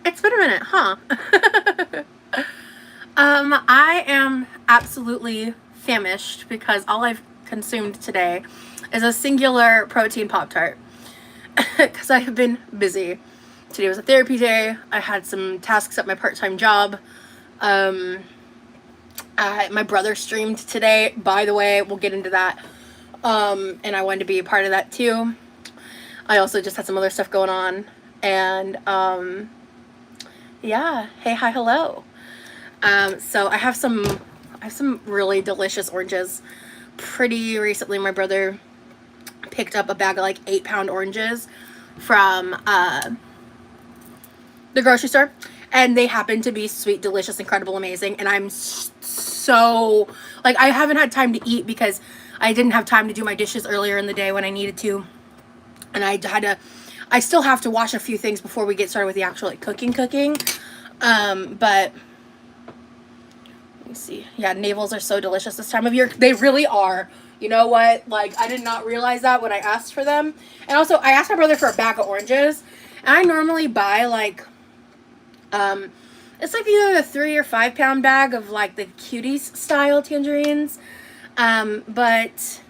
It's been a minute, huh? I am absolutely famished because all I've consumed today is a singular protein Pop-Tart because I have been busy. Today was a therapy day. I had some tasks at my part-time job. Um, my brother streamed today, by the way. We'll get into that. And I wanted to be a part of that too. I also just had some other stuff going on. And yeah, hey, hi, hello. So I have some really delicious oranges. Pretty recently, my brother picked up a bag of like 8-pound oranges from the grocery store, and they happen to be sweet, delicious, incredible, amazing. And I'm so like I haven't had time to eat because I didn't have time to do my dishes earlier in the day when I needed to, and I still have to wash a few things before we get started with the actual like cooking. But let me see. Yeah, navels are so delicious this time of year. They really are. You know what? Like, I did not realize that when I asked for them. And also, I asked my brother for a bag of oranges. And I normally buy, like, it's like either the 3 or 5 pound bag of, like, the cuties style tangerines. But,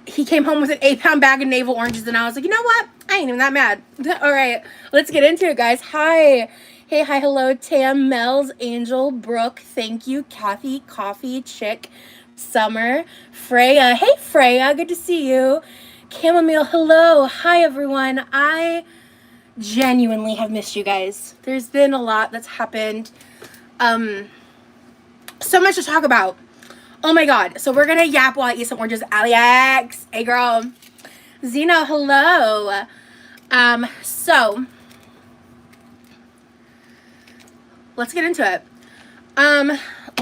he came home with an 8-pound bag of navel oranges. And I was like, you know what? I ain't even that mad. All right, let's get into it, guys. Hi. Hey, hi, hello, Tam, Mel's, Angel, Brooke, thank you, Kathy, Coffee, Chick, Summer, Freya. Hey, Freya, good to see you. Chamomile, hello. Hi, everyone. I genuinely have missed you guys. There's been a lot that's happened. So much to talk about. Oh my god. So we're gonna yap while I eat some oranges. Alex. Hey, girl. Zeno, hello. So let's get into it.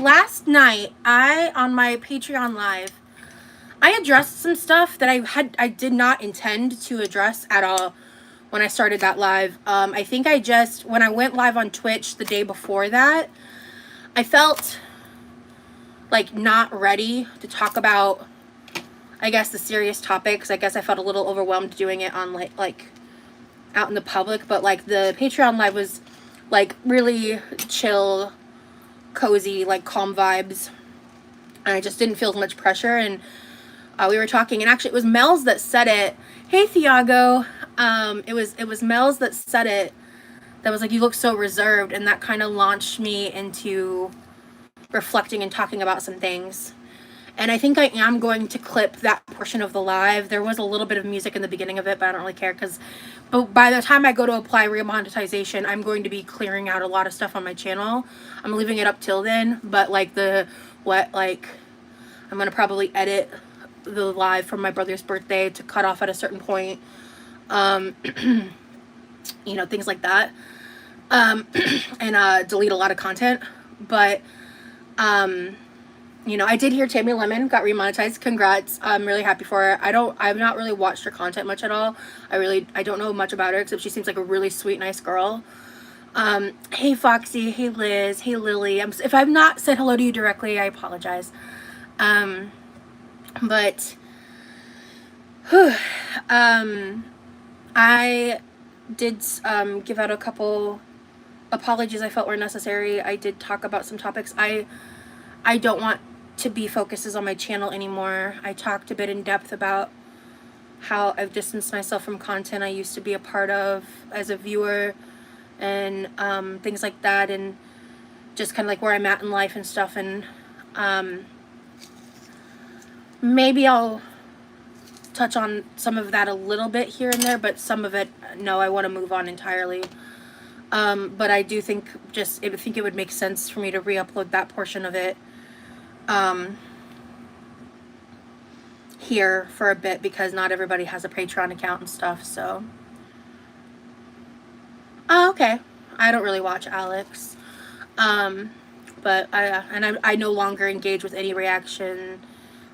Last night on my Patreon live, I addressed some stuff that I did not intend to address at all when I started that live. I think when I went live on Twitch the day before that, I felt like not ready to talk about, I guess, the serious topics. I guess I felt a little overwhelmed doing it on like out in the public, but like the Patreon live was like really chill, cozy, like calm vibes. And I just didn't feel as much pressure. And we were talking, and actually it was Mel's that said it. Hey, Thiago. It was Mel's that said it. That was like, you look so reserved, and that kind of launched me into reflecting and talking about some things. And I think I am going to clip that portion of the live. There was a little bit of music in the beginning of it, but I don't really care but by the time I go to apply remonetization, I'm going to be clearing out a lot of stuff on my channel. I'm leaving it up till then, but like I'm going to probably edit the live from my brother's birthday to cut off at a certain point. You know, things like that. And delete a lot of content. But, you know, I did hear Tammy Lemon got remonetized. Congrats. I'm really happy for her. I've not really watched her content much at all. I don't know much about her, except she seems like a really sweet, nice girl. Hey, Foxy. Hey, Liz. Hey, Lily. If I've not said hello to you directly, I apologize. But, I did, give out a couple apologies I felt were necessary. I did talk about some topics. I don't want to be focuses on my channel anymore. I talked a bit in depth about how I've distanced myself from content I used to be a part of as a viewer, and things like that, and just kind of like where I'm at in life and stuff. And maybe I'll touch on some of that a little bit here and there, but some of it, no, I want to move on entirely. But I do think I think it would make sense for me to re-upload that portion of it here for a bit, because not everybody has a Patreon account and stuff. So, oh, okay, I don't really watch Alex, but I no longer engage with any reaction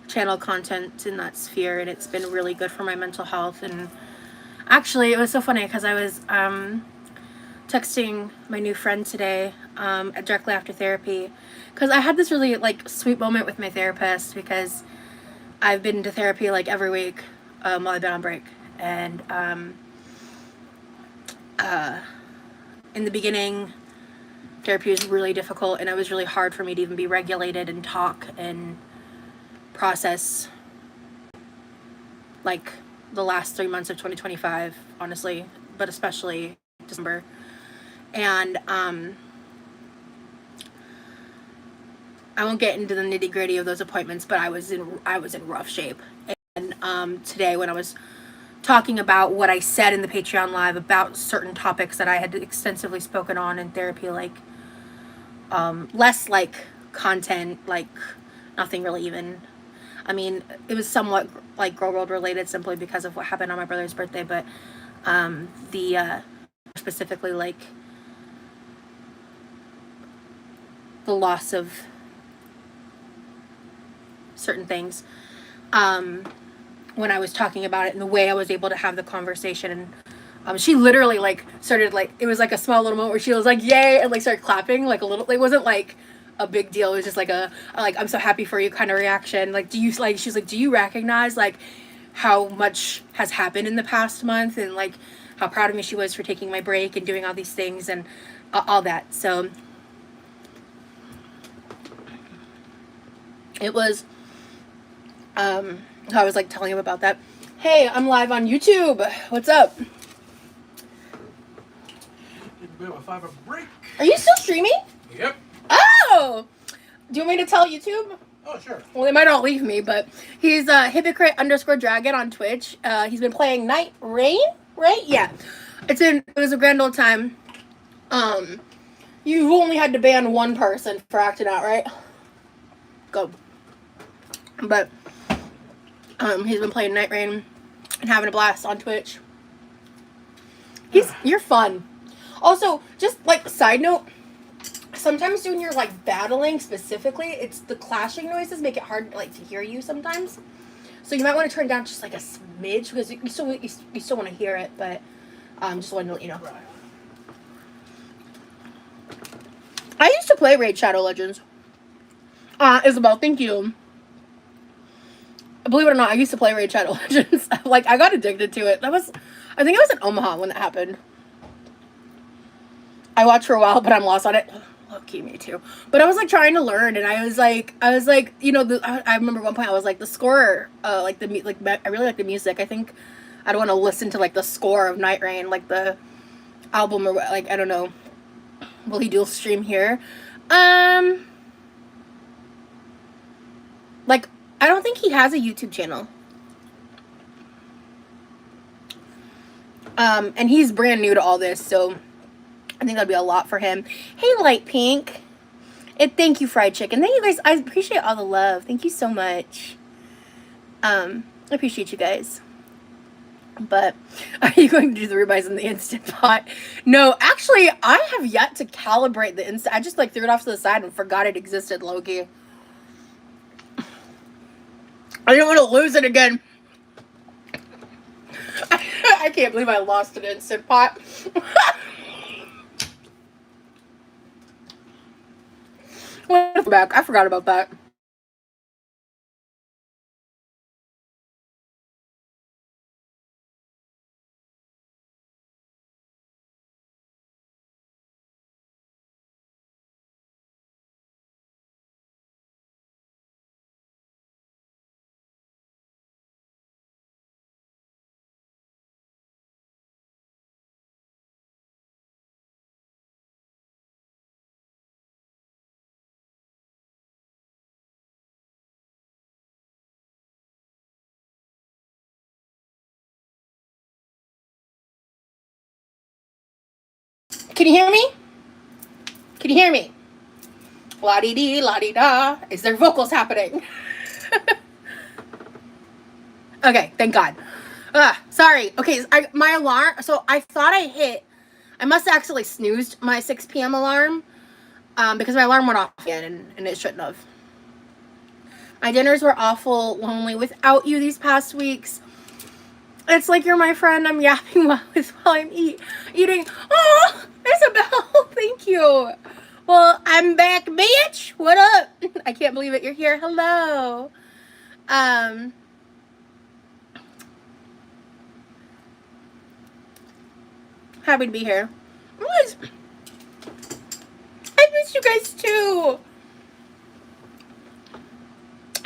channel content in that sphere, and it's been really good for my mental health. And actually, it was so funny because I was texting my new friend today directly after therapy, because I had this really like sweet moment with my therapist, because I've been to therapy like every week while I've been on break. And in the beginning, therapy was really difficult, and it was really hard for me to even be regulated and talk and process, like, the last 3 months of 2025, honestly, but especially December. And I won't get into the nitty gritty of those appointments, but I was in rough shape. And today, when I was talking about what I said in the Patreon live about certain topics that I had extensively spoken on in therapy, like less like content, like nothing really even. I mean, it was somewhat like Girl World related simply because of what happened on my brother's birthday, but the specifically like the loss of certain things. When I was talking about it and the way I was able to have the conversation, and she literally like started like, it was like a small little moment where she was like, yay, and like started clapping like a little. It wasn't like a big deal. It was just like a like, I'm so happy for you kind of reaction. Like, do you like, she's like, do you recognize like how much has happened in the past month, and like how proud of me she was for taking my break and doing all these things and all that. So it was I was like telling him about that. Hey, I'm live on YouTube. What's up? Break. Are you still streaming? Yep. Oh! Do you want me to tell YouTube? Oh, sure. Well, they might all leave me, but he's hypocrite_dragon on Twitch. He's been playing Night Rain, right? Yeah. It was a grand old time. You only had to ban one person for acting out, right? Go. But he's been playing Night Rain and having a blast on Twitch. You're fun. Also, just like side note, sometimes when you're like battling specifically, it's the clashing noises make it hard like to hear you sometimes. So you might want to turn down just like a smidge because you still want to hear it, but just wanted to let you know. I used to play Raid Shadow Legends. Isabel, thank you. Believe it or not, I used to play Raid Shadow Legends. Like, I got addicted to it. I think I was in Omaha when that happened. I watched for a while, but I'm lost on it. Low-key, me too. But I was, like, trying to learn, and I was like, you know, I remember one point I was like, the score, I really like the music. I think I'd want to listen to, like, the score of Night Rain, like, the album, or, like, I don't know. Will he do a stream here? Like, I don't think he has a YouTube channel. And he's brand new to all this, so I think that'd be a lot for him. Hey, Light Pink. And thank you, Fried Chicken. Thank you guys. I appreciate all the love. Thank you so much. I appreciate you guys. But are you going to do the ribeyes in the Instant Pot? No, actually, I have yet to calibrate the Instant. I just like threw it off to the side and forgot it existed, low-key. I didn't want to lose it again. I can't believe I lost an Instant Pot. Welcome back. I forgot about that. Can you hear me? Can you hear me? La-dee-dee, la-dee-da. Is there vocals happening? Okay, thank God. Sorry. Okay, my alarm. So I thought I must have accidentally snoozed my 6 p.m. alarm because my alarm went off again and it shouldn't have. My dinners were awful lonely without you these past weeks. It's like you're my friend. I'm yapping while I'm eating. Oh, Isabel, thank you. Well, I'm back, bitch. What up? I can't believe it. You're here. Hello. Happy to be here. Guys, I missed you guys too.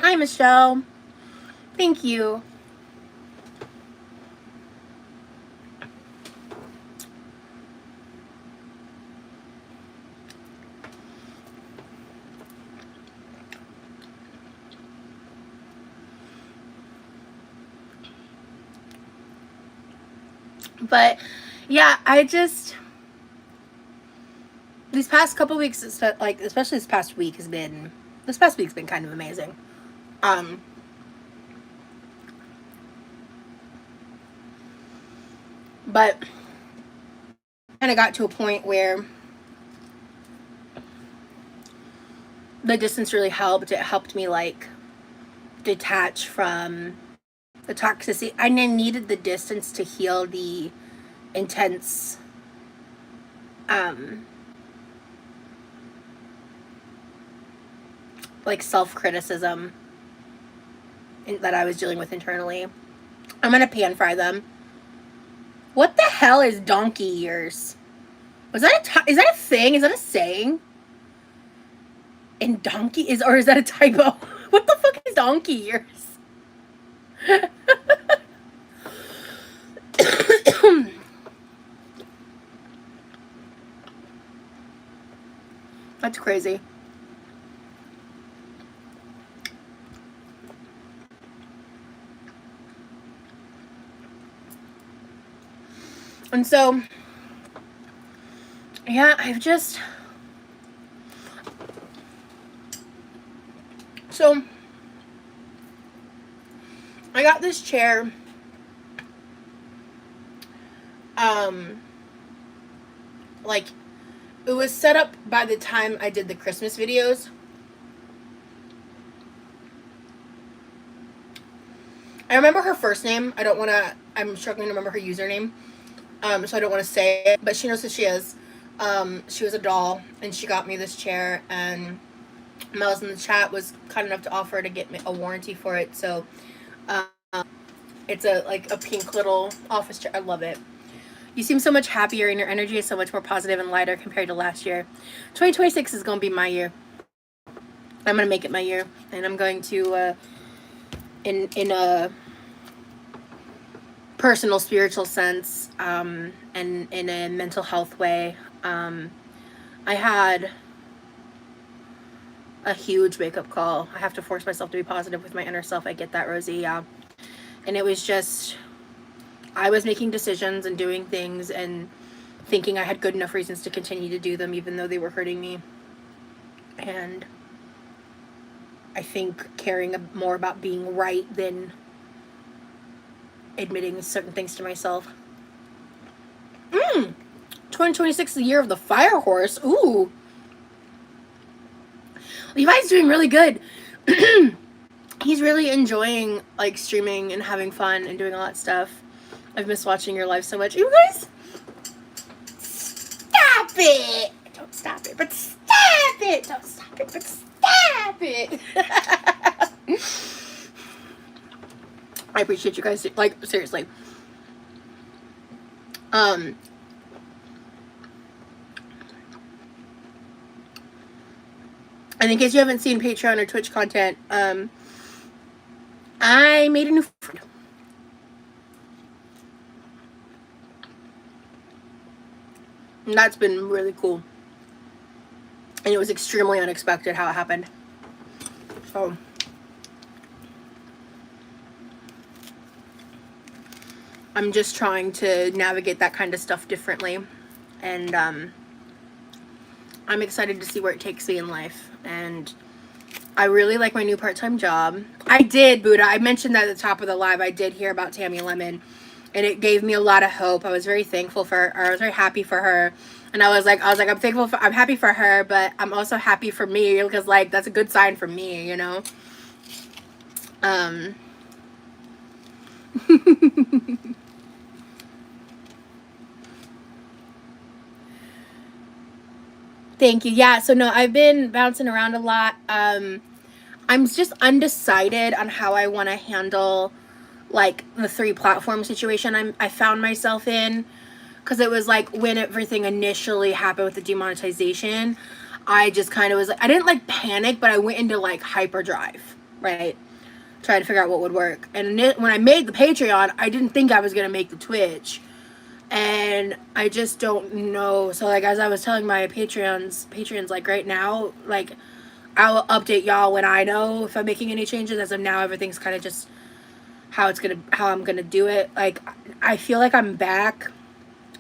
Hi, Michelle. Thank you. But yeah, I just, these past couple weeks, like especially this past week's been kind of amazing. But kind of got to a point where the distance really helped. It helped me like detach from the toxicity. I needed the distance to heal the intense like self-criticism that I was dealing with internally. I'm gonna pan fry them. What the hell is donkey ears? Was that is that a thing? Is that a saying? And donkey is, or is that a typo? What the fuck is donkey ears? That's crazy. And so, yeah, I've just, so I got this chair, like, it was set up by the time I did the Christmas videos. I remember her first name. I'm struggling to remember her username. So I don't want to say it, but she knows who she is. She was a doll, and she got me this chair, and Mel's in the chat was kind enough to offer to get me a warranty for it. So, it's a pink little office chair. I love it. You seem so much happier, and your energy is so much more positive and lighter compared to last year. 2026 is gonna be my year. I'm gonna make it my year, and I'm going to, in a personal spiritual sense, and in a mental health way. I had a huge wake-up call. I have to force myself to be positive with my inner self. I get that, Rosie. Yeah. And it was just, I was making decisions and doing things and thinking I had good enough reasons to continue to do them even though they were hurting me. And I think caring more about being right than admitting certain things to myself. 2026 is the year of the fire horse. Ooh. Levi's doing really good. He's really enjoying like streaming and having fun and doing all that stuff. I've missed watching your live so much. You guys, stop it! Don't stop it, but stop it! Don't stop it, but stop it! I appreciate you guys. Like, seriously. And in case you haven't seen Patreon or Twitch content, I made a new friend. And that's been really cool. And it was extremely unexpected how it happened. So, I'm just trying to navigate that kind of stuff differently. And I'm excited to see where it takes me in life. And I really like my new part-time job. I did, Buddha. I mentioned that at the top of the live. I did hear about Tammy Lemon. And it gave me a lot of hope. I was very thankful for her. I was very happy for her. And I was like, I'm happy for her, but I'm also happy for me because like that's a good sign for me, you know? Thank you. Yeah, so no, I've been bouncing around a lot. I'm just undecided on how I want to handle like the 3 platform situation I found myself in. because it was like when everything initially happened with the demonetization, I just kind of was like, I didn't like panic, but I went into like hyperdrive, right? Trying to figure out what would work. And when I made the Patreon, I didn't think I was going to make the Twitch. And I just don't know. So like, as I was telling my Patreons, like right now, like I'll update y'all when I know if I'm making any changes. As of now, everything's kind of just how I'm going to do it. Like, I feel like I'm back,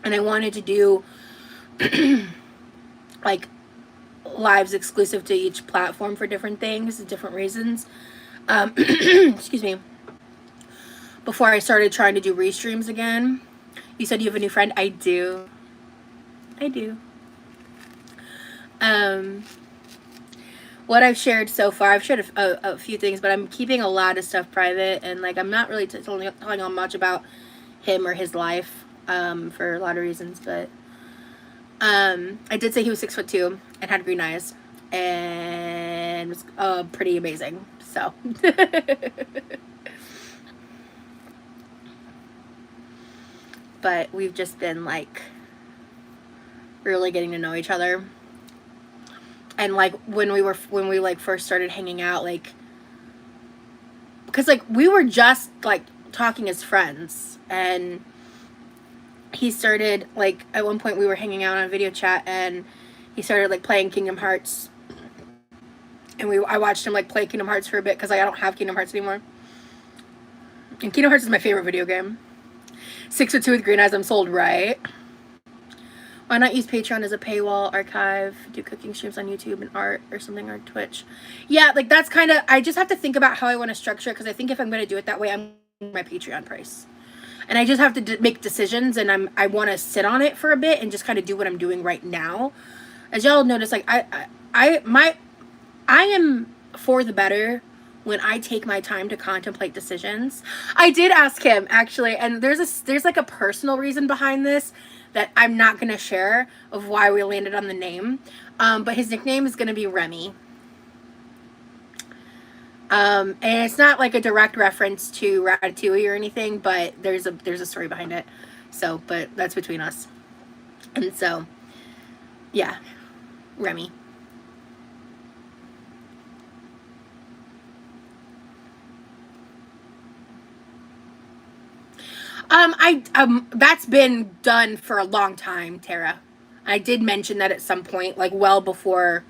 and I wanted to do like lives exclusive to each platform for different things, different reasons. Excuse me. Before I started trying to do restreams again. You said you have a new friend? I do. What I've shared so far, I've shared a few things, but I'm keeping a lot of stuff private, and like I'm not really telling on much about him or his life for a lot of reasons, but I did say he was 6'2" and had green eyes and was pretty amazing. So but we've just been like really getting to know each other. And like when we like first started hanging out, like because like we were just like talking as friends, and he started like at one point we were hanging out on a video chat, and he started like playing Kingdom Hearts, and I watched him like play Kingdom Hearts for a bit because like, I don't have Kingdom Hearts anymore, and Kingdom Hearts is my favorite video game. 6'2" with green eyes, I'm sold, right? Why not use Patreon as a paywall archive, do cooking streams on YouTube and art or something, or Twitch? Yeah, like that's kind of, I just have to think about how I want to structure it, because I think if I'm going to do it that way, I'm my Patreon price. And I just have to make decisions, and I want to sit on it for a bit and just kind of do what I'm doing right now. As y'all notice, like I am for the better when I take my time to contemplate decisions. I did ask him actually, and there's like a personal reason behind this that I'm not going to share of why we landed on the name. But his nickname is going to be Remy. And it's not like a direct reference to Ratatouille or anything, but there's a story behind it. So, but that's between us. And so, yeah, Remy. That's been done for a long time, Tara. I did mention that at some point, like well before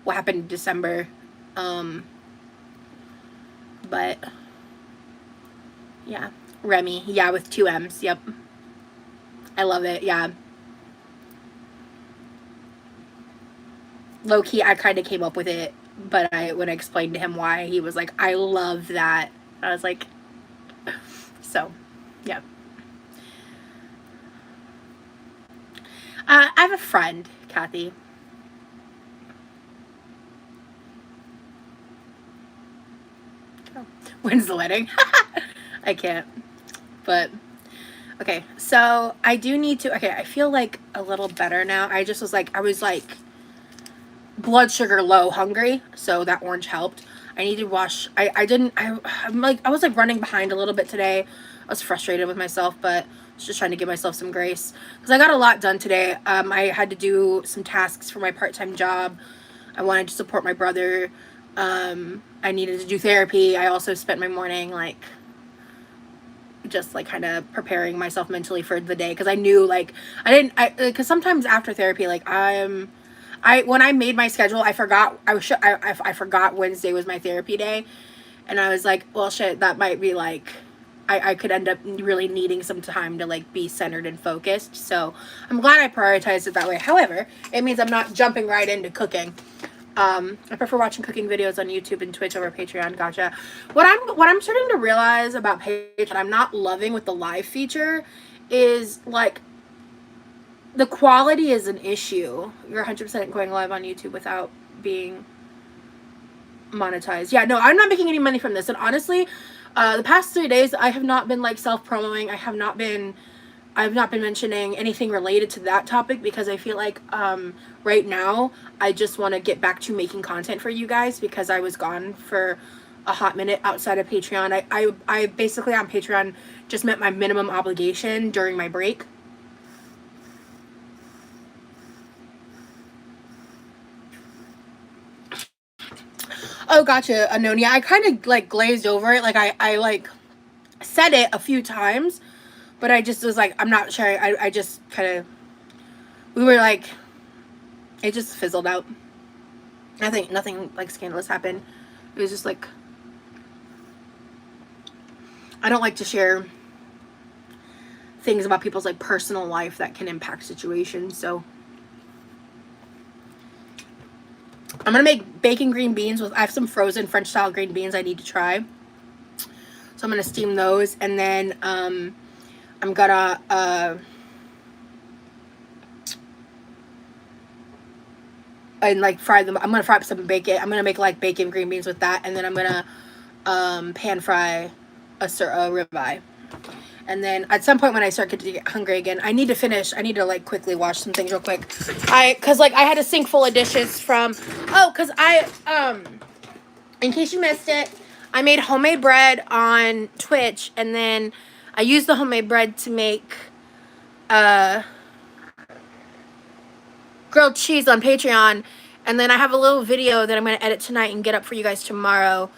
what happened in December. But yeah, Remy, yeah, with 2 M's. Yep. I love it. Yeah. Low key, I kind of came up with it, but when I explained to him why, he was like, I love that. I was like, so, yeah. I have a friend, Kathy. Oh. When's the wedding? I can't. But, okay. So, I do need to, okay, I feel like a little better now. I was like, blood sugar low, hungry. So, that orange helped. I need to wash. I was like running behind a little bit today. I was frustrated with myself, but just trying to give myself some grace because I got a lot done today. I had to do some tasks for my part-time job. I wanted to support my brother. I needed to do therapy. I also spent my morning like just like kind of preparing myself mentally for the day because I knew like because sometimes after therapy like when I made my schedule I forgot I forgot Wednesday was my therapy day, and I was like, well shit, that might be like I could end up really needing some time to like be centered and focused. So I'm glad I prioritized it that way. However, it means I'm not jumping right into cooking. I prefer watching cooking videos on YouTube and Twitch over Patreon. Gotcha. What I'm starting to realize about Patreon, I'm not loving with the live feature, is like the quality is an issue. You're 100% going live on YouTube without being monetized. Yeah, no, I'm not making any money from this. And honestly, the past 3 days, I have not been like self-promoting. I've not been mentioning anything related to that topic because I feel like right now I just want to get back to making content for you guys because I was gone for a hot minute outside of Patreon. I basically on Patreon just met my minimum obligation during my break. Oh, gotcha, Anonia. I kind of like glazed over it. Like I like said it a few times, but I just was like, I'm not sure. I just kind of, we were like, it just fizzled out. Nothing like scandalous happened. It was just like, I don't like to share things about people's like personal life that can impact situations. So I'm gonna make bacon green beans with, I have some frozen French style green beans I need to try. So I'm gonna steam those, and then I'm gonna and like fry them. I'm gonna fry up some bacon. I'm gonna make like bacon green beans with that, and then I'm gonna pan fry a ribeye. And then at some point when I start to get hungry again, I need to like quickly wash some things real quick. Cause like I had a sink full of dishes from, cause in case you missed it, I made homemade bread on Twitch, and then I used the homemade bread to make grilled cheese on Patreon, and then I have a little video that I'm going to edit tonight and get up for you guys tomorrow,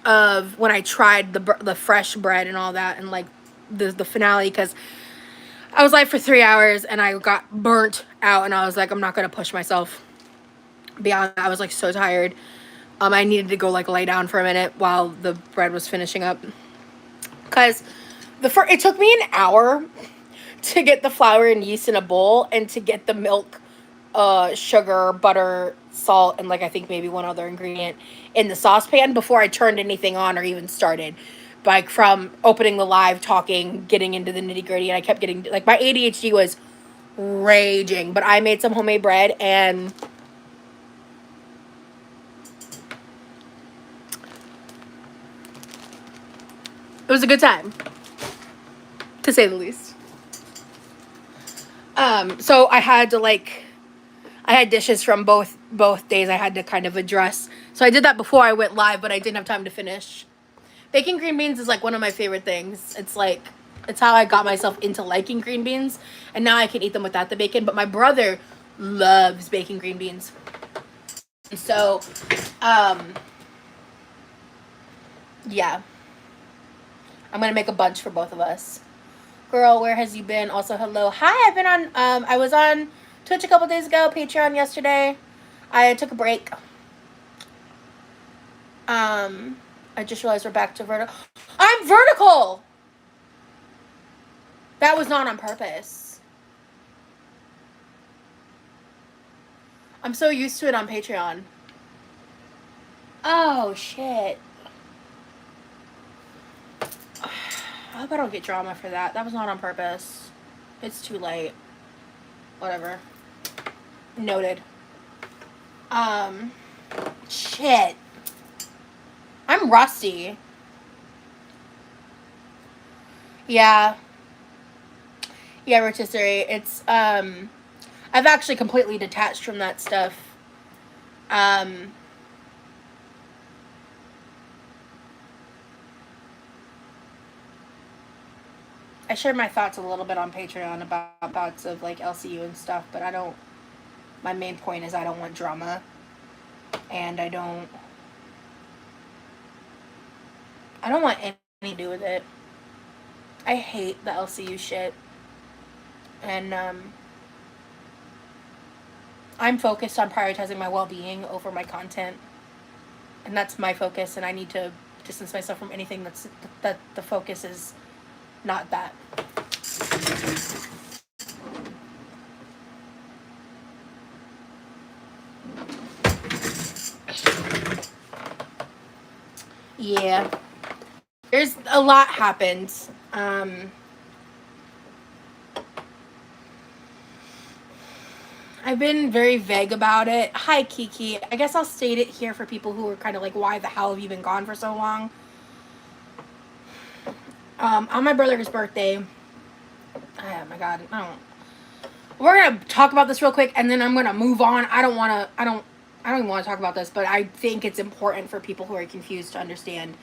of when I tried the fresh bread and all that, and like the finale, because I was live for 3 hours and I got burnt out, and I was like, I'm not going to push myself beyond that. I was like so tired. I needed to go like lay down for a minute while the bread was finishing up, because it took me an hour to get the flour and yeast in a bowl, and to get the milk, sugar, butter, salt, and like I think maybe one other ingredient in the saucepan before I turned anything on or even started. Like from opening the live, talking, getting into the nitty gritty, and I kept getting like, my ADHD was raging. But I made some homemade bread, and it was a good time, to say the least. So I had to I had dishes from both days I had to kind of address. So I did that before I went live, but I didn't have time to finish. Baking green beans is like one of my favorite things. It's how I got myself into liking green beans, and now I can eat them without the bacon. But my brother loves baking green beans. So, yeah. I'm going to make a bunch for both of us. Girl, where has you been? Also, hello. Hi, I've been on, I was on Twitch a couple days ago, Patreon yesterday. I took a break. I just realized we're back to vertical. I'm vertical! That was not on purpose. I'm so used to it on Patreon. Oh, shit. I hope I don't get drama for that. That was not on purpose. It's too late. Whatever. Noted. Shit. I'm rusty. Yeah. Yeah, rotisserie. It's, I've actually completely detached from that stuff. I shared my thoughts a little bit on Patreon about thoughts of like LCU and stuff, but my main point is I don't want drama, and I don't want anything to do with it. I hate the LCU shit, and I'm focused on prioritizing my well-being over my content, and that's my focus, and I need to distance myself from anything that the focus is not that. Yeah. There's a lot happened. I've been very vague about it. Hi, Kiki. I guess I'll state it here for people who are kind of like, why the hell have you been gone for so long? On my brother's birthday, oh my god, we're gonna talk about this real quick, and then I'm gonna move on. I don't even want to talk about this, but I think it's important for people who are confused to understand.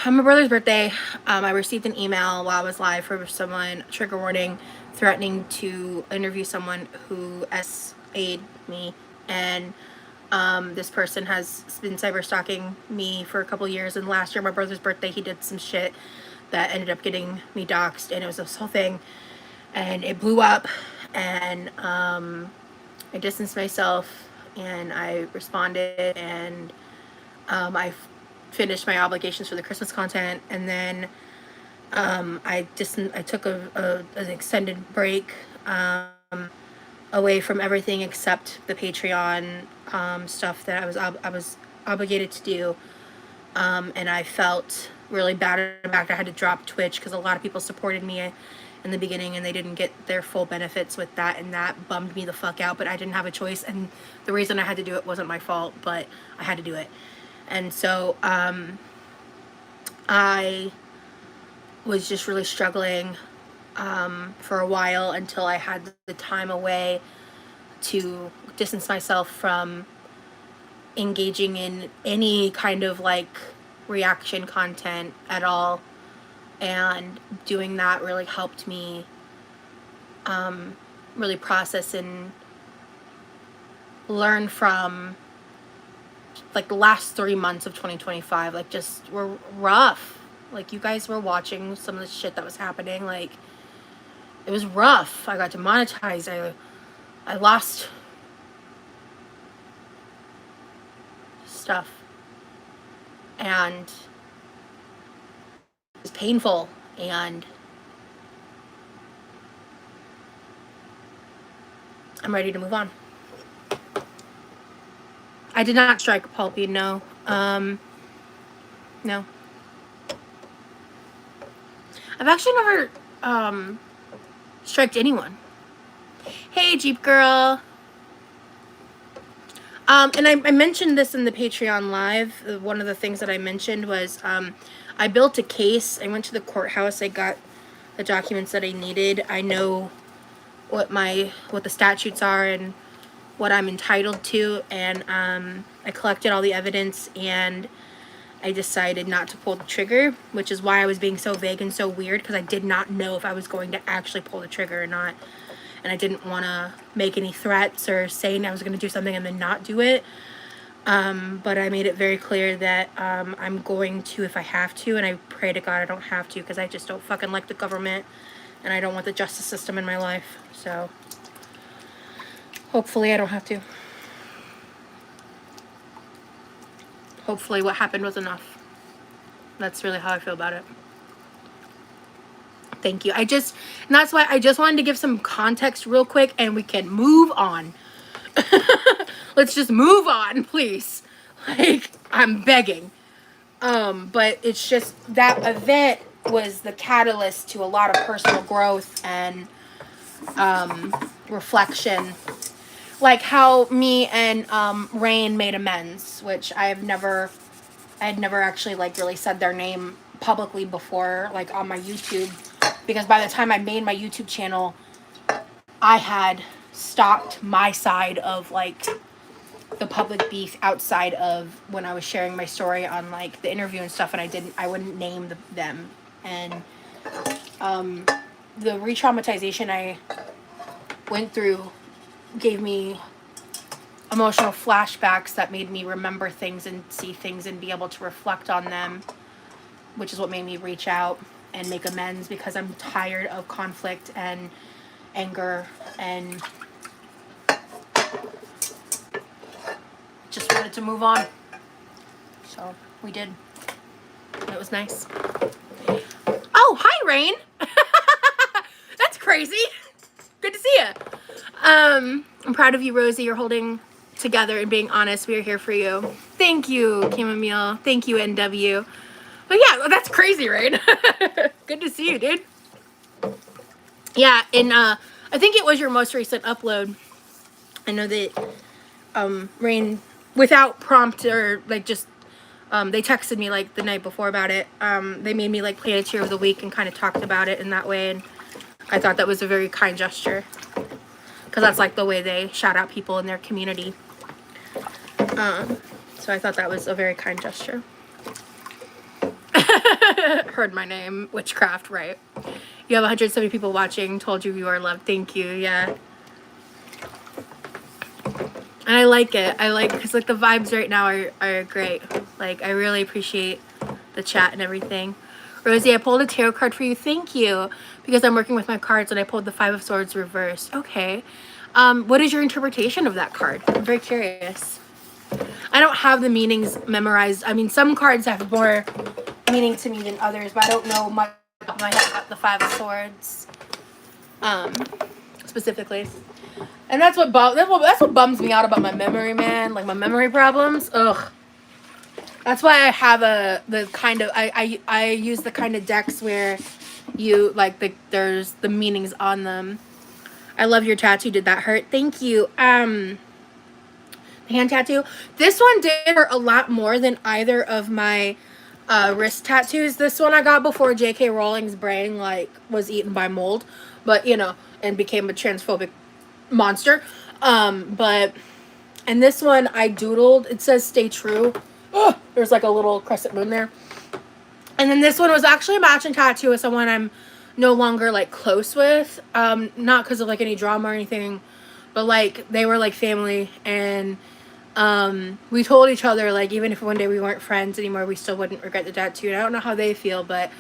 on my brother's birthday, I received an email while I was live for someone, trigger warning, threatening to interview someone who SA'd me. And this person has been cyber stalking me for a couple years. And last year, my brother's birthday, he did some shit that ended up getting me doxxed. And it was this whole thing. And it blew up. And I distanced myself. And I responded. And I finished my obligations for the Christmas content, and then I took an extended break away from everything except the Patreon stuff that I was obligated to do, and I felt really bad about it. I had to drop Twitch because a lot of people supported me in the beginning and they didn't get their full benefits with that, and that bummed me the fuck out, but I didn't have a choice, and the reason I had to do it wasn't my fault, but I had to do it. And so I was just really struggling for a while until I had the time away to distance myself from engaging in any kind of like reaction content at all. And doing that really helped me really process and learn from like the last 3 months of 2025, like just were rough. Like you guys were watching some of the shit that was happening. Like it was rough. I got demonetized. I lost stuff. And it was painful, and I'm ready to move on. I did not strike Pulpy, no. No. I've actually never striked anyone. Hey, Jeep Girl. And I mentioned this in the Patreon live. One of the things that I mentioned was I built a case. I went to the courthouse. I got the documents that I needed. I know what the statutes are and what I'm entitled to, and I collected all the evidence, and I decided not to pull the trigger, which is why I was being so vague and so weird, because I did not know if I was going to actually pull the trigger or not, and I didn't want to make any threats or saying I was going to do something and then not do it. But I made it very clear that I'm going to if I have to, and I pray to God I don't have to, because I just don't fucking like the government, and I don't want the justice system in my life. So hopefully I don't have to. Hopefully what happened was enough. That's really how I feel about it. Thank you. And that's why I just wanted to give some context real quick, and we can move on. Let's just move on, please. Like, I'm begging. But it's just that event was the catalyst to a lot of personal growth and reflection. Like how me and Rain made amends, which I had never actually like really said their name publicly before, like on my YouTube, because by the time I made my YouTube channel, I had stopped my side of like the public beef outside of when I was sharing my story on like the interview and stuff, and I wouldn't name them. And the re-traumatization I went through gave me emotional flashbacks that made me remember things and see things and be able to reflect on them, which is what made me reach out and make amends, because I'm tired of conflict and anger, and just wanted to move on. So we did. It was nice. Oh, hi, Rain. That's crazy. Good to see you. I'm proud of you, Rosie. You're holding together and being honest. We are here for you. Thank you, Chamomile. Thank you, NW. But yeah, that's crazy, Rain. Good to see you, dude. Yeah, and I think it was your most recent upload. I know that Rain, without prompt or like just they texted me like the night before about it. They made me like play a tier of the week and kind of talked about it in that way, and I thought that was a very kind gesture, because that's like the way they shout out people in their community. So I thought that was a very kind gesture. Heard my name. Witchcraft, right? You have 170 people watching. Told you are loved. Thank you. Yeah. And I like it. I like, because like the vibes right now are great. Like, I really appreciate the chat and everything. Rosie, I pulled a tarot card for you. Thank you. Because I'm working with my cards and I pulled the Five of Swords reversed. Okay. What is your interpretation of that card? I'm very curious. I don't have the meanings memorized. I mean, some cards have more meaning to me than others, but I don't know much about my head about the Five of Swords. Specifically. And that's what bums me out about my memory, man. Like my memory problems. Ugh. That's why I have I use the kind of decks where you like there's the meanings on them. I love your tattoo. Did that hurt? Thank you. Hand tattoo. This one did hurt a lot more than either of my wrist tattoos. This one I got before J.K. Rowling's brain like was eaten by mold, but you know, and became a transphobic monster. And this one I doodled. It says "Stay True." Ugh, there's like a little crescent moon there. And then this one was actually a matching tattoo with someone I'm no longer like close with. Not because of like any drama or anything, but like they were like family, and we told each other like even if one day we weren't friends anymore, we still wouldn't regret the tattoo. And I don't know how they feel, but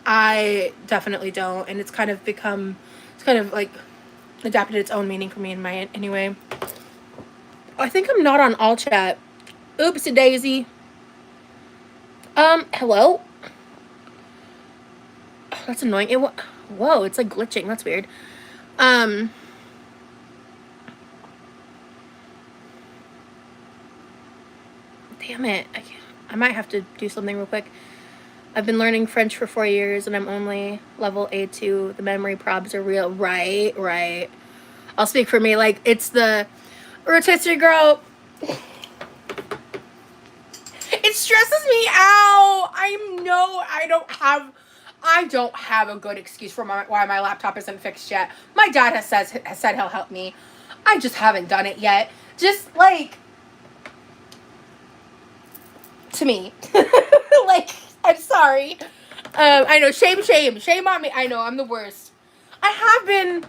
I definitely don't. And it's kind of like adapted its own meaning for me in my anyway. I think I'm not on all chat. Oopsie daisy. Hello? Oh, that's annoying. Whoa, it's like glitching. That's weird. Damn it. I might have to do something real quick. I've been learning French for 4 years and I'm only level A2. The memory probs are real. Right. I'll speak for me. Like, it's the rotisserie girl. It stresses me out. I don't have a good excuse for why my laptop isn't fixed yet. My dad has said he'll help me. I just haven't done it yet. Just like to me. Like, I'm sorry. I know, shame on me. I know, I'm the worst. I have been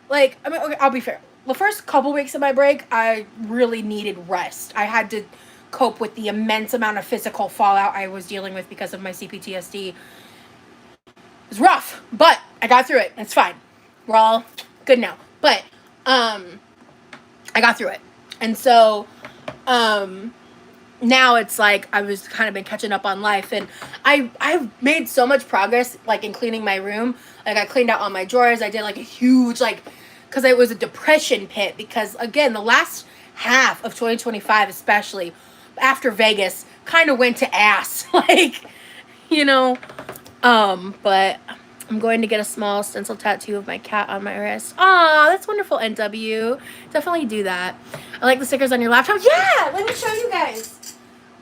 like, I mean, okay, I'll be fair. The first couple weeks of my break, I really needed rest. I had to cope with the immense amount of physical fallout I was dealing with because of my CPTSD. It was rough, but I got through it. It's fine. We're all good now. But I got through it. And so now it's like I was kind of been catching up on life, and I've made so much progress like in cleaning my room. Like I cleaned out all my drawers. I did like a huge because it was a depression pit, because again the last half of 2025 especially after Vegas kind of went to ass. Like, you know, but I'm going to get a small stencil tattoo of my cat on my wrist. Aw, that's wonderful, NW. Definitely do that. I like the stickers on your laptop. Yeah, let me show you guys.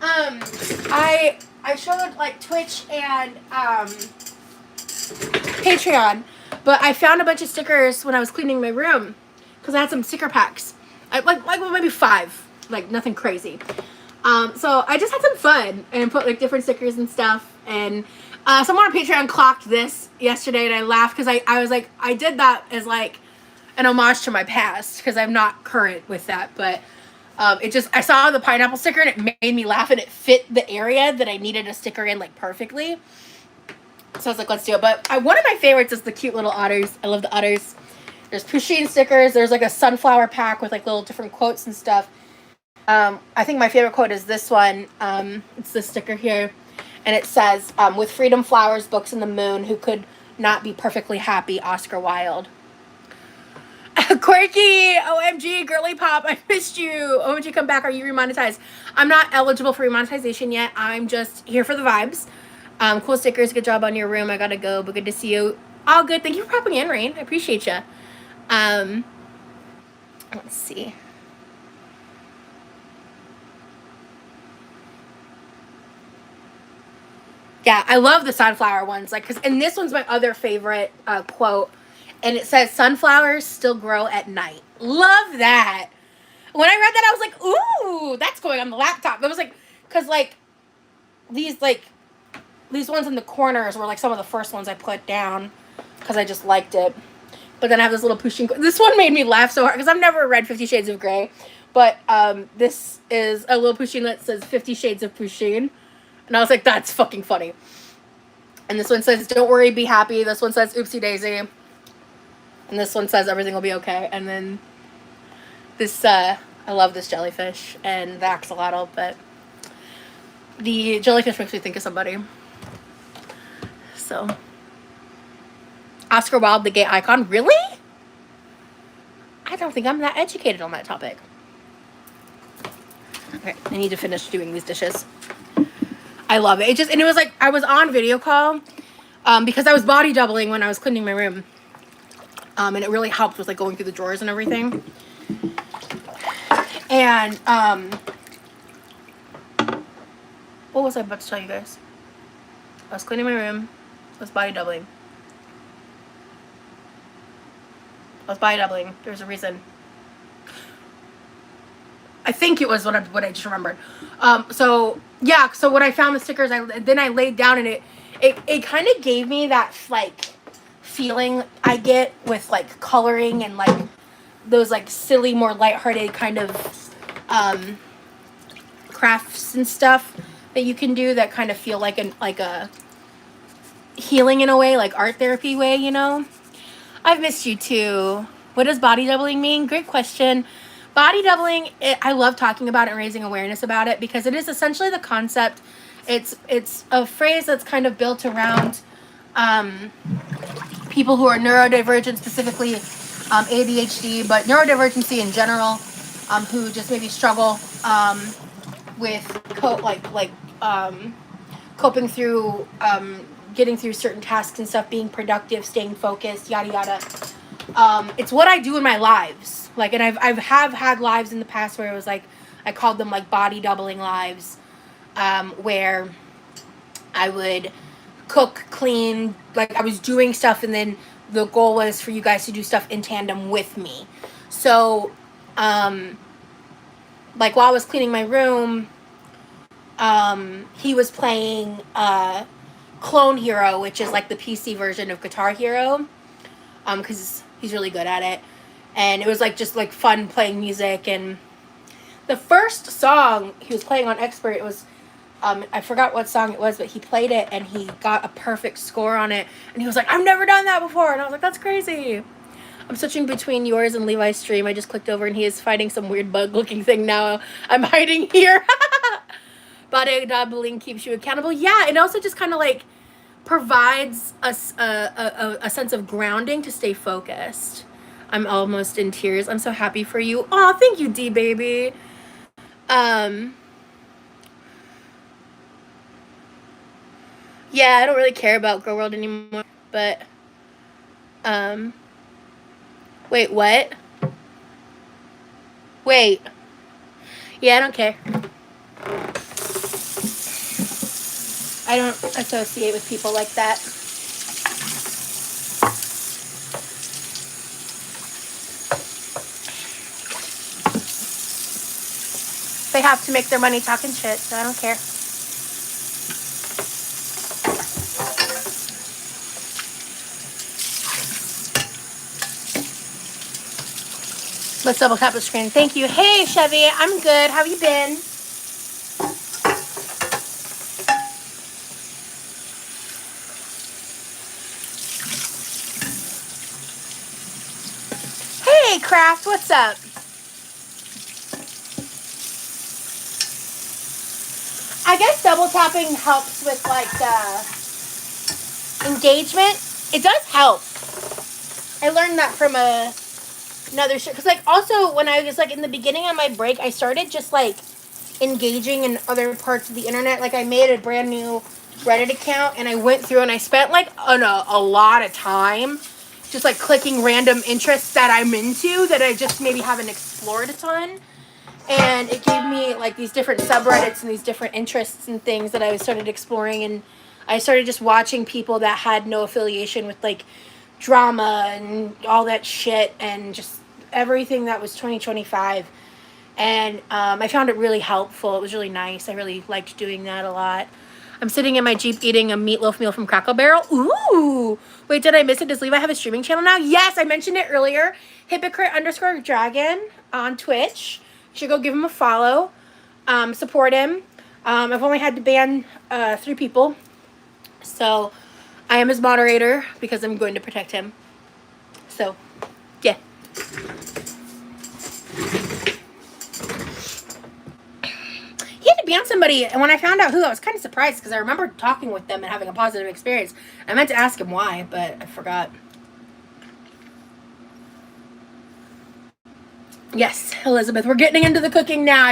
I showed like Twitch and Patreon, but I found a bunch of stickers when I was cleaning my room because I had some sticker packs. Like maybe 5, like nothing crazy. So I just had some fun and put like different stickers and stuff. And someone on Patreon clocked this yesterday, and I laughed because I was like, I did that as like an homage to my past because I'm not current with that. But I saw the pineapple sticker and it made me laugh, and it fit the area that I needed a sticker in like perfectly. So I was like, let's do it. But one of my favorites is the cute little otters. I love the otters. There's Pusheen stickers. There's like a sunflower pack with like little different quotes and stuff. I think my favorite quote is this one. It's this sticker here. And it says, with freedom, flowers, books, and the moon, who could not be perfectly happy, Oscar Wilde. Quirky, OMG, girly pop, I missed you. OMG, come back. Are you remonetized? I'm not eligible for remonetization yet. I'm just here for the vibes. Cool stickers. Good job on your room. I gotta go, but good to see you. All good. Thank you for popping in, Rain. I appreciate you. Let's see. Yeah, I love the sunflower ones. And this one's my other favorite quote. And it says, sunflowers still grow at night. Love that. When I read that, I was like, ooh, that's going on the laptop. It was like, because like, these like, these ones in the corners were like some of the first ones I put down because I just liked it. But then I have this little pushing. This one made me laugh so hard because I've never read 50 Shades of Grey. But this is a little pusheen that says 50 Shades of Pusheen. And I was like, that's fucking funny. And this one says, don't worry, be happy. This one says, oopsie daisy. And this one says, everything will be okay. And then this, I love this jellyfish and the axolotl, but the jellyfish makes me think of somebody. So, Oscar Wilde, the gay icon. Really? I don't think I'm that educated on that topic. Okay, I need to finish doing these dishes. I love it. And it was like, I was on video call because I was body doubling when I was cleaning my room. And it really helped with like going through the drawers and everything. And, what was I about to tell you guys? I was cleaning my room. I was body doubling. There's a reason. I think it was what I just remembered. So yeah, so when I found the stickers, then I laid down and it kind of gave me that like feeling I get with like coloring and like those like silly, more lighthearted kind of crafts and stuff that you can do that kind of feel like a healing in a way, like art therapy way, you know. I've missed you too. What does body doubling mean? Great question. Body doubling, I love talking about it and raising awareness about it because it is essentially the concept. It's a phrase that's kind of built around people who are neurodivergent, specifically ADHD, but neurodivergency in general, who just maybe struggle with coping through getting through certain tasks and stuff, being productive, staying focused, yada yada. It's what I do in my lives. Like, and I've had lives in the past where it was like, I called them like body doubling lives, where I would cook, clean, like I was doing stuff, and then the goal was for you guys to do stuff in tandem with me. So, like while I was cleaning my room, he was playing Clone Hero, which is like the PC version of Guitar Hero, because he's really good at it. And it was like just like fun playing music. And the first song he was playing on Expert, it was I forgot what song it was, but he played it and he got a perfect score on it. And he was like, I've never done that before. And I was like, that's crazy. I'm switching between yours and Levi's stream. I just clicked over and he is fighting some weird bug looking thing now. I'm hiding here. Body doubling keeps you accountable. Yeah, it also just kind of like provides us a sense of grounding to stay focused. I'm almost in tears. I'm so happy for you. Aw, thank you, D baby. Yeah, I don't really care about Girl World anymore, but wait, what? Wait. Yeah, I don't care. I don't associate with people like that. They have to make their money talking shit, so I don't care. Let's double tap the screen. Thank you. Hey, Chevy. I'm good. How have you been? Hey, Craft. What's up? I guess double tapping helps with, like, engagement. It does help. I learned that from another show. Because, like, also, when I was, like, in the beginning of my break, I started just, like, engaging in other parts of the internet. Like, I made a brand new Reddit account, and I went through, and I spent, like, a lot of time just, like, clicking random interests that I'm into that I just maybe haven't explored a ton. And it gave me, like, these different subreddits and these different interests and things that I started exploring. And I started just watching people that had no affiliation with, like, drama and all that shit and just everything that was 2025. And I found it really helpful. It was really nice. I really liked doing that a lot. I'm sitting in my Jeep eating a meatloaf meal from Crackle Barrel. Ooh. Wait, did I miss it? Does Levi have a streaming channel now? Yes, I mentioned it earlier. Hypocrite_dragon on Twitch. You should go give him a follow. Support him. I've only had to ban 3 people. So I am his moderator because I'm going to protect him. So, yeah. He had to ban somebody, and when I found out who, I was kind of surprised because I remember talking with them and having a positive experience. I meant to ask him why, but I forgot. Yes, Elizabeth, we're getting into the cooking now.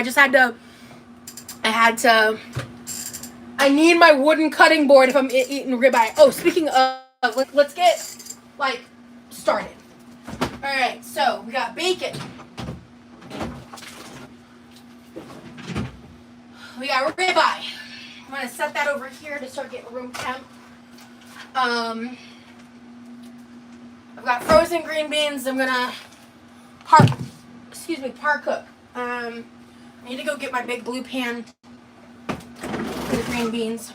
I need my wooden cutting board if I'm eating ribeye. Oh, speaking of, let's get, like, started. All right, so we got bacon. We got ribeye. I'm gonna set that over here to start getting room temp. I've got frozen green beans. I'm gonna par cook. I need to go get my big blue pan for the green beans.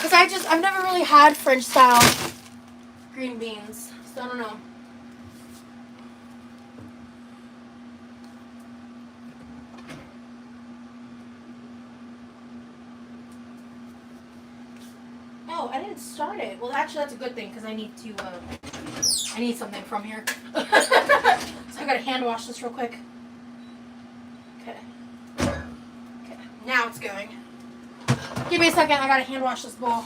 Cause I've never really had French style green beans, so I don't know. Oh, I didn't start it. Well, actually, that's a good thing because I need something from here. So I gotta hand wash this real quick. Okay. Okay. Now it's going. Give me a second. I gotta hand wash this bowl.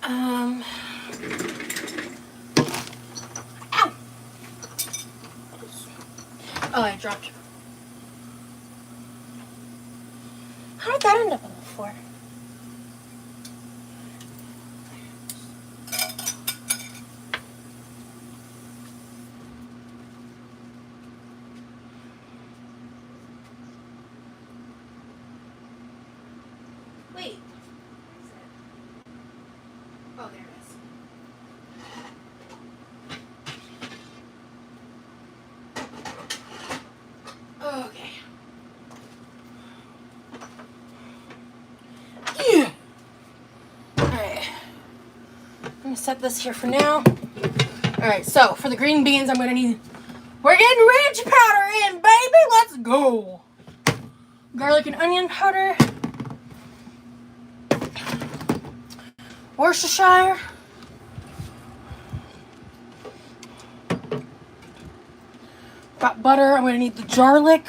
Ow! Oh, I dropped. How did that end up on the floor? Wait. Oh, there it is. Okay. Yeah. Alright. I'm gonna set this here for now. Alright, so for the green beans, I'm gonna need. We're getting ranch powder in, baby! Let's go! Garlic and onion powder. Worcestershire. Got butter. I'm gonna need the garlic.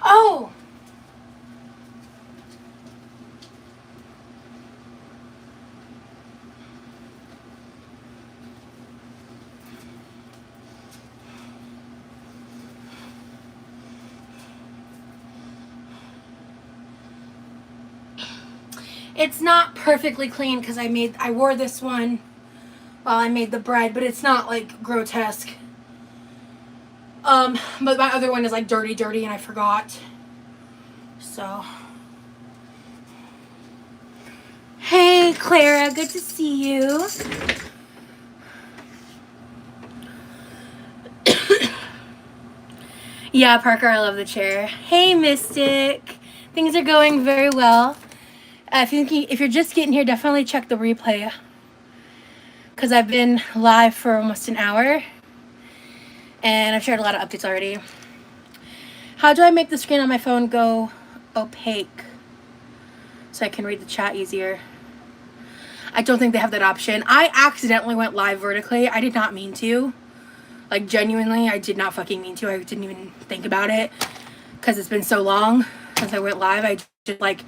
Oh! It's not perfectly clean because I wore this one while I made the bread, but it's not like grotesque. But my other one is like dirty and I forgot. So. Hey Clara, good to see you. Yeah, Parker, I love the chair. Hey Mystic. Things are going very well. If you're just getting here, definitely check the replay, because I've been live for almost an hour and I've shared a lot of updates already. How do I make the screen on my phone go opaque so I can read the chat easier? I don't think they have that option. I accidentally went live vertically. I did not mean to. Like, genuinely, I did not fucking mean to. I didn't even think about it because it's been so long since I went live. I just, like,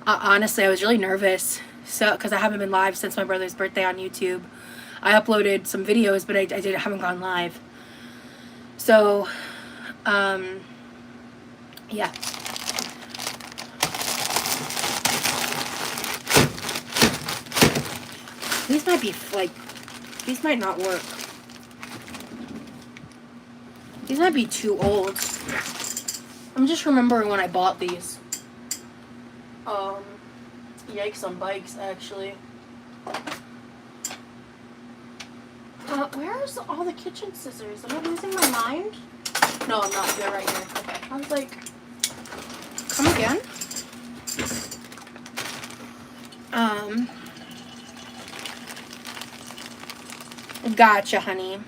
honestly, I was really nervous. So, because I haven't been live since my brother's birthday on YouTube. I uploaded some videos, but I haven't gone live. So, yeah. These might be, like, these might not work. These might be too old. I'm just remembering when I bought these. Yikes on bikes, actually. Where's all the kitchen scissors? Am I losing my mind? No, I'm not. They're right here. Okay. I was like, come again? Gotcha, honey.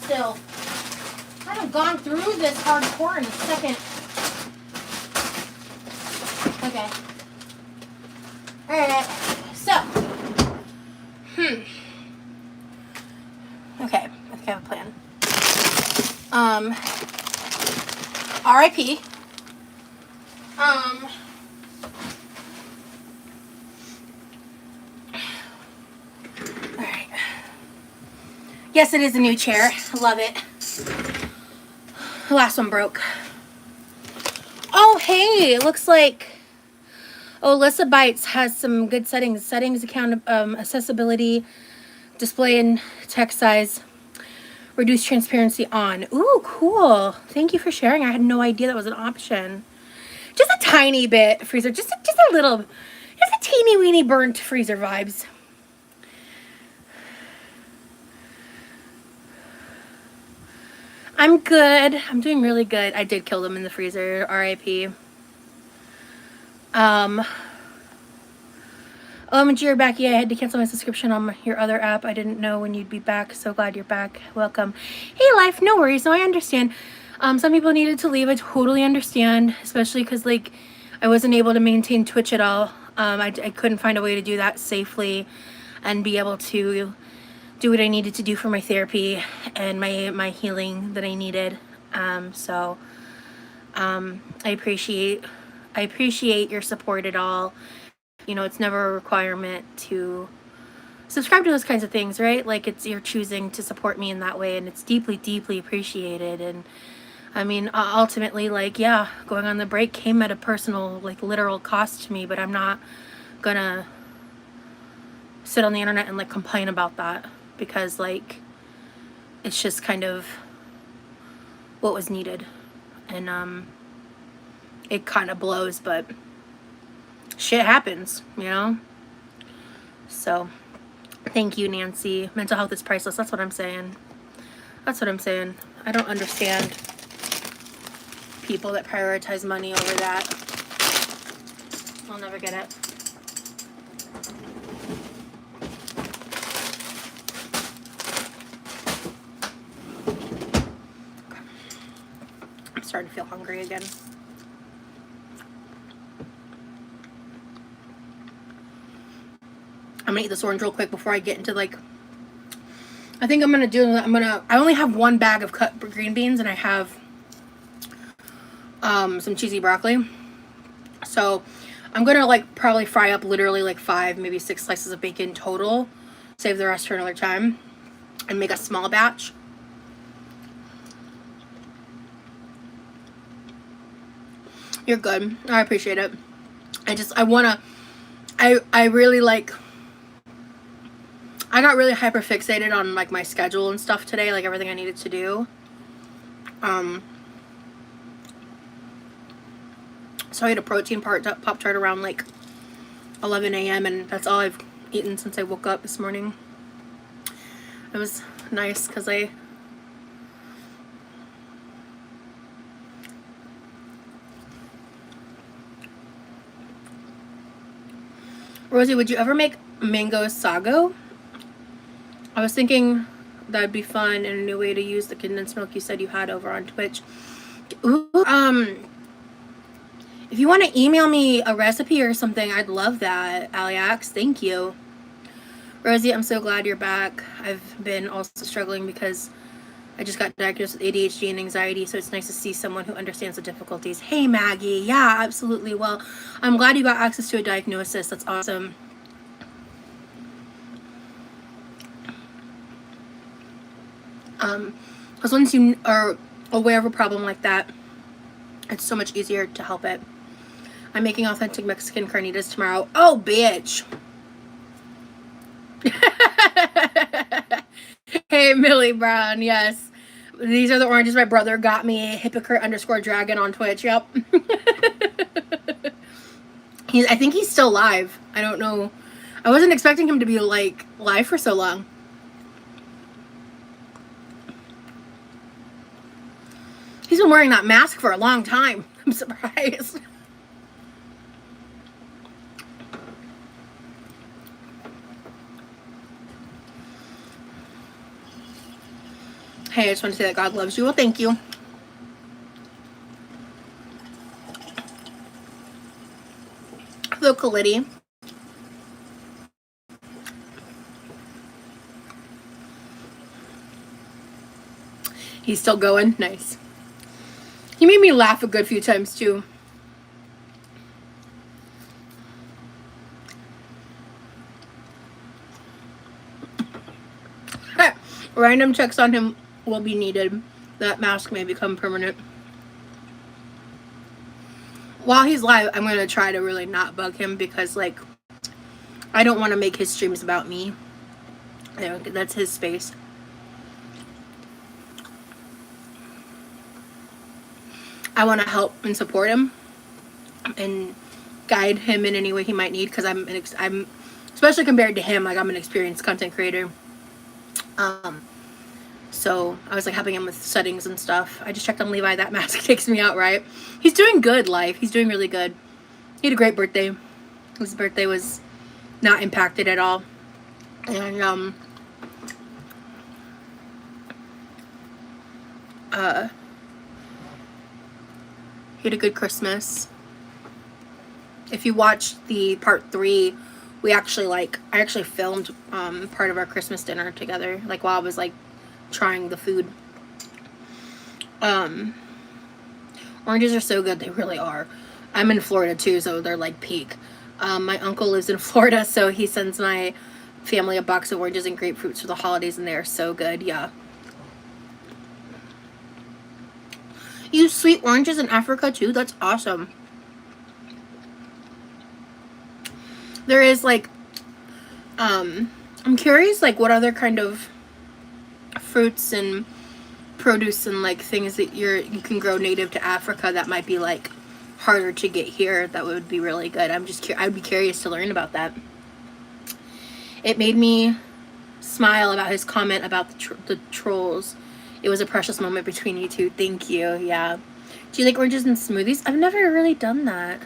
Still, I haven't gone through this hardcore in a second. Okay. Alright. So. Okay. I think I have a plan. RIP. Alright. Yes, it is a new chair. I love it. The last one broke. Oh, hey, it looks like Alyssa Bites has some good settings. Settings, account, accessibility, display and text size, reduce transparency on. Ooh, cool. Thank you for sharing. I had no idea that was an option. Just a tiny bit freezer. Just a little, just a teeny weeny burnt freezer vibes. I'm good. I'm doing really good. I did kill them in the freezer. RIP. OMG, you're back. Yeah, I had to cancel my subscription on your other app. I didn't know when you'd be back. So glad you're back. Welcome. Hey, life. No worries. No, I understand. Some people needed to leave. I totally understand. Especially because, like, I wasn't able to maintain Twitch at all. I couldn't find a way to do that safely and be able to do what I needed to do for my therapy and my healing that I needed. So I appreciate your support at all. You know, it's never a requirement to subscribe to those kinds of things, right? Like, it's you're choosing to support me in that way, and it's deeply, deeply appreciated. And I mean, ultimately, like, yeah, going on the break came at a personal, like, literal cost to me, but I'm not gonna sit on the internet and, like, complain about that, because, like, it's just kind of what was needed. And it kind of blows, but shit happens, you know? So thank you, Nancy. Mental health is priceless. That's what I'm saying. That's what I'm saying. I don't understand people that prioritize money over that. I'll never get it. I'm starting to feel hungry again. I'm gonna eat this orange real quick before I get into, like, I think I only have one bag of cut green beans, and I have some cheesy broccoli. So I'm gonna, like, probably fry up literally like 5, maybe 6 slices of bacon total. Save the rest for another time and make a small batch. You're good. I appreciate it. I really, like, I got really hyper fixated on, like, my schedule and stuff today, like everything I needed to do. So I had a protein Pop-Tart around like 11 a.m. and that's all I've eaten since I woke up this morning. It was nice because Rosie, would you ever make mango sago? I was thinking that'd be fun and a new way to use the condensed milk you said you had over on Twitch. Ooh, if you want to email me a recipe or something, I'd love that, Aliax. Thank you. Rosie, I'm so glad you're back. I've been also struggling because I just got diagnosed with ADHD and anxiety, so it's nice to see someone who understands the difficulties. Hey, Maggie. Yeah, absolutely. Well, I'm glad you got access to a diagnosis. That's awesome. Because once you are aware of a problem like that, it's so much easier to help it. I'm making authentic Mexican carnitas tomorrow. Oh, bitch. Hey, Millie Brown. Yes. These are the oranges my brother got me. Hypocrite_dragon on Twitch. Yep. I think he's still live. I don't know. I wasn't expecting him to be, like, live for so long. He's been wearing that mask for a long time. I'm surprised. Hey, I just want to say that God loves you. Well, thank you. Hello, Kalidi. He's still going? Nice. He made me laugh a good few times, too. Random checks on him will be needed. That mask may become permanent. While he's live, I'm going to try to really not bug him because, like, I don't want to make his streams about me. That's his space. I want to help and support him and guide him in any way he might need because I'm especially compared to him, like, I'm an experienced content creator. So I was, like, helping him with settings and stuff. I just checked on Levi. That mask takes me out, right? He's doing good, life. He's doing really good. He had a great birthday. His birthday was not impacted at all. And, he had a good Christmas. If you watched the part 3 we actually I actually filmed part of our Christmas dinner together, like while I was like trying the food. Oranges are so good, they really are. I'm in Florida too, so they're like peak. My uncle lives in Florida, so he sends my family a box of oranges and grapefruits for the holidays, and they're so good. Yeah. You use sweet oranges in Africa too? That's awesome. There is like, I'm curious like what other kind of fruits and produce and like things that you can grow native to Africa that might be like harder to get here that would be really good. I'd be curious to learn about that. It made me smile about his comment about the trolls. It was a precious moment between you two. Thank you. Yeah. Do you like oranges in smoothies? I've never really done that.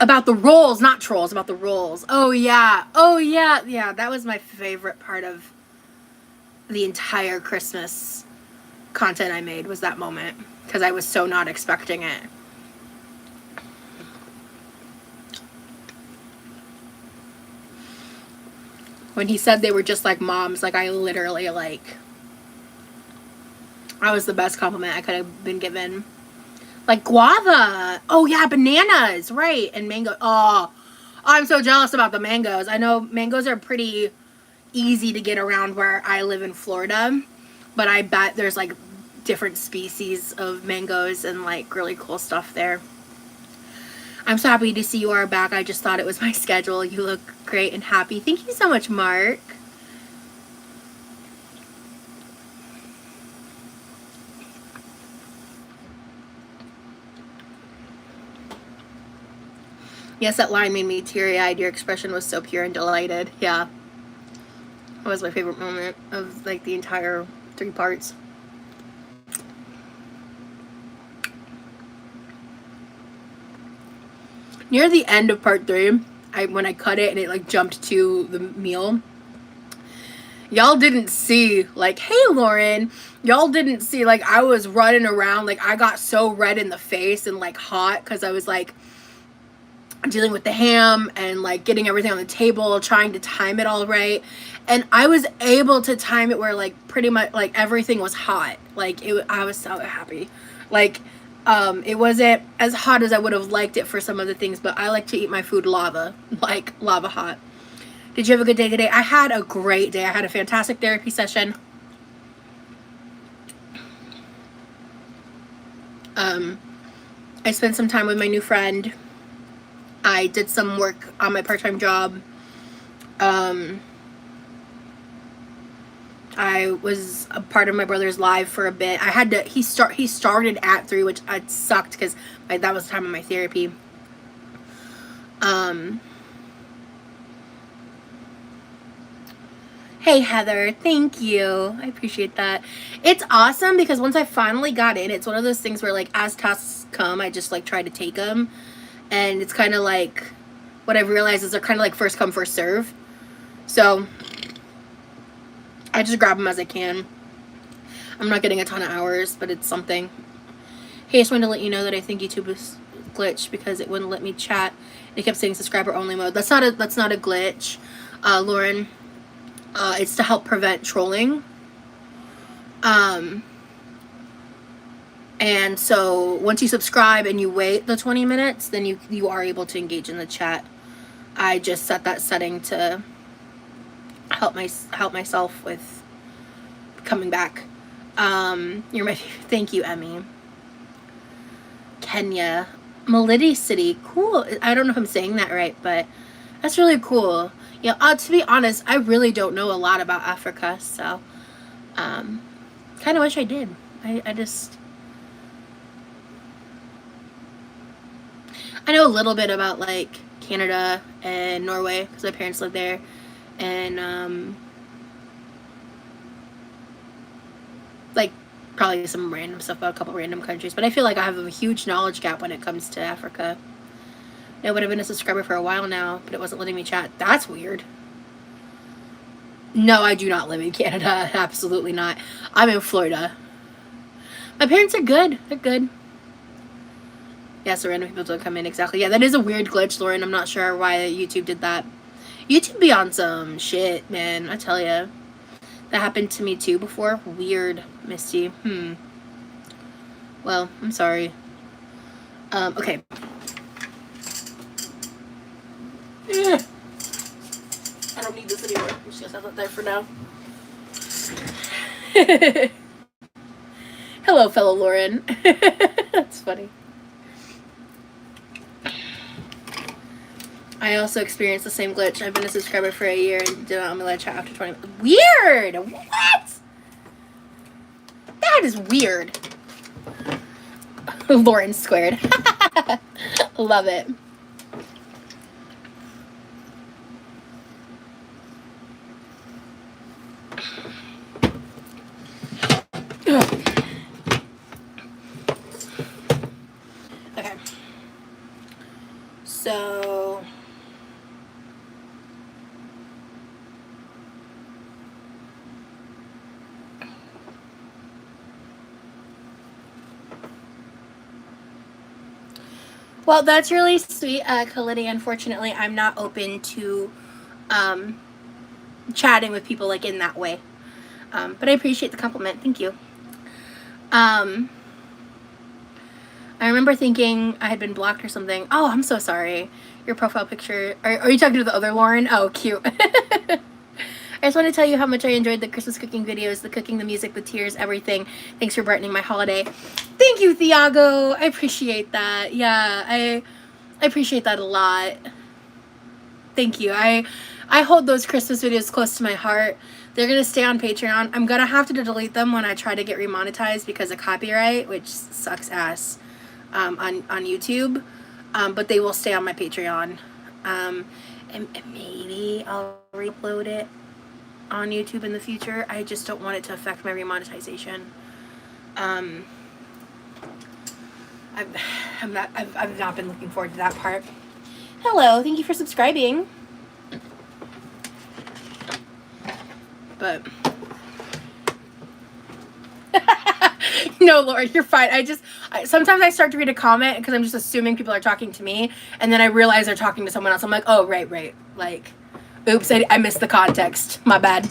About the rolls, not trolls, about the rolls. Oh yeah. Oh yeah. Yeah, that was my favorite part of the entire Christmas content I made, was that moment, because I was so not expecting it. When he said they were just like moms, like I literally like, that was the best compliment I could have been given. Like guava. Oh yeah, bananas, right, and mango. Oh, I'm so jealous about the mangoes. I know mangoes are pretty easy to get around where I live in Florida, but I bet there's like different species of mangoes and like really cool stuff there. I'm so happy to see you are back. I just thought it was my schedule. You look great and happy. Thank you so much, Mark. Yes, that line made me teary-eyed. Your expression was so pure and delighted. Yeah. That was my favorite moment of like the entire 3 parts. Near the end of part 3, when I cut it and it like jumped to the meal, y'all didn't see like, hey Lauren, y'all didn't see like I was running around, like I got so red in the face and like hot because I was like dealing with the ham and like getting everything on the table, trying to time it all right, and I was able to time it where like pretty much like everything was hot. Like I was so happy. Like it wasn't as hot as I would have liked it for some of the things, but I like to eat my food lava, like lava hot. Did you have a good day today? I had a great day. I had a fantastic therapy session. I spent some time with my new friend. I did some work on my part-time job. I was a part of my brother's live for a bit. I had to, he started at 3, which sucked because that was the time of my therapy. Hey Heather, thank you. I appreciate that. It's awesome because once I finally got in, it's one of those things where like as tasks come, I just like try to take them. And it's kind of like, what I've realized is they're kind of like first come, first serve. So I just grab them as I can. I'm not getting a ton of hours, but it's something. Hey, I just wanted to let you know that I think YouTube was glitched because it wouldn't let me chat. It kept saying subscriber only mode. That's not a glitch, Lauren. It's to help prevent trolling. And so once you subscribe and you wait the 20 minutes, then you are able to engage in the chat. I just set that setting to help myself with coming back. You're my favorite. Thank you, Emmy. Kenya, Malidi City, cool. I don't know if I'm saying that right, but that's really cool. Yeah, to be honest, I really don't know a lot about Africa, so kind of wish I did. I know a little bit about like Canada and Norway because my parents live there, and like probably some random stuff about a couple random countries, but I feel like I have a huge knowledge gap when it comes to Africa. I would have been a subscriber for a while now, but it wasn't letting me chat. That's weird. No, I do not live in Canada. Absolutely not. I'm in Florida. My parents are good. They're good. Yeah, so random people don't come in. Exactly. Yeah, that is a weird glitch, Lauren. I'm not sure why YouTube did that. YouTube be on some shit, man. I tell ya. That happened to me too before. Weird, Misty. Well, I'm sorry. Okay. I don't need this anymore. I'm just gonna have that there for now. Hello, fellow Lauren. That's funny. I also experienced the same glitch. I've been a subscriber for a year and did not let me let chat after 20 minutes. Weird! What? That is weird. Lauren squared. Love it. Okay. So... Well, that's really sweet, Kalidi. Unfortunately, I'm not open to chatting with people like in that way. But I appreciate the compliment. Thank you. I remember thinking I had been blocked or something. Oh, I'm so sorry. Your profile picture. Are you talking to the other Lauren? Oh, cute. I just want to tell you how much I enjoyed the Christmas cooking videos, the cooking, the music, the tears, everything. Thanks for brightening my holiday. Thank you, Thiago. I appreciate that. Yeah, I appreciate that a lot. Thank you. I hold those Christmas videos close to my heart. They're going to stay on Patreon. I'm going to have to delete them when I try to get remonetized because of copyright, which sucks ass on YouTube. But they will stay on my Patreon. And maybe I'll re-upload it on YouTube in the future. I just don't want it to affect my remonetization. I've not been looking forward to that part. Hello, thank you for subscribing. But no, Lord, you're fine. Sometimes I start to read a comment because I'm just assuming people are talking to me, and then I realize they're talking to someone else. I'm like, oh, right. Like, oops, I missed the context. My bad.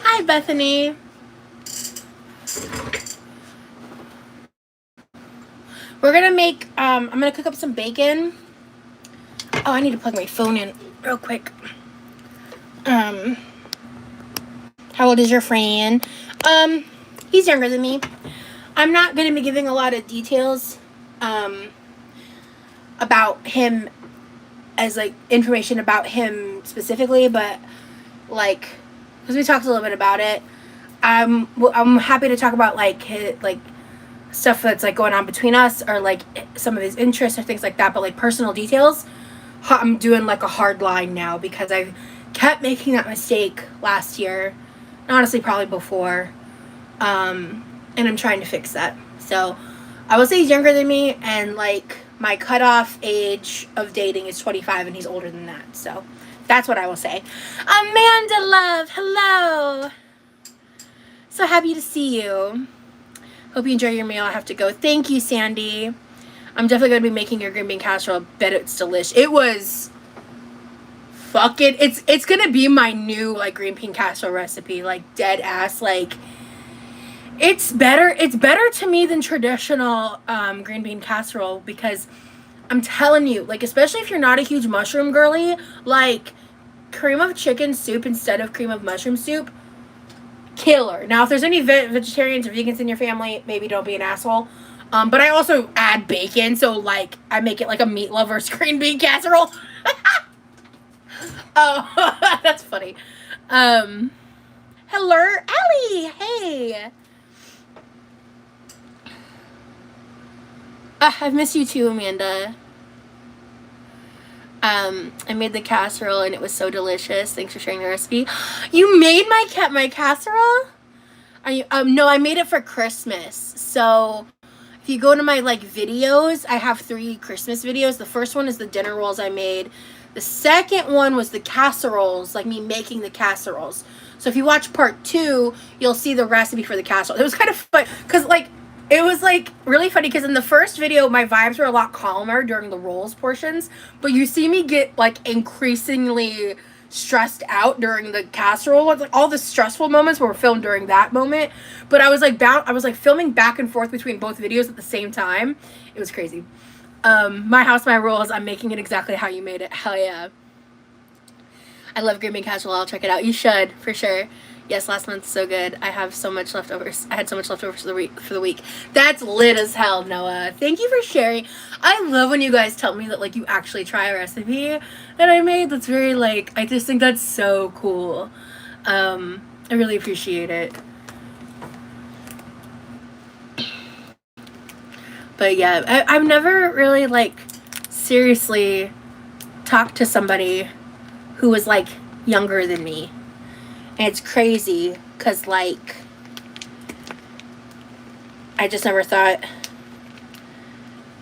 Hi, Bethany. We're gonna make, I'm gonna cook up some bacon. Oh, I need to plug my phone in real quick. How old is your friend? He's younger than me. I'm not gonna be giving a lot of details, about him as, like, information about him specifically, but, like, because we talked a little bit about it. I'm happy to talk about, like, his, like, stuff that's, like, going on between us, or, like, some of his interests or things like that, but, like, personal details, I'm doing, like, a hard line now because I kept making that mistake last year, and honestly probably before, and I'm trying to fix that. So I will say he's younger than me, and, like, my cutoff age of dating is 25, and he's older than that, so that's what I will say. Amanda love, hello. So happy to see you. Hope you enjoy your meal. I have to go. Thank you, Sandy. I'm definitely going to be making your green bean casserole. Bet it's delicious. It was fucking, it's going to be my new, like, green bean casserole recipe. Like, dead ass. Like, it's better to me than traditional green bean casserole, because I'm telling you, like, especially if you're not a huge mushroom girly, like, cream of chicken soup instead of cream of mushroom soup, killer. Now, if there's any vegetarians or vegans in your family, maybe don't be an asshole. But I also add bacon, so, like, I make it like a meat lover's green bean casserole. Oh, that's funny. Hello, Ellie. Hey. I've missed you too, Amanda. I made the casserole and it was so delicious. Thanks for sharing the recipe. You made my casserole? Are you, no, I made it for Christmas. So if you go to my like videos, I have 3 Christmas videos. The first one is the dinner rolls I made. The second one was the casseroles, like me making the casseroles. So if you watch part 2, you'll see the recipe for the casserole. It was kind of fun because like it was like really funny because in the first video my vibes were a lot calmer during the rolls portions, but you see me get like increasingly stressed out during the casserole ones. Like all the stressful moments were filmed during that moment, but I was like filming back and forth between both videos at the same time. It was crazy. My house, my rules. I'm making it exactly how you made it. Hell yeah. I love green bean casserole. I'll check it out. You should, for sure. Yes, last month, so good. I have so much leftovers. I had so much leftovers for the week. That's lit as hell, Noah. Thank you for sharing. I love when you guys tell me that, like, you actually try a recipe that I made. That's very, like, I just think that's so cool. I really appreciate it. But, yeah, I've never really, like, seriously talked to somebody who was, like, younger than me. And it's crazy because, like, I just never thought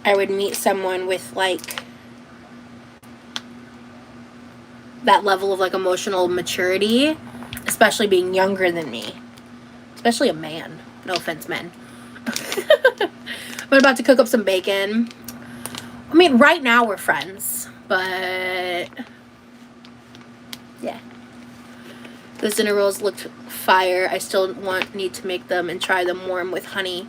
I would meet someone with, like, that level of, like, emotional maturity, especially being younger than me. Especially a man. No offense, men. I'm about to cook up some bacon. I mean, right now we're friends, but yeah. Those dinner rolls looked fire. I still need to make them and try them warm with honey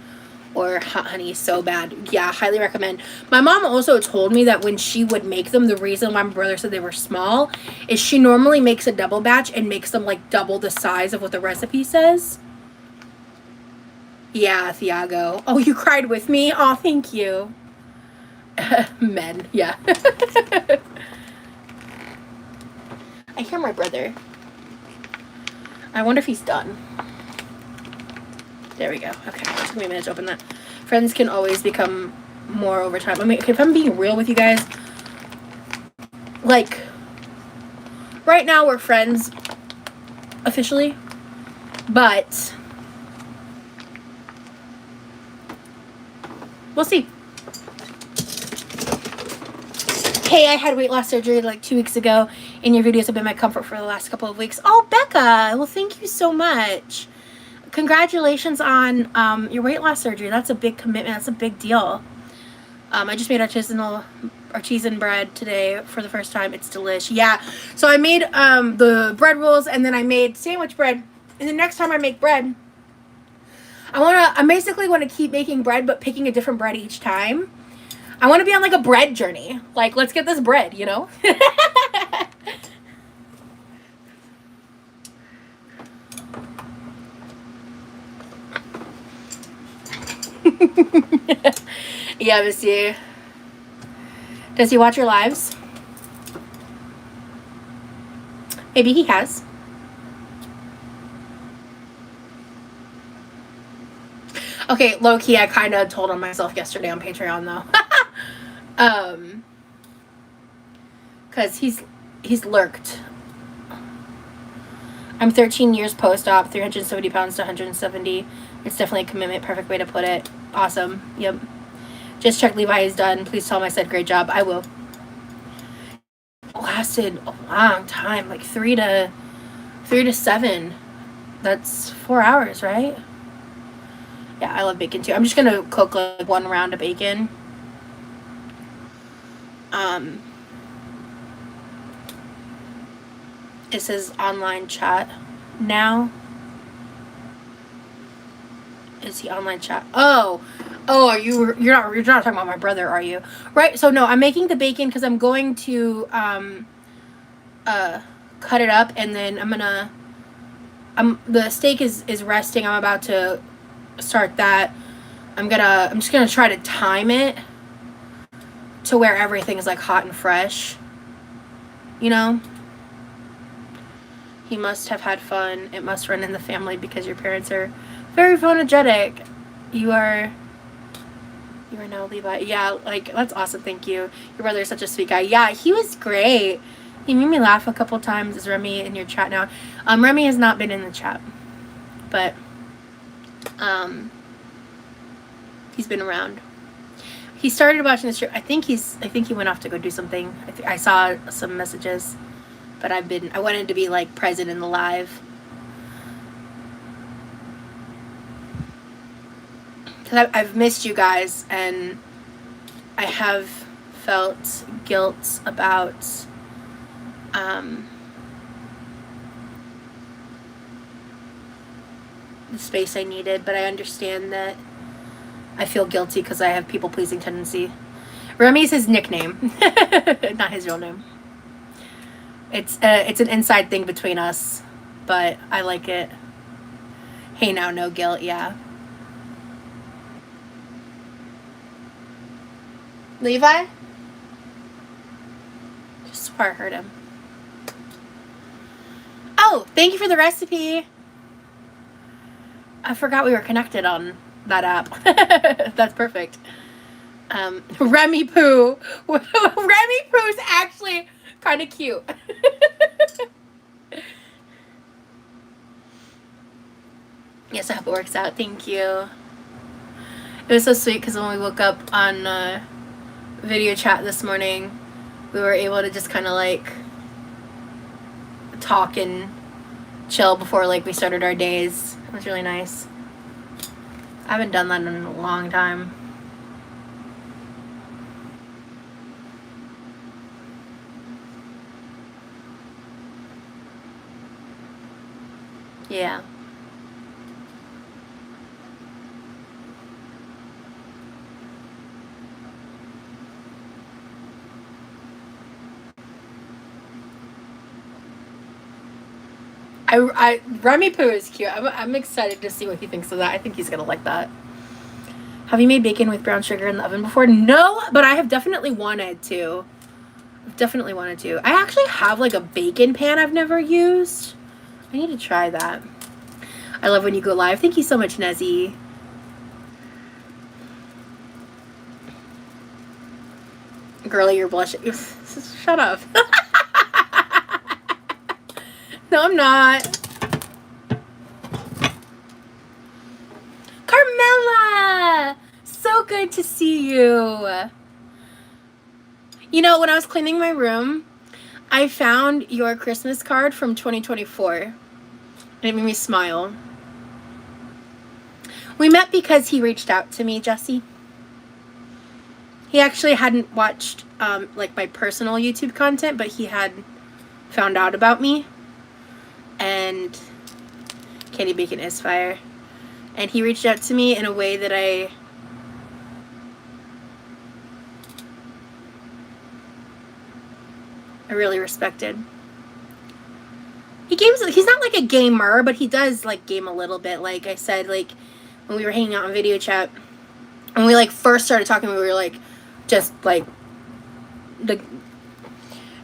or hot honey so bad. Yeah, highly recommend. My mom also told me that when she would make them, the reason why my brother said they were small is she normally makes a double batch and makes them like double the size of what the recipe says. Yeah, Thiago. Oh, you cried with me? Oh, thank you. Men, yeah. I hear my brother. I wonder if he's done. There we go. Okay, it took me a minute to open that. Friends can always become more over time. I mean, if I'm being real with you guys, like, right now we're friends officially, but we'll see. Hey, I had weight loss surgery like 2 weeks ago, and your videos have been my comfort for the last couple of weeks. Oh, Becca, well, thank you so much. Congratulations on your weight loss surgery. That's a big commitment. That's a big deal. I just made artisan bread today for the first time. It's delish. Yeah, so I made the bread rolls, and then I made sandwich bread. And the next time I make bread, I basically want to keep making bread, but picking a different bread each time. I want to be on like a bread journey. Like, let's get this bread, you know? Yeah, monsieur. Does he watch your lives? Maybe he has. Okay, low-key, I kind of told on myself yesterday on Patreon, though. Because he's lurked. I'm 13 years post-op, 370 pounds to 170. It's definitely a commitment. Perfect way to put it. Awesome. Yep. Just check Levi is done. Please tell him I said great job. I will. It lasted a long time, like 3 to 7. That's 4 hours, right? Yeah, I love bacon too. I'm just gonna cook like 1 round of bacon. It says online chat now. Is he online chat? Oh, you're not talking about my brother, are you? Right. So no, I'm making the bacon because I'm going to cut it up, and then the steak is resting. I'm about to start that. I'm just gonna try to time it to where everything is like hot and fresh, you know. He must have had fun. It must run in the family because your parents are very photogenic. You are You are now Levi. Yeah, like, that's awesome. Thank you. Your brother is such a sweet guy. Yeah, he was great. He made me laugh a couple times. Is Remy in your chat now? Remy has not been in the chat, but he's been around. He started watching the stream. I think he went off to go do something. I saw some messages, but I wanted to be like present in the live. Because I've missed you guys, and I have felt guilt about the space I needed, but I understand that I feel guilty because I have people-pleasing tendency. Remy's his nickname, not his real name. It's an inside thing between us, but I like it. Hey now, no guilt, yeah. Levi? Just swore I heard him. Oh, thank you for the recipe. I forgot we were connected on that app. That's perfect. Remy Poo. Remy Poo's actually kind of cute. Yes, I hope it works out. Thank you. It was so sweet because when we woke up on video chat this morning, we were able to just kind of like talk and chill before like we started our days. It was really nice. I haven't done that in a long time. Yeah. Remy Poo is cute. I'm excited to see what he thinks of that. I think he's gonna like that. Have you made bacon with brown sugar in the oven before? No, but I have definitely wanted to. I actually have like a bacon pan I've never used. I need to try that. I love when you go live. Thank you so much, Nezzy. Girlie, you're blushing. Shut up. No, I'm not. Carmela! So good to see you. You know, when I was cleaning my room, I found your Christmas card from 2024. And it made me smile. We met because he reached out to me, Jesse. He actually hadn't watched like my personal YouTube content, but he had found out about me. And candy bacon is fire. And he reached out to me in a way that I really respected. He's not like a gamer, but he does like game a little bit. Like I said, like when we were hanging out on video chat, when we like first started talking, we were like just like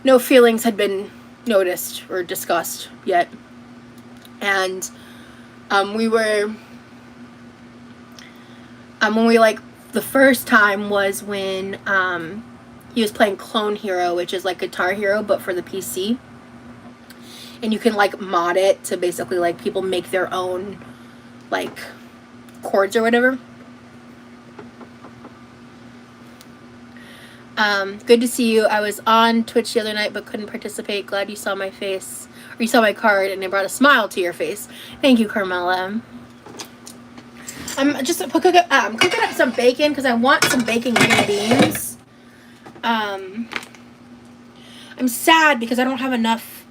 no feelings had been noticed or discussed yet. And we were when we like the first time was when he was playing Clone Hero, which is like Guitar Hero but for the PC, and you can like mod it to basically like people make their own like chords or whatever. Good to see you. I was on Twitch the other night but couldn't participate. Glad you saw my face, or you saw my card, and it brought a smile to your face. Thank you, Carmela. I'm just cooking up some bacon because I want some bacon green beans. I'm sad because I don't have enough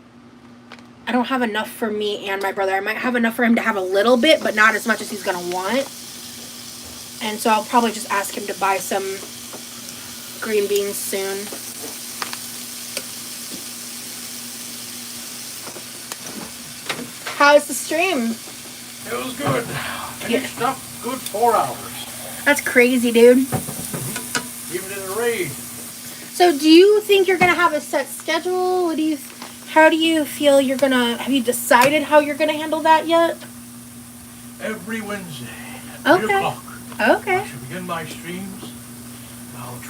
for me and my brother. I might have enough for him to have a little bit, but not as much as he's gonna want. And so I'll probably just ask him to buy some green beans soon. How's the stream? It was good. Finished up good 4 hours. That's crazy, dude. Giving it a raid. So do you think you're gonna have a set schedule? How do you feel you're gonna, have you decided how you're gonna handle that yet? Every Wednesday at 3 o'clock. Okay. I should begin my streams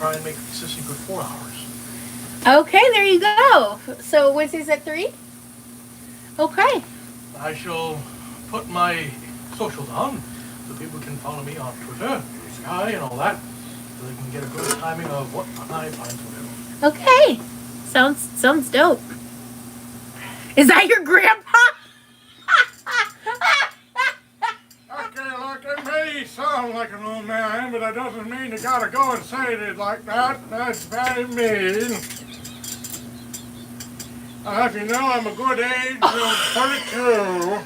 try and make a consistent good 4 hours. Okay, there you go. So Wednesdays at 3? Okay. I shall put my socials on so people can follow me on Twitter, Sky, and all that, so they can get a good timing of what I plan to do. Okay. Sounds dope. Is that your grandpa? Okay, look, it may sound like an old man, but that doesn't mean you gotta go and say it like that. That's very mean. If you know, I'm a good age of 32.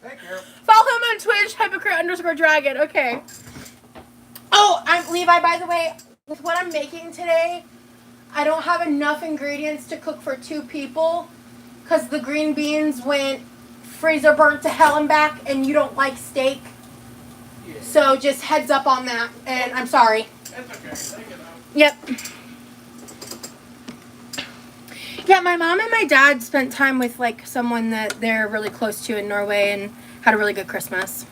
Take care. Follow him on Twitch, hypocrite_dragon. Okay. Oh, I'm Levi, by the way, with what I'm making today, I don't have enough ingredients to cook for 2 people because the green beans went freezer burnt to hell and back, and you don't like steak. Yeah. So just heads up on that, and I'm sorry. That's okay. Take it out. Yep. Yeah, my mom and my dad spent time with like someone that they're really close to in Norway and had a really good Christmas.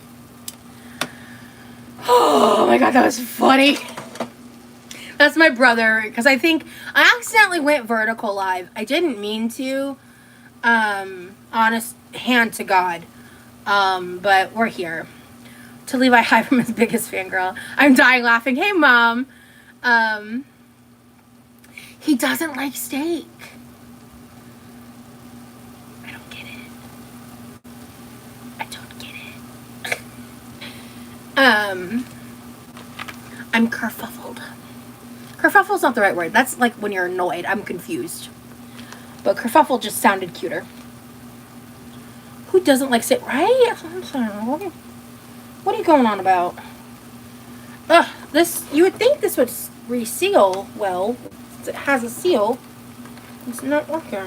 Oh my god, that was funny. That's my brother, because I think I accidentally went vertical live. I didn't mean to. Honest hand to God. But we're here. To Levi, hi from his biggest fangirl. I'm dying laughing. Hey, Mom. He doesn't like steak. I don't get it. I don't get it. I'm kerfuffled. Kerfuffle's not the right word. That's like when you're annoyed. I'm confused. But kerfuffle just sounded cuter. Who doesn't like steak? Right? I'm sorry. What are you going on about? Ugh, this, you would think this would reseal well. It has a seal. It's not working.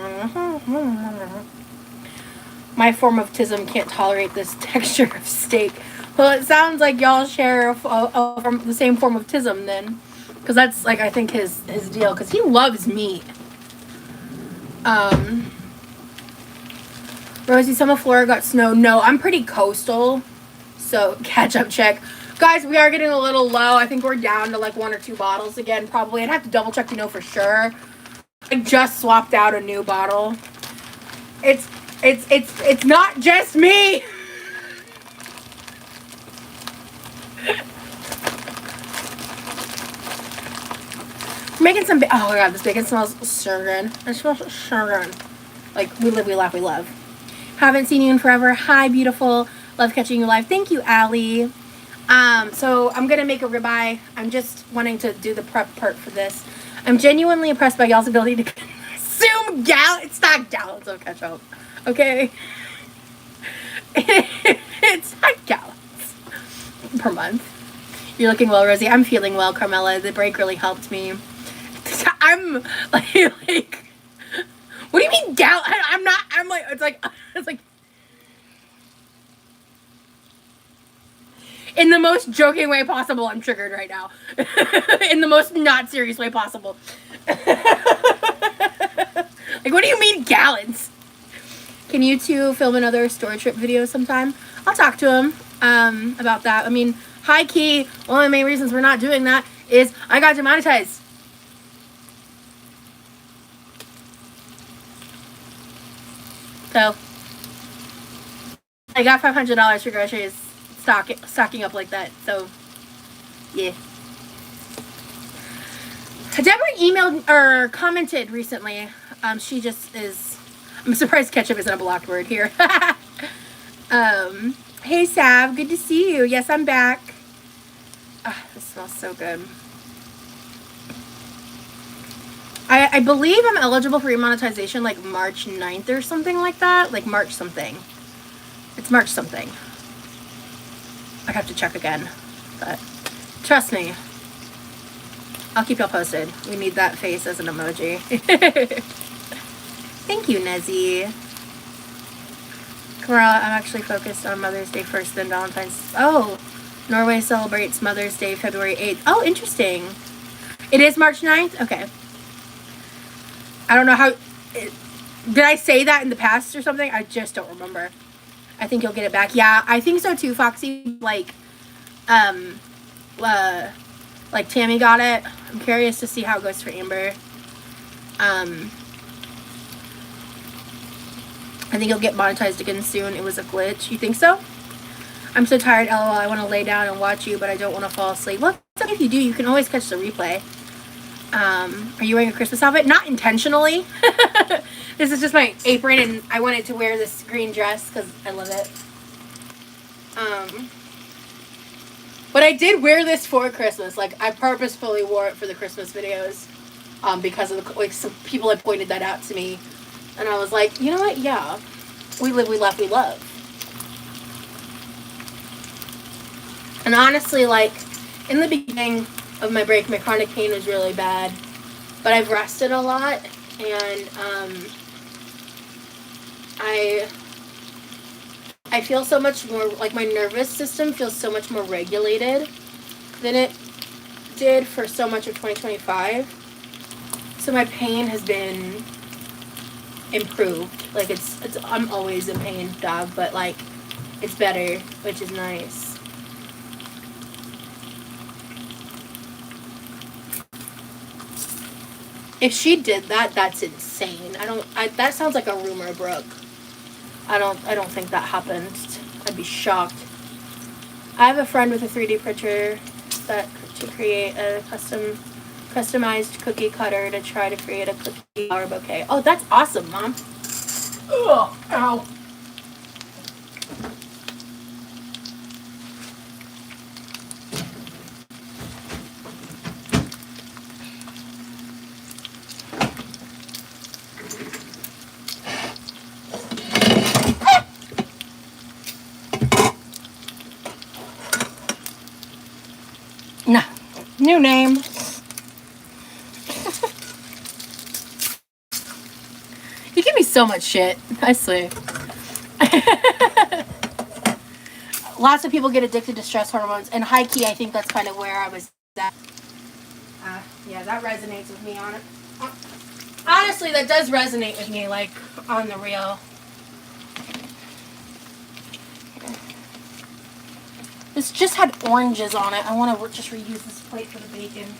My form of tism can't tolerate this texture of steak. Well, it sounds like y'all share the same form of tism then. Because that's, like, I think his deal. Because he loves meat. Rosie, some of Florida got snow. No, I'm pretty coastal. So, catch-up check. Guys, we are getting a little low. I think we're down to, like, 1 or 2 bottles again, probably. I'd have to double-check to know for sure. I just swapped out a new bottle. It's not just me! Making some, oh my god, this bacon smells so good. It smells so good. Like, we live, we laugh, we love. Haven't seen you in forever. Hi, beautiful. Love catching you live. Thank you, Allie. So I'm gonna make a ribeye. I'm just wanting to do the prep part for this. I'm genuinely impressed by y'all's ability to consume it's not gallons of ketchup, okay? It's not gallons per month. You're looking well, Rosie. I'm feeling well, Carmela. The break really helped me. I'm like, what do you mean I'm not, I'm like, it's like, in the most joking way possible, I'm triggered right now. In the most not serious way possible. Like, what do you mean gallons? Can you two film another store trip video sometime? I'll talk to him about that. I mean, high key, one of the main reasons we're not doing that is I got demonetized. So, I got $500 for groceries, stocking up like that. So, yeah. Deborah emailed or commented recently. She just is. I'm surprised ketchup isn't a blocked word here. Hey Sav, good to see you. Yes, I'm back. This smells so good. I believe I'm eligible for remonetization like March 9th or something like that. Like March something. It's March something. I have to check again. But trust me. I'll keep y'all posted. We need that face as an emoji. Thank you, Nezzy. Kamara, I'm actually focused on Mother's Day first, then Valentine's. Oh, Norway celebrates Mother's Day February 8th. Oh, interesting. It is March 9th? Okay. I don't know how... Did I say that in the past or something? I just don't remember. I think you'll get it back. Yeah, I think so too, Foxy. Like Tammy got it. I'm curious to see how it goes for Amber. I think you'll get monetized again soon. It was a glitch. You think so? I'm so tired, lol. I want to lay down and watch you, but I don't want to fall asleep. Well, if you do, you can always catch the replay. Are you wearing a Christmas outfit? Not intentionally. This is just my apron, and I wanted to wear this green dress because I love it. But I did wear this for Christmas. Like, I purposefully wore it for the Christmas videos. Because of the, like, some people had pointed that out to me. And I was like, you know what? Yeah. We live, we laugh, we love. And honestly, like, in the beginning of my break, my chronic pain was really bad. But I've rested a lot. And, I feel so much more, like, my nervous system feels so much more regulated than it did for so much of 2025. So my pain has been improved. Like, I'm always in pain, dog, but, like, it's better, which is nice. If she did that, that's insane. That sounds like a rumor, Brooke. I don't think that happened. I'd be shocked. I have a friend with a 3D printer to create a customized cookie cutter to try to create a cookie flower bouquet. Oh, that's awesome, Mom. Ugh, ow. Nah, new name. You give me so much shit, I swear. Lots of people get addicted to stress hormones, and high key, I think that's kind of where I was at. Yeah, that resonates with me on it. Honestly, that does resonate with me, like, on the real. This just had oranges on it. I want to just reuse this plate for the bacon.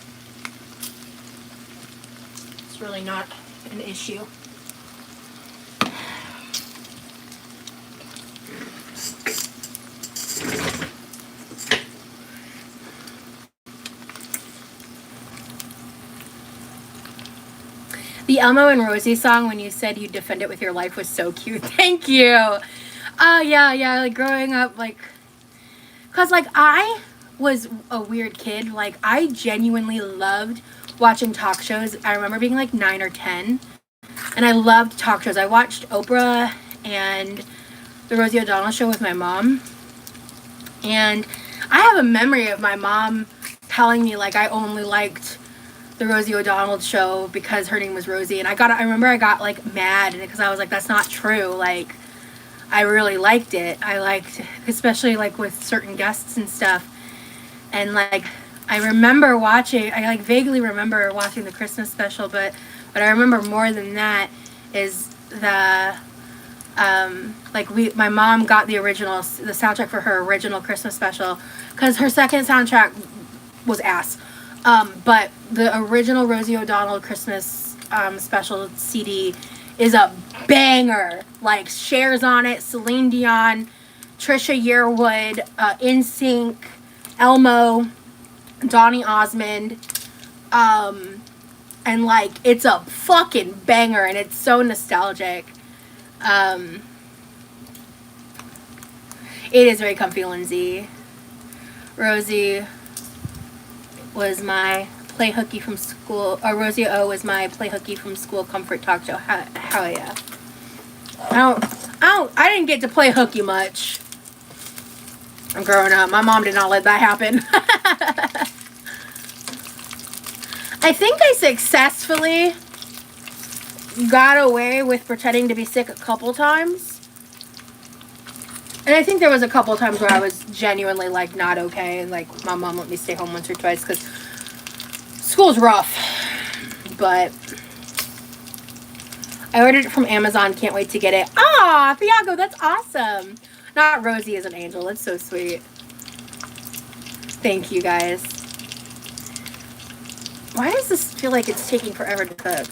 It's really not an issue. The Elmo and Rosie song, when you said you'd defend it with your life, was so cute. Thank you. Yeah, like, growing up, like, because, like, I was a weird kid. Like, I genuinely loved watching talk shows. I remember being, like, 9 or 10, and I loved talk shows. I watched Oprah and the Rosie O'Donnell show with my mom, and I have a memory of my mom telling me, like, I only liked the Rosie O'Donnell show because her name was Rosie, and I remember I got, like, mad because I was like, that's not true. Like, I really liked it. I liked, especially, like, with certain guests and stuff. And, like, I like, vaguely remember watching the Christmas special, but what I remember more than that is the, like, my mom got the soundtrack for her original Christmas special, because her second soundtrack was ass. But the original Rosie O'Donnell Christmas special CD is a banger. Like, Cher's on it, Celine Dion, Trisha Yearwood, NSYNC, Elmo, Donny Osmond, and, like, it's a fucking banger, and it's so nostalgic. It is very comfy, Lindsay. Rosie was my play hooky from school, or Rosie O was my play hooky from school comfort talk show. Hell yeah. I didn't get to play hooky much. I'm growing up. My mom did not let that happen. I think I successfully got away with pretending to be sick a couple times. And I think there was a couple times where I was genuinely, like, not okay, and, like, my mom let me stay home once or twice because school's rough. But I ordered it from Amazon. Can't wait to get it. Ah, Thiago, that's awesome. Not Rosie as an angel. That's so sweet. Thank you, guys. Why does this feel like it's taking forever to cook?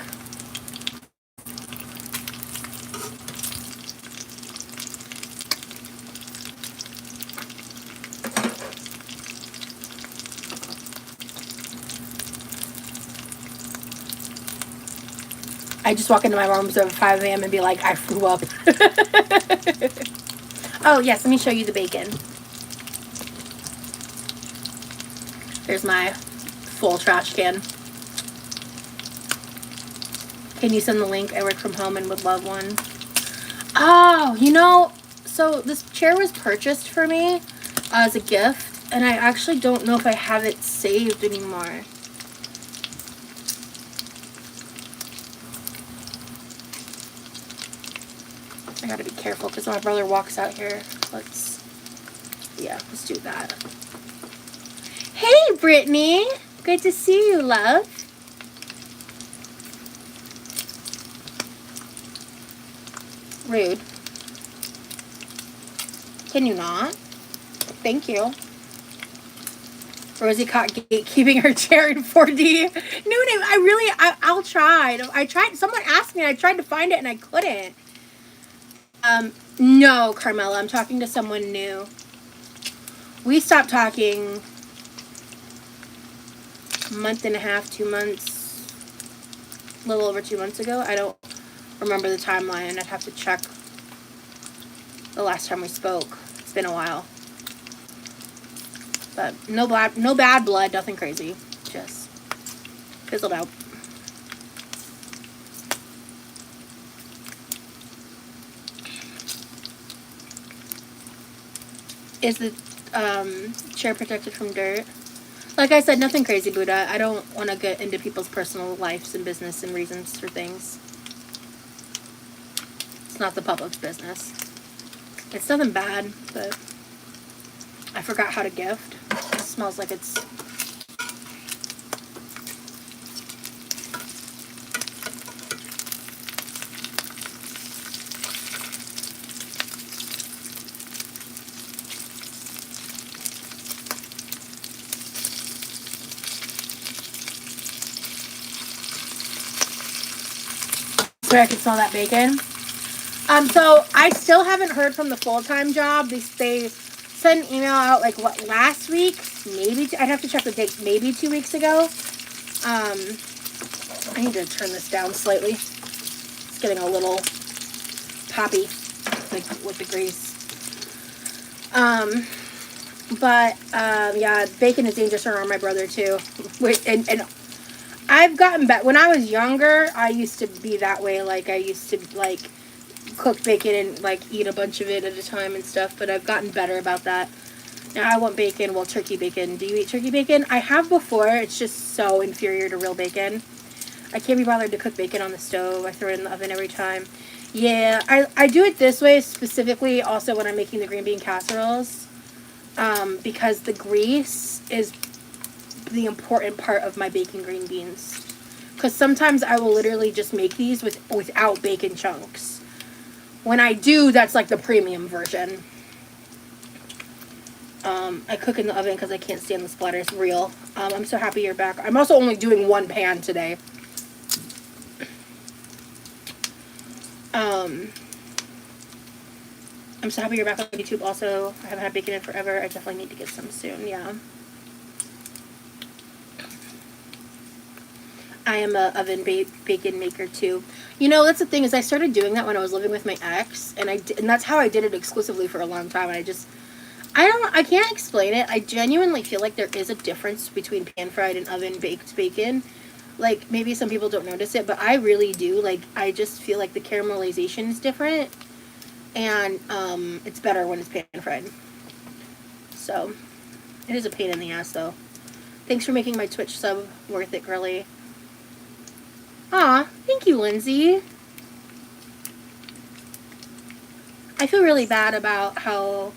I just walk into my mom's room at 5 a.m. and be like, I flew up. Oh, yes, let me show you the bacon. There's my full trash can. Can you send the link? I work from home and would love one. Oh, you know, so this chair was purchased for me as a gift, and I actually don't know if I have it saved anymore. I gotta be careful because my brother walks out here. Let's do that. Hey, Brittany. Good to see you, love. Rude. Can you not? Thank you. Rosie caught gatekeeping her chair in 4D. No, I'll try. I tried. Someone asked me. I tried to find it and I couldn't. No, Carmela, I'm talking to someone new. We stopped talking a month and a half, 2 months, a little over 2 months ago. I don't remember the timeline. I'd have to check the last time we spoke. It's been a while. But no bad blood, nothing crazy. Just fizzled out. Is the chair protected from dirt? Like I said, nothing crazy, Buddha. I don't want to get into people's personal lives and business and reasons for things. It's not the public's business. It's nothing bad, but I forgot how to gift. It smells like it's... where I can smell that bacon. So I still haven't heard from the full-time job. They sent an email out like what, last week? Maybe I'd have to check the date. Maybe 2 weeks ago. I need to turn this down slightly. It's getting a little poppy, like with the grease. Yeah, bacon is dangerous around my brother too. And I've gotten better. When I was younger, I used to be that way. Like, I used to, like, cook bacon and, like, eat a bunch of it at a time and stuff. But I've gotten better about that. Now, I want bacon. Well, turkey bacon. Do you eat turkey bacon? I have before. It's just so inferior to real bacon. I can't be bothered to cook bacon on the stove. I throw it in the oven every time. Yeah, I do it this way specifically also when I'm making the green bean casseroles. Because the grease is the important part of my bacon green beans, because sometimes I will literally just make these without bacon chunks. When I do, that's like the premium version. I cook in the oven because I can't stand the splatter. It's real. I'm so happy you're back. I'm also only doing one pan today. I'm so happy you're back on YouTube also. I haven't had bacon in forever. I definitely need to get some soon. Yeah. I am a oven bacon maker too. You know, that's the thing, is I started doing that when I was living with my ex, and that's how I did it exclusively for a long time. And I can't explain it. I genuinely feel like there is a difference between pan fried and oven baked bacon. Like, maybe some people don't notice it, but I really do. Like, I just feel like the caramelization is different, and it's better when it's pan fried. So it is a pain in the ass though. Thanks for making my Twitch sub worth it, girly. Aw, thank you, Lindsay. I feel really bad about how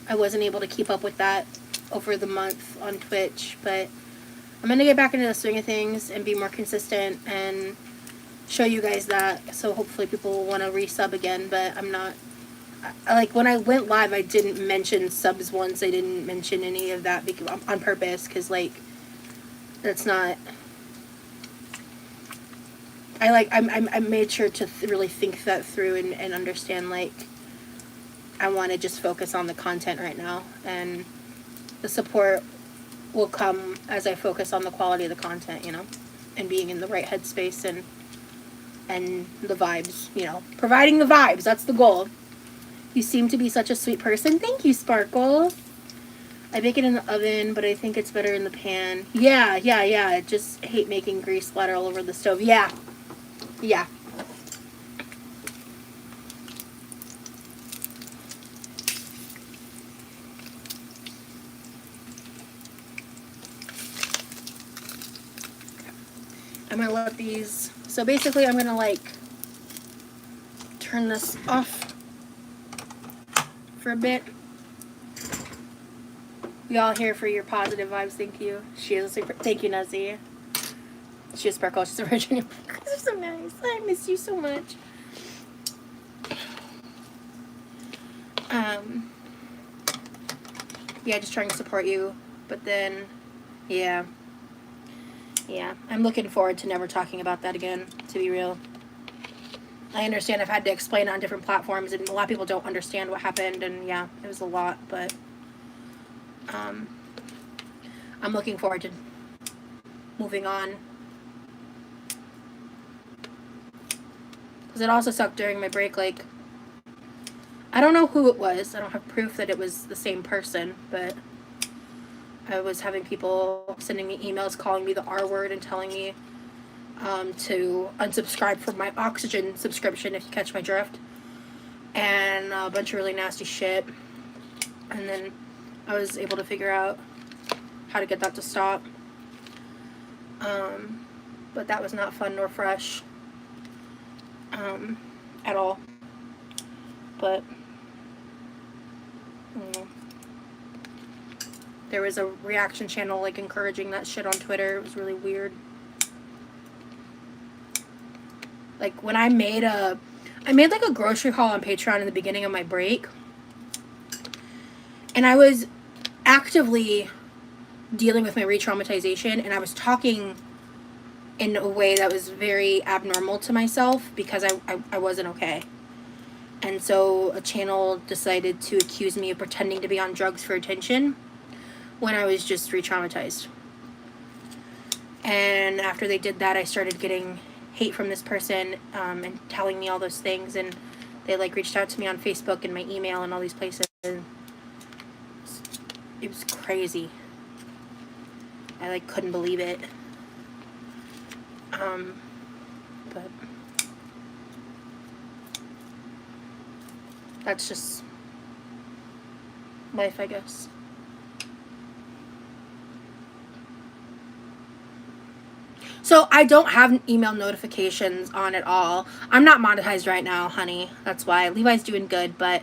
I wasn't able to keep up with that over the month on Twitch, but I'm going to get back into the swing of things and be more consistent and show you guys that. So hopefully people will want to resub again, but I'm not. Like when I went live, I didn't mention subs once. I didn't mention any of that because on purpose, because like that's not. I made sure to really think that through and understand, like, I want to just focus on the content right now, and the support will come as I focus on the quality of the content, you know, and being in the right headspace and the vibes, you know, providing the vibes. That's the goal. You seem to be such a sweet person. Thank you, Sparkle. I bake it in the oven, but I think it's better in the pan. Yeah. I just hate making grease splatter all over the stove. Yeah. I'm gonna let these, so basically I'm gonna like turn this off for a bit. We all here for your positive vibes. Thank you. She is a super, thank you, Nazi. She is Sparkle. She's a Virginia. They're so nice. I miss you so much. Yeah, just trying to support you, but then, yeah, I'm looking forward to never talking about that again, to be real. I understand I've had to explain it on different platforms, and a lot of people don't understand what happened, and yeah, it was a lot, but I'm looking forward to moving on. Because it also sucked during my break, like, I don't know who it was. I don't have proof that it was the same person, but I was having people sending me emails calling me the R word and telling me to unsubscribe from my Oxygen subscription, if you catch my drift, and a bunch of really nasty shit. And then I was able to figure out how to get that to stop. But that was not fun nor fresh at all. But there was a reaction channel like encouraging that shit on Twitter. It was really weird. Like when I made like a grocery haul on Patreon in the beginning of my break, and I was actively dealing with my re-traumatization, and I was talking in a way that was very abnormal to myself because I wasn't okay. And so a channel decided to accuse me of pretending to be on drugs for attention when I was just re-traumatized. And after they did that, I started getting hate from this person and telling me all those things, and they like reached out to me on Facebook and my email and all these places. And it was crazy. I like couldn't believe it. But that's just life, I guess. So I don't have email notifications on at all. I'm not monetized right now, honey. That's why. Levi's doing good, but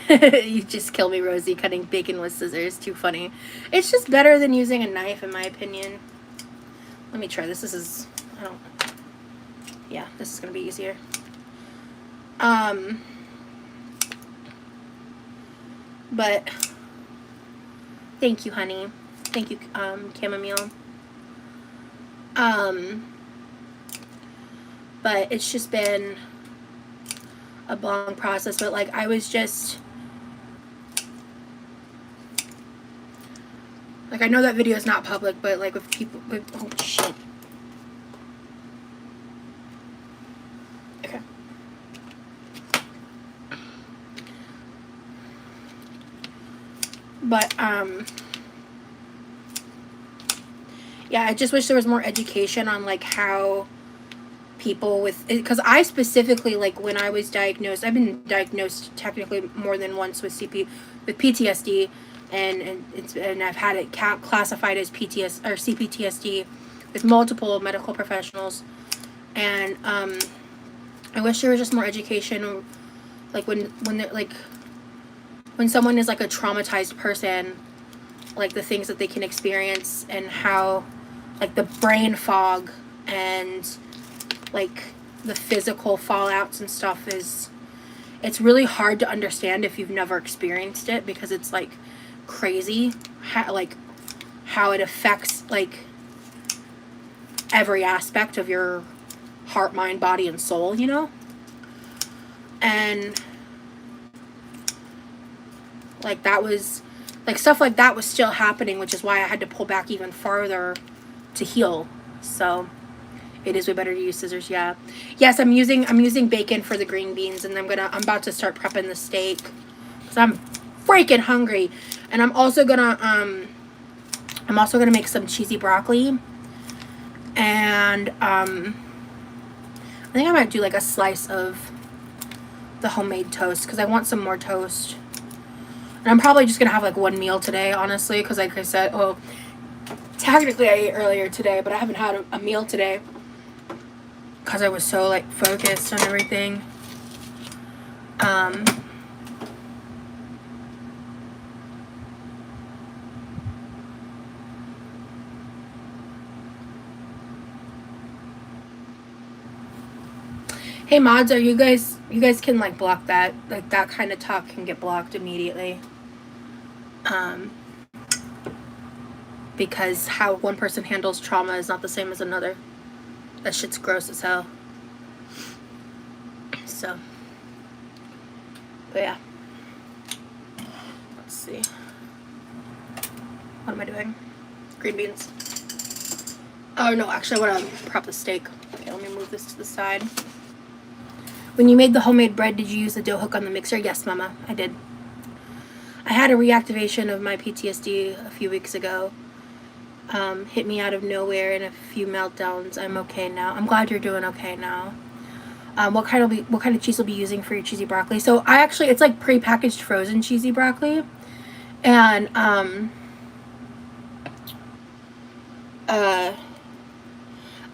you just kill me, Rosie, cutting bacon with scissors. Too funny. It's just better than using a knife, in my opinion. Let me try this. This is, yeah, this is gonna be easier. But thank you, honey. Thank you, chamomile. But it's just been a long process. But like I was just like, I know that video is not public, but like with people with, oh shit. Okay. But yeah, I just wish there was more education on like how people with, because I specifically, like when I was diagnosed, I've been diagnosed technically more than once with PTSD, and I've had it classified as PTSD or CPTSD with multiple medical professionals, and I wish there was just more education, like when they're like, when someone is like a traumatized person, like the things that they can experience and how like the brain fog and like the physical fallouts and stuff is, it's really hard to understand if you've never experienced it, because it's like crazy how it affects like every aspect of your heart, mind, body, and soul, you know? And like that was like stuff like that was still happening, which is why I had to pull back even farther to heal. So it is way better to use scissors. Yeah. Yes, I'm using bacon for the green beans, and I'm about to start prepping the steak because I'm freaking hungry. And I'm also gonna make some cheesy broccoli, and I think I might do like a slice of the homemade toast because I want some more toast. And I'm probably just gonna have like one meal today, honestly, because like I said, oh, technically I ate earlier today, but I haven't had a meal today because I was so like focused on everything. Hey mods, are you guys can like block that, like that kind of talk can get blocked immediately. Because how one person handles trauma is not the same as another. That shit's gross as hell. So, but yeah. Let's see. What am I doing? Green beans. Oh no, actually I want to prep the steak. Okay, let me move this to the side. When you made the homemade bread, did you use the dough hook on the mixer? Yes, Mama, I did. I had a reactivation of my PTSD a few weeks ago. Hit me out of nowhere and a few meltdowns. I'm okay now. I'm glad you're doing okay now. What kind of cheese will be using for your cheesy broccoli? So I actually, it's like pre-packaged frozen cheesy broccoli, and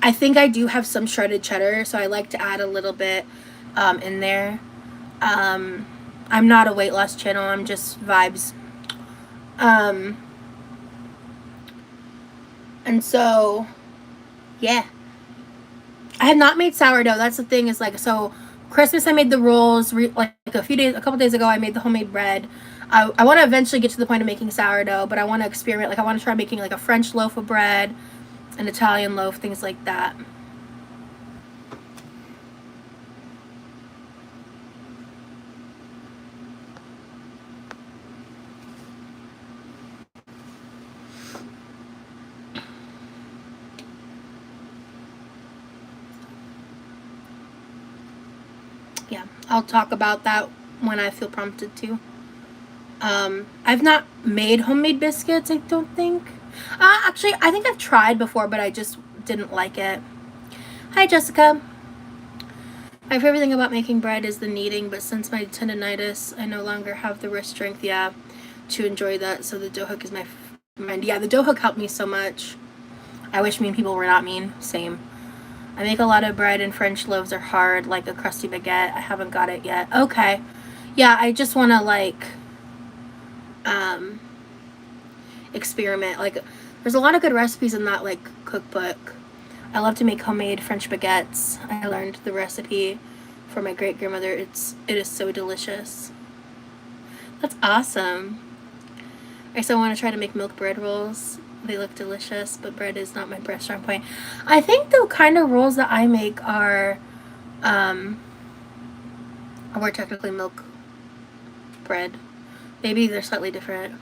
I think I do have some shredded cheddar, so I like to add a little bit in there. I'm not a weight loss channel, I'm just vibes. And so, yeah. I have not made sourdough. That's the thing, is like, so Christmas I made the rolls, like a couple days ago I made the homemade bread. I want to eventually get to the point of making sourdough, but I want to experiment. Like I want to try making like a French loaf of bread, an Italian loaf, things like that. Yeah, I'll talk about that when I feel prompted to. I've not made homemade biscuits, I don't think. Actually, I think I've tried before, but I just didn't like it. Hi, Jessica. My favorite thing about making bread is the kneading, but since my tendonitis, I no longer have the wrist strength, yeah, to enjoy that, so the dough hook is my friend. Yeah, the dough hook helped me so much. I wish mean people were not mean. Same. I make a lot of bread, and French loaves are hard, like a crusty baguette. I haven't got it yet. Okay. Yeah, I just want to, like, experiment. Like, there's a lot of good recipes in that, like, cookbook. I love to make homemade French baguettes. I learned the recipe for my great-grandmother. It is so delicious. That's awesome. I also want to try to make milk bread rolls. They look delicious, but bread is not my breast strong point. I think the kind of rolls that I make are technically milk bread. Maybe they're slightly different.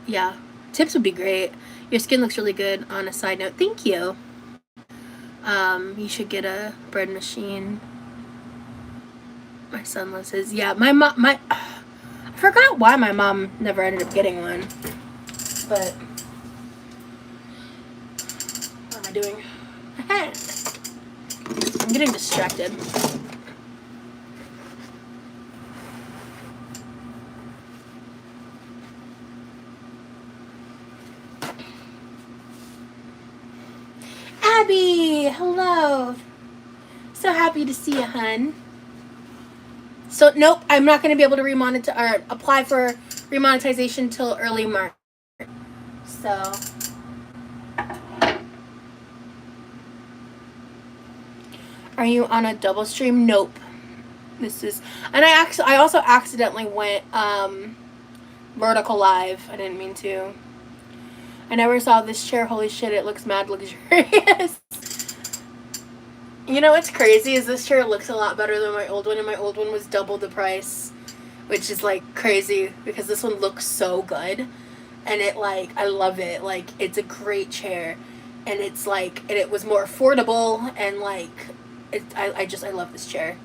Yeah, tips would be great. Your skin looks really good. On a side note, thank you. You should get a bread machine. My son loves his. Yeah, I forgot why my mom never ended up getting one. But what am I doing? I'm getting distracted. Abby, hello. So happy to see you, hun. So nope, I'm not going to be able to apply for remonetization till early March. So Are you on a double stream? Nope. This is, and I also accidentally went vertical live. I didn't mean to. I never saw this chair. Holy shit, it looks mad luxurious. You know what's crazy is this chair looks a lot better than my old one, and my old one was double the price, which is like crazy because this one looks so good, and it like, I love it. Like, it's a great chair, and it's like, and it was more affordable, and like, I love this chair.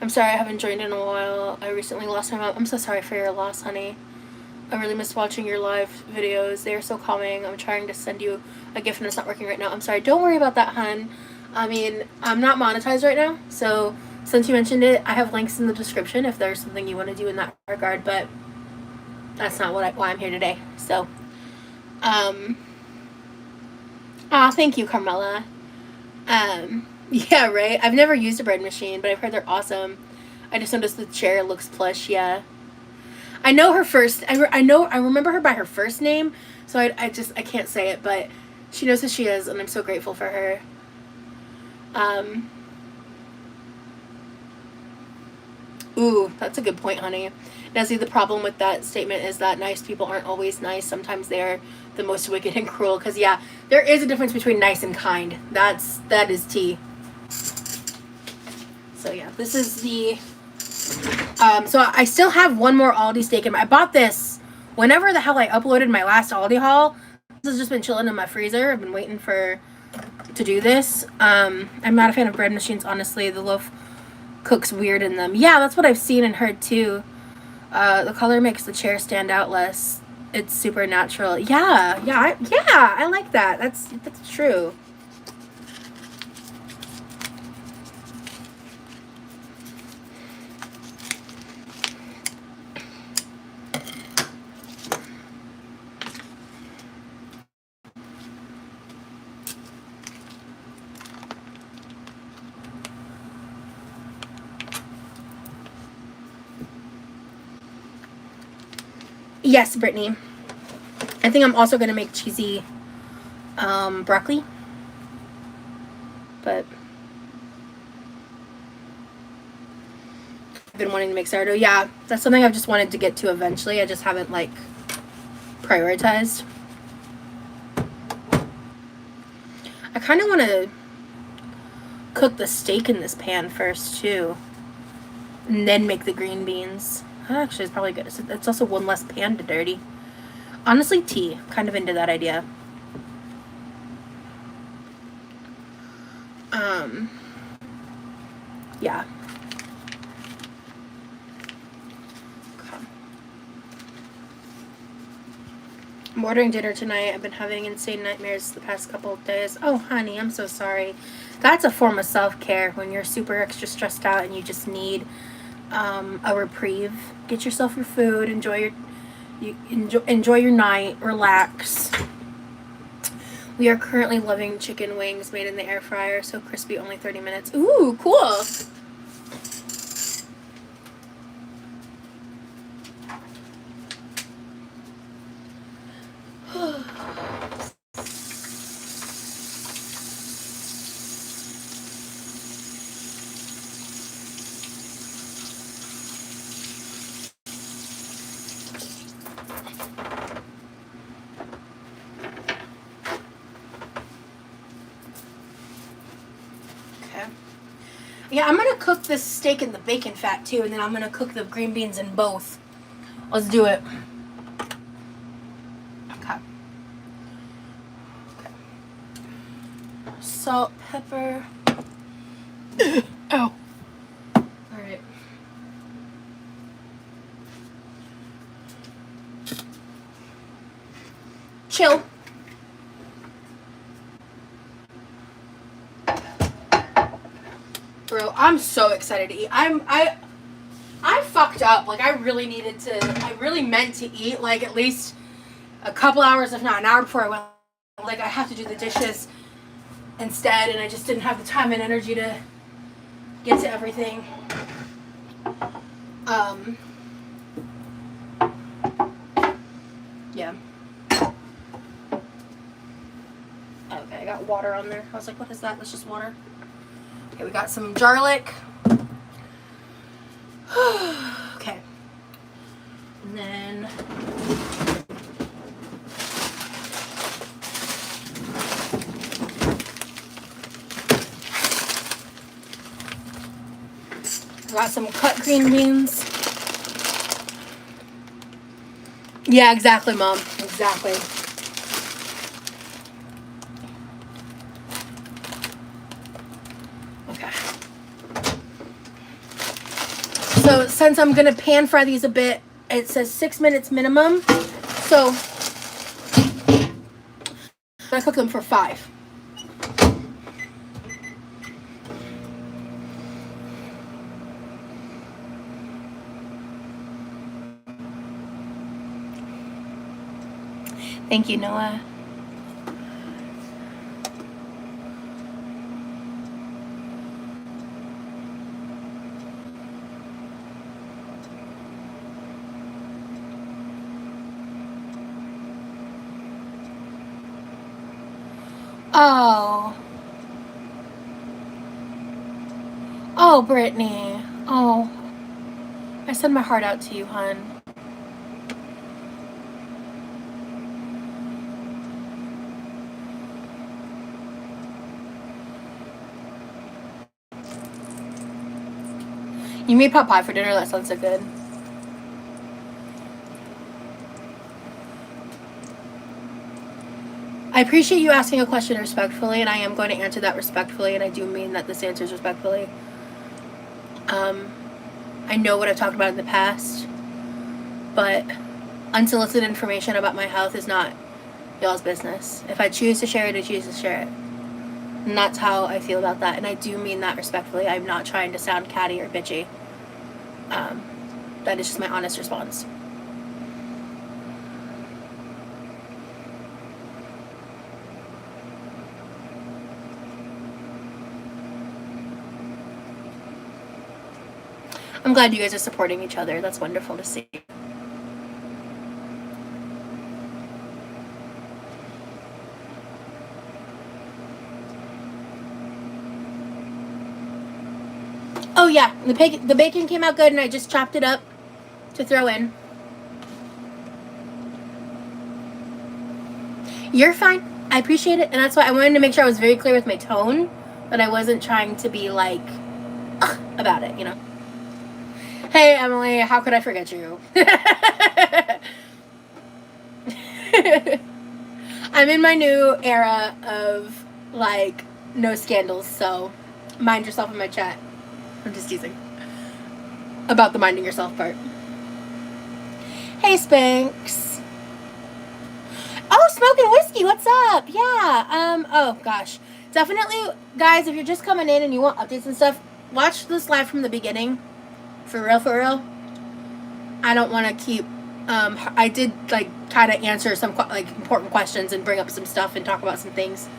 I'm sorry I haven't joined in a while. I recently lost my mom. I'm so sorry for your loss, honey. I really miss watching your live videos. They are so calming. I'm trying to send you a gift and it's not working right now. I'm sorry. Don't worry about that, hun. I mean, I'm not monetized right now, so since you mentioned it, I have links in the description if there's something you want to do in that regard, but that's not why I'm here today. So, thank you, Carmela. Yeah, right? I've never used a bread machine, but I've heard they're awesome. I just noticed the chair looks plush, yeah. I know her first, I remember her by her first name, so I can't say it, but she knows who she is, and I'm so grateful for her. Ooh, that's a good point, honey. Now, see, the problem with that statement is that nice people aren't always nice. Sometimes they are the most wicked and cruel, because, yeah, there is a difference between nice and kind. That is tea. So, yeah, this is the... so I still have one more Aldi steak in my... I bought this whenever the hell I uploaded my last Aldi haul. This has just been chilling in my freezer. I've been waiting to do this. I'm not a fan of bread machines, honestly. The loaf cooks weird in them. Yeah, that's what I've seen and heard, too. The color makes the chair stand out less. It's super natural. Yeah, I like that. That's true. Yes, Brittany. I think I'm also going to make cheesy broccoli. But I've been wanting to make sourdough. Yeah, that's something I've just wanted to get to eventually. I just haven't, like, prioritized. I kind of want to cook the steak in this pan first, too. And then make the green beans. That actually is probably good. It's also one less pan to dirty. Honestly, tea. Kind of into that idea. Yeah. Okay. I'm ordering dinner tonight. I've been having insane nightmares the past couple of days. Oh, honey, I'm so sorry. That's a form of self-care when you're super extra stressed out and you just need a reprieve. Get yourself your food. Enjoy your night. Relax. We are currently loving chicken wings made in the air fryer, so crispy, only 30 minutes. Ooh, cool. Yeah, I'm going to cook this steak in the bacon fat, too, and then I'm going to cook the green beans in both. Let's do it. Okay. Salt, pepper. Oh. Alright. Chill. Bro, I'm so excited to eat. I fucked up. Like, I really meant to eat, like, at least a couple hours, if not an hour before I went. Like, I have to do the dishes instead, and I just didn't have the time and energy to get to everything. Yeah. Okay, I got got water on there. I was like, what is that? That's just water. Okay, we got some garlic. Okay. And then got some cut green beans. Yeah, exactly, Mom. Exactly. Okay. So since I'm gonna pan fry these a bit, it says 6 minutes minimum. So I'm gonna cook them for 5. Thank you, Noah. Oh. Oh, Brittany. Oh. I send my heart out to you, hon. You made pot pie for dinner? That sounds so good. I appreciate you asking a question respectfully, and I am going to answer that respectfully, and I do mean that this answer is respectfully. I know what I've talked about in the past, but unsolicited information about my health is not y'all's business. If I choose to share it, I choose to share it. And that's how I feel about that, and I do mean that respectfully. I'm not trying to sound catty or bitchy. That is just my honest response. I'm glad you guys are supporting each other. That's wonderful to see. Oh yeah, the bacon came out good, and I just chopped it up to throw in. You're fine. I appreciate it, and that's why I wanted to make sure I was very clear with my tone, that I wasn't trying to be like about it, you know. Hey Emily, how could I forget you? I'm in my new era of like no scandals, so mind yourself in my chat. I'm just teasing about the minding yourself part. Hey Spinks. Oh, Smoking Whiskey, what's up? Yeah. Oh gosh, definitely, guys. If you're just coming in and you want updates and stuff, watch this live from the beginning. For real, for real. I don't want to keep. I did like kind of answer some like important questions and bring up some stuff and talk about some things.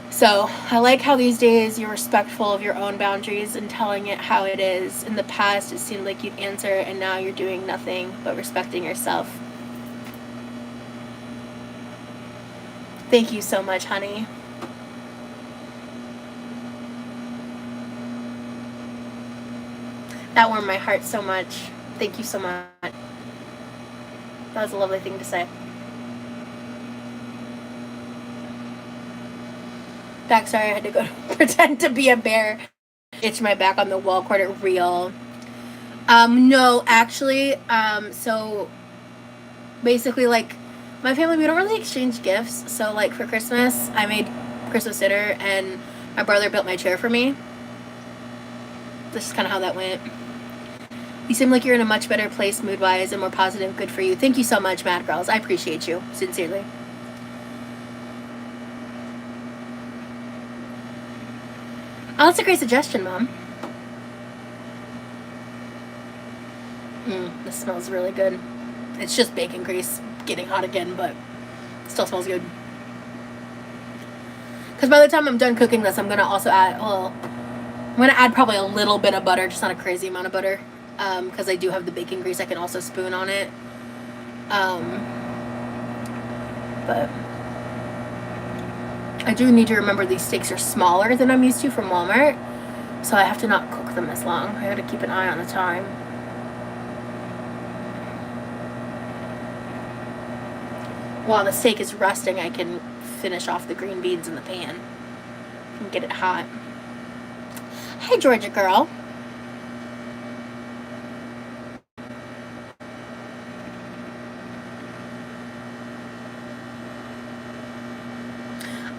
So I like how these days you're respectful of your own boundaries and telling it how it is. In the past, it seemed like you'd answer, and now you're doing nothing but respecting yourself. Thank you so much, honey. That warmed my heart so much. Thank you so much. That was a lovely thing to say. Backstory, I had to go pretend to be a bear. Itch my back on the wall cord. Real. No, actually, so basically, like, my family, we don't really exchange gifts. So, like, for Christmas, I made Christmas dinner, and my brother built my chair for me. This is kind of how that went. You seem like you're in a much better place mood-wise and more positive. Good for you. Thank you so much, Mad Girls. I appreciate you. Sincerely. Oh, that's a great suggestion, Mom. This smells really good. It's just bacon grease getting hot again, but it still smells good. Because by the time I'm done cooking this, I'm going to also add, well, I'm going to add probably a little bit of butter, just not a crazy amount of butter. Because I do have the bacon grease, I can also spoon on it. But I do need to remember these steaks are smaller than I'm used to from Walmart, so I have to not cook them as long. I gotta keep an eye on the time. While the steak is resting, I can finish off the green beans in the pan and get it hot. Hey, Georgia girl.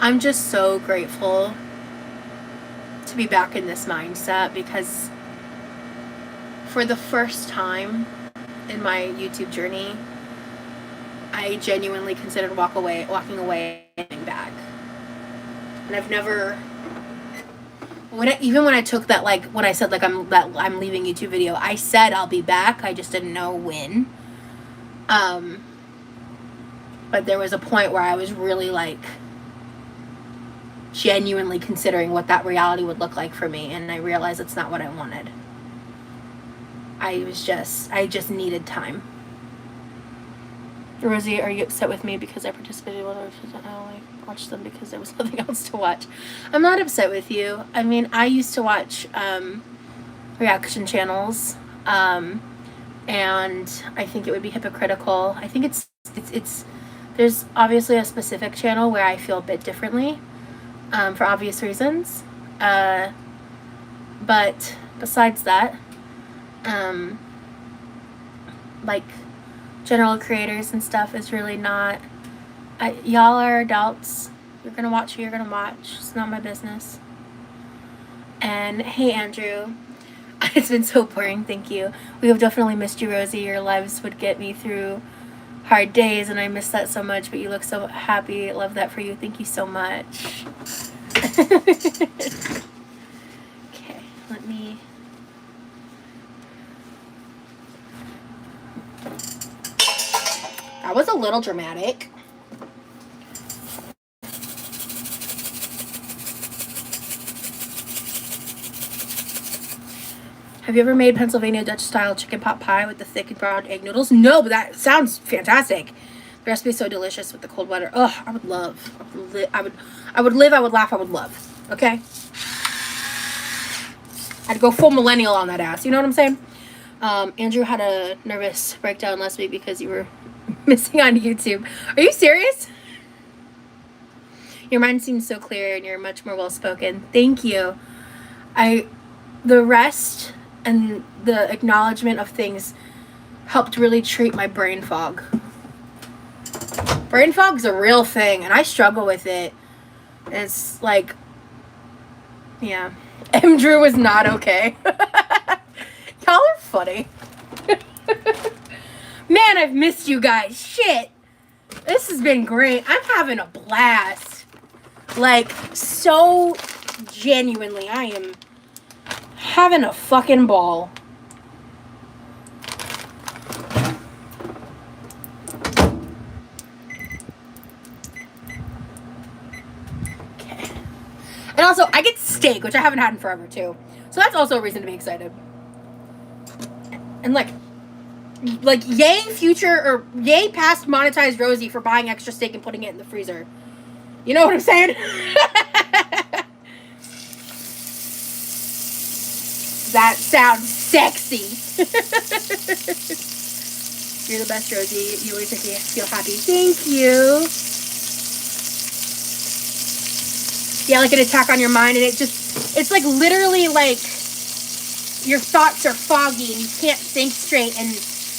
I'm just so grateful to be back in this mindset, because for the first time in my YouTube journey, I genuinely considered walking away and coming back. And I've never, even when I took that, like, when I said, like, I'm leaving YouTube video, I said I'll be back. I just didn't know when. But there was a point where I was really, like, genuinely considering what that reality would look like for me, and I realized it's not what I wanted. I just needed time. Rosie, are you upset with me because I participated with others? I only watched them because there was nothing else to watch. I'm not upset with you. I mean, I used to watch reaction channels, and I think it would be hypocritical. I think it's there's obviously a specific channel where I feel a bit differently, for obvious reasons. But besides that, like, general creators and stuff is really not, y'all are adults. You're gonna watch who you're gonna watch. It's not my business. And hey, Andrew, it's been so boring. Thank you. We have definitely missed you, Rosie. Your lives would get me through hard days, and I miss that so much, but you look so happy. Love that for you. Thank you so much. Okay, let me... That was a little dramatic. Have you ever made Pennsylvania Dutch style chicken pot pie with the thick and brown egg noodles? No, but that sounds fantastic. The recipe is so delicious with the cold water. Ugh, I would love. I would live, I would laugh, I would love. Okay? I'd go full millennial on that ass. You know what I'm saying? Andrew had a nervous breakdown last week because you were missing on YouTube. Are you serious? Your mind seems so clear and you're much more well-spoken. Thank you. The rest and the acknowledgement of things helped really treat my brain fog. Brain fog's a real thing, and I struggle with it. It's like, yeah. M. Drew was not okay. Y'all are funny. Man, I've missed you guys. Shit. This has been great. I'm having a blast. Like, so genuinely, I am having a fucking ball. Okay. And also, I get steak, which I haven't had in forever, too. So that's also a reason to be excited. And like yay future, or yay past monetized Rosie for buying extra steak and putting it in the freezer. You know what I'm saying? That sounds sexy. You're the best, Rosie. You always make me feel happy. Thank you. Yeah, like an attack on your mind, and it's like literally like your thoughts are foggy and you can't think straight and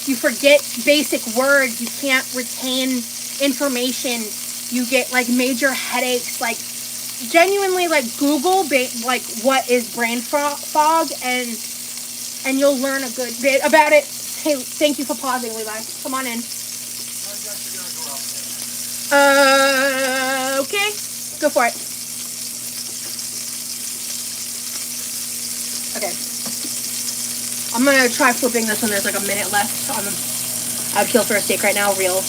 you forget basic words. You can't retain information. You get like major headaches. Like genuinely, like Google like what is brain fog, and you'll learn a good bit about it. Hey, thank you for pausing, Levi. Come on in. Okay, go for it. Okay. I'm gonna try flipping this when there's like a minute left. I'd kill for a steak right now, real.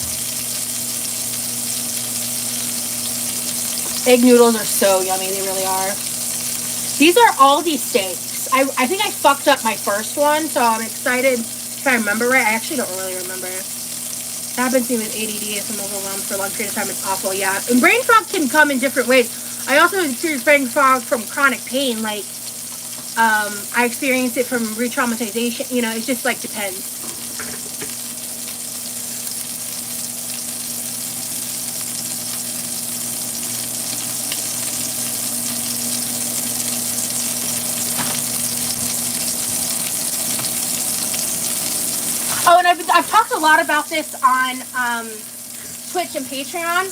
Egg noodles are so yummy, they really are. These are Aldi steaks. I think I fucked up my first one, so I'm excited if I remember right. I actually don't really remember. That happens to me with ADD if I'm overwhelmed for a long period of time. It's awful, yeah. And brain fog can come in different ways. I also experience brain fog from chronic pain. Like, I experienced it from re-traumatization. You know, it just like depends. Oh, and I've talked a lot about this on Twitch and Patreon,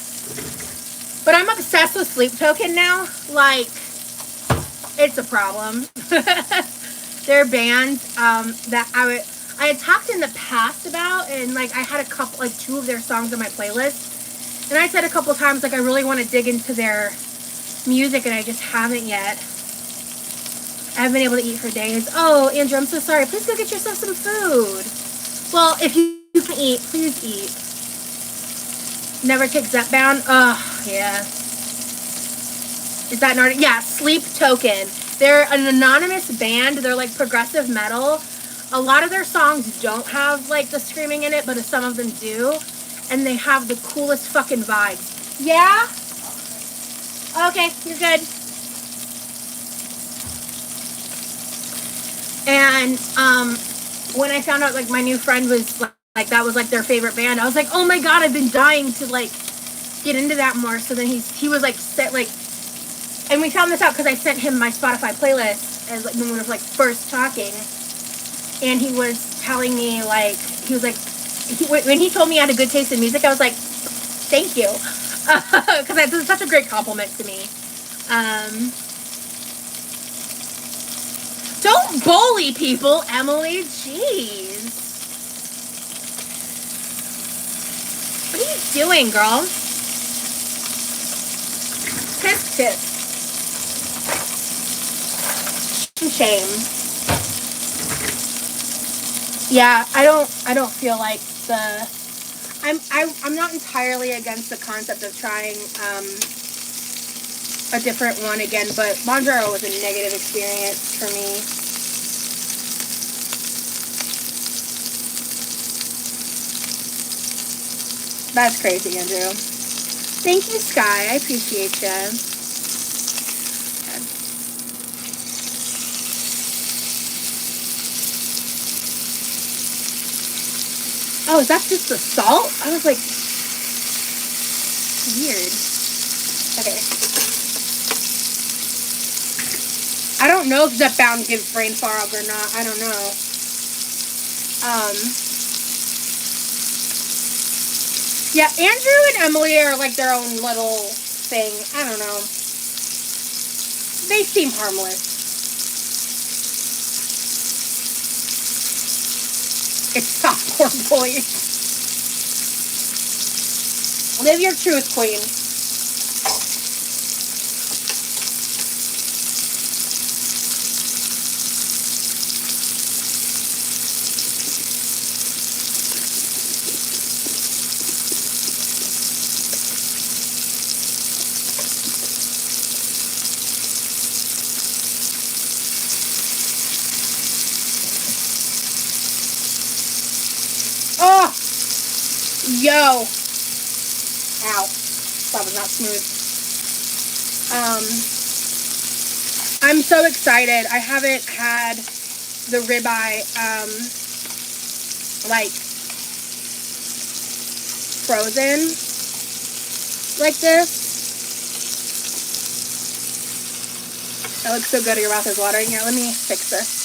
but I'm obsessed with Sleep Token now. Like, it's a problem. There are bands that I had talked in the past about, and like I had a couple, like 2 of their songs on my playlist, and I said a couple times like I really want to dig into their music, and I just haven't yet. I haven't been able to eat for days. Oh, Andrew, I'm so sorry. Please go get yourself some food. Well, if you can eat, please eat. Never take Zepbound. Oh, yeah. Is that not? Yeah, Sleep Token. They're an anonymous band. They're like progressive metal. A lot of their songs don't have like the screaming in it, but some of them do. And they have the coolest fucking vibes. Yeah? Okay, you're good. And when I found out like my new friend was like that was like their favorite band, I was like, oh my god, I've been dying to like get into that more. So then he was like set like, and we found this out because I sent him my Spotify playlist as like when we were like first talking, and he was telling me like he was like when he told me I had a good taste in music, I was like, thank you, because that's such a great compliment to me. Don't bully people, Emily. Jeez. What are you doing, girl? Tisk tisk. Shame. Yeah, I don't feel like I'm not entirely against the concept of trying a different one again, but Monjaro was a negative experience for me. That's crazy, Andrew. Thank you, Sky. I appreciate you. Oh, is that just the salt? I was like, weird. Okay. I don't know if Zepbound gives brain fog or not. I don't know. Yeah, Andrew and Emily are like their own little thing. I don't know. They seem harmless. It's popcorn boy. Live your truth, queen. Oh! Yo! Ow. That was not smooth. I'm so excited. I haven't had the ribeye, like, frozen like this. That looks so good. Your mouth is watering. Here, let me fix this.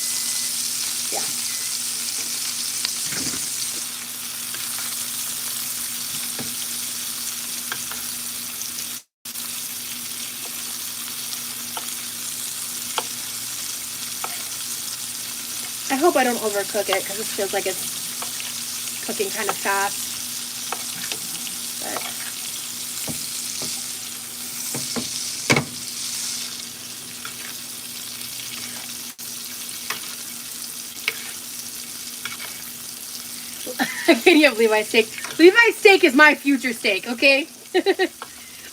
Yeah. I hope I don't overcook it because this feels like it's cooking kind of fast. But I can't even Levi's steak. Levi's steak is my future steak, okay?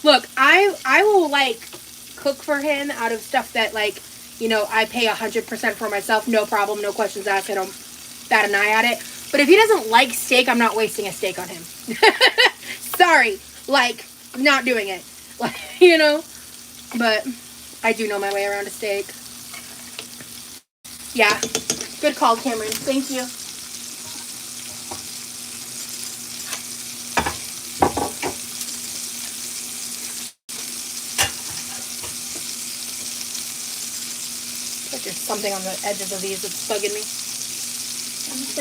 Look, I will like cook for him out of stuff that like, you know, I pay 100% for myself, no problem, no questions asked. I don't bat an eye at it. But if he doesn't like steak, I'm not wasting a steak on him. Sorry, like, not doing it. Like, you know. but I do know my way around a steak. Yeah, good call, Cameron. Thank you. Like there's something on the edges of these that's bugging me. I'm just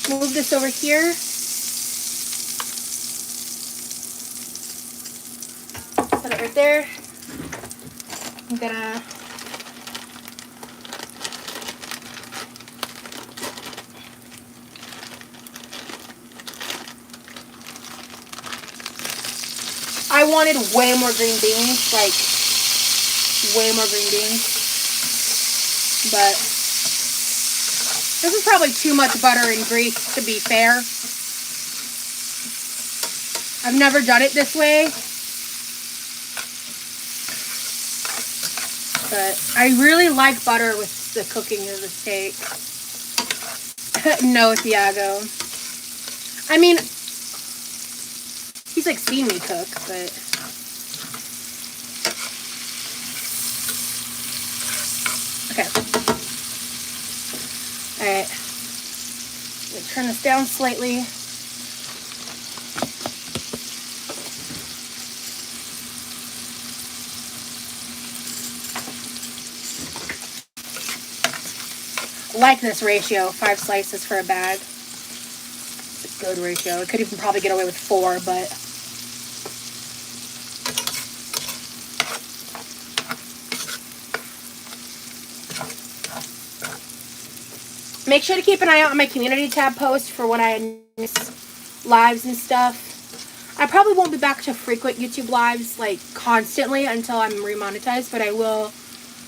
gonna move this over here. Put it right there. I'm gonna I wanted way more green beans, like way more green beans. But this is probably too much butter and grease, to be fair. I've never done it this way. But I really like butter with the cooking of the steak. No, Thiago. I mean, he's like seen me cook, but... Okay. Alright. Let me turn this down slightly. Like this ratio, 5 slices for a bag. It's a good ratio. I could even probably get away with 4, but... Make sure to keep an eye out on my community tab post for when I miss lives and stuff. I probably won't be back to frequent YouTube lives, like, constantly until I'm remonetized, but I will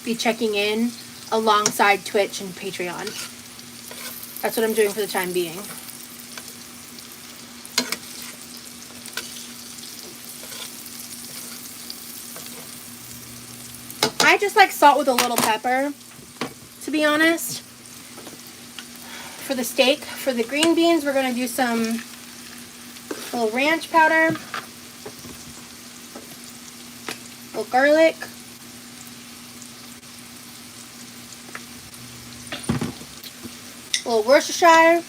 be checking in alongside Twitch and Patreon. That's what I'm doing for the time being. I just like salt with a little pepper, to be honest. For the steak, for the green beans, we're going to do some little ranch powder, little garlic, a little Worcestershire,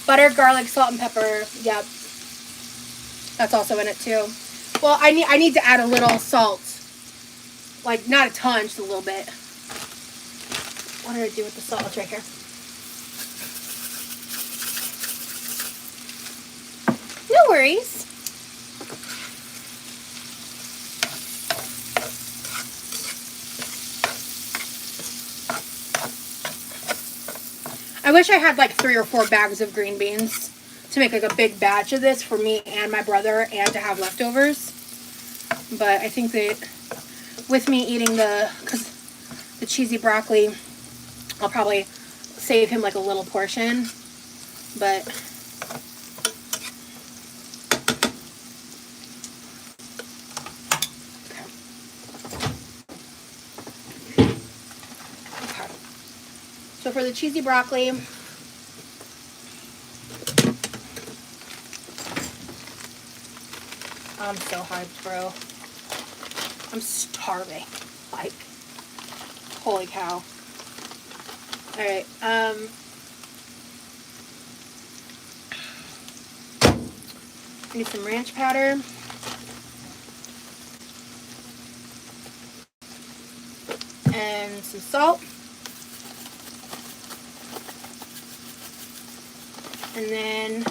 butter, garlic, salt, and pepper. Yep, that's also in it too. Well, I need to add a little salt, like not a ton, just a little bit. What did I do with the salt? It's right here. No worries. I wish I had like 3 or 4 bags of green beans to make like a big batch of this for me and my brother and to have leftovers. But I think that with me eating the cheesy broccoli, I'll probably save him like a little portion. But so for the cheesy broccoli, I'm so hyped, bro. I'm starving. Like, holy cow. Alright, need some ranch powder. And some salt. And then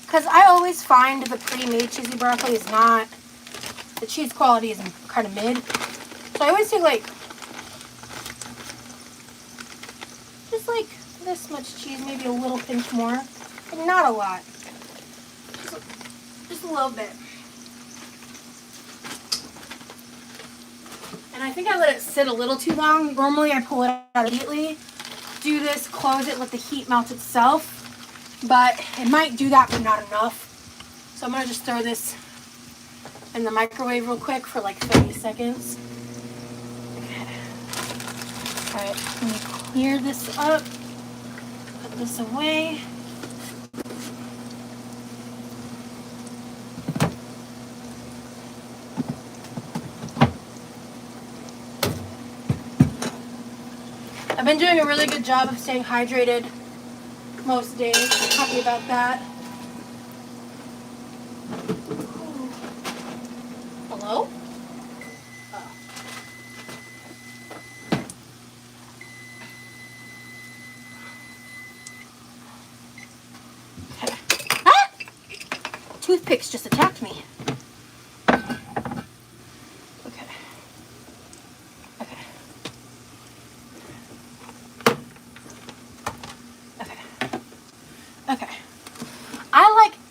because I always find the pre-made cheesy broccoli is not, the cheese quality is kind of mid. So I always take like just like this much cheese, maybe a little pinch more, but not a lot. Just a little bit. And I think I let it sit a little too long. Normally I pull it out immediately. Do this, close it, let the heat melt itself. But it might do that, but not enough. So I'm gonna just throw this in the microwave real quick for like 30 seconds. Okay. All right, let me clear this up. Put this away. I've been doing a really good job of staying hydrated most days. I'm happy about that. Hello? Oh. Okay. Ah! Toothpicks just attacked me.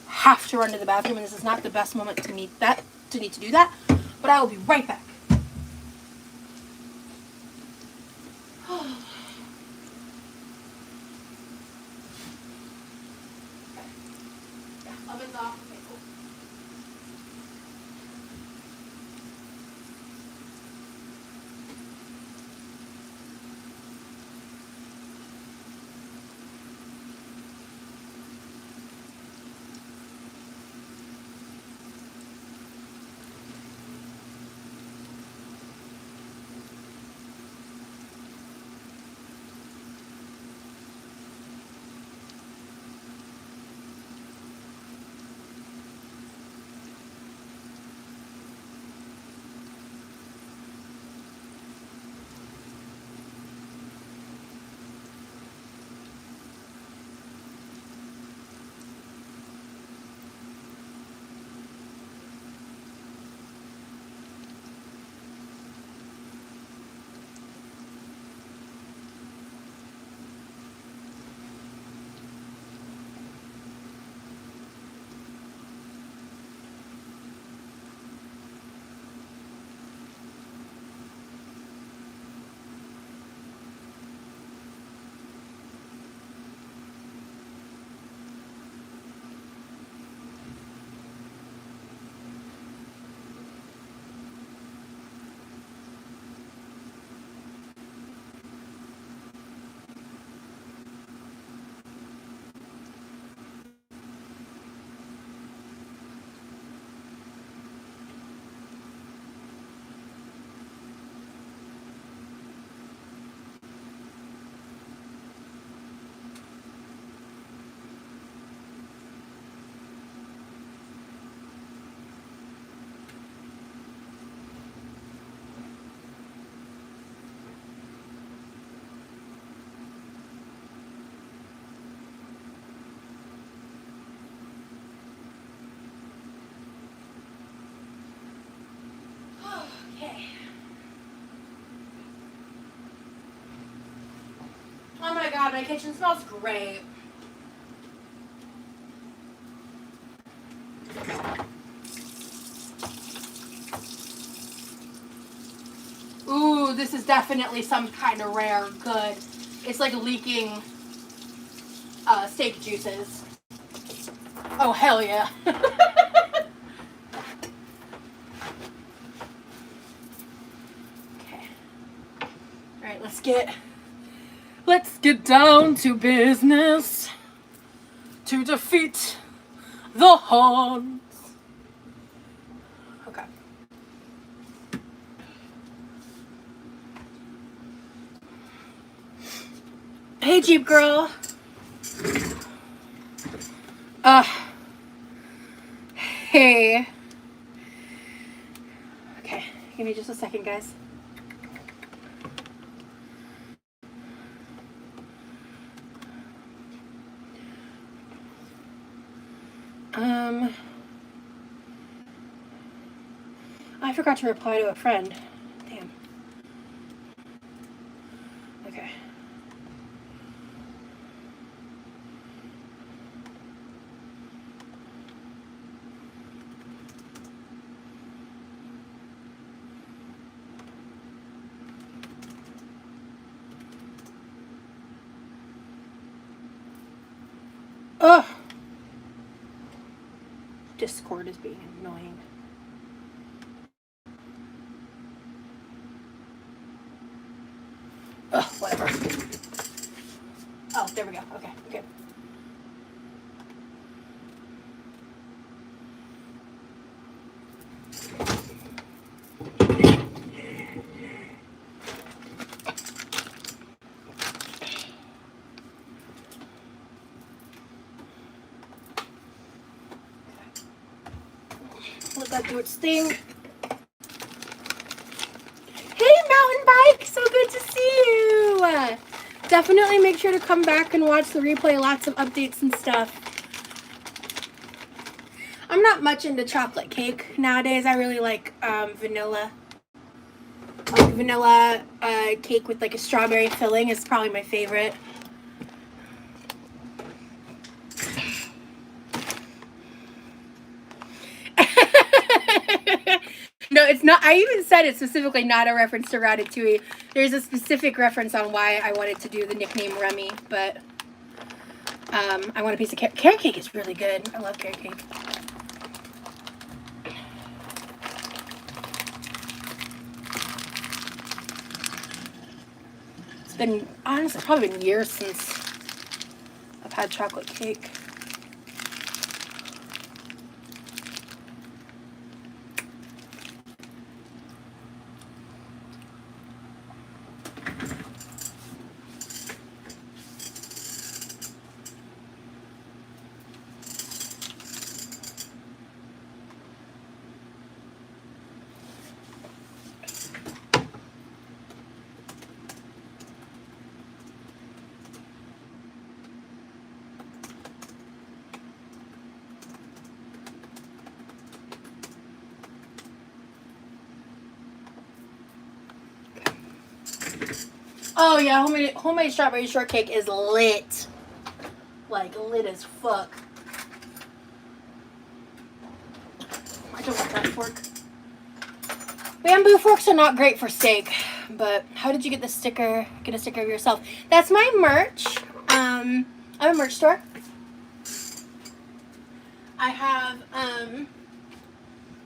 Have to run to the bathroom, and this is not the best moment to need to do that, but I will be right back. Oven's off. Okay, cool. Okay. Oh my god, my kitchen smells great. Ooh, this is definitely some kind of rare good. It's like leaking steak juices. Oh, hell yeah. Okay. Alright, let's get down to business to defeat the Huns. Okay. Hey, Jeep girl. Hey. Okay, give me just a second, guys. I forgot to reply to a friend. Damn. Okay. Ugh. Discord is being annoying. Ugh, whatever. Oh, there we go. Okay, good. Let that do its thing. Hey, Mountain Bike! So good to see you! Definitely make sure to come back and watch the replay. Lots of updates and stuff. I'm not much into chocolate cake nowadays. I really like vanilla. Like vanilla cake with like a strawberry filling is probably my favorite. No, it's not. I even said it's specifically not a reference to Ratatouille. There's a specific reference on why I wanted to do the nickname Remy, but I want a piece of carrot. Carrot cake is really good. I love carrot cake. It's been, honestly, probably been years since I've had chocolate cake. Oh yeah, homemade strawberry shortcake is lit. Like lit as fuck. I don't want that fork. Bamboo forks are not great for steak, but how did you get the sticker? Get a sticker of yourself. That's my merch. I have a merch store. I have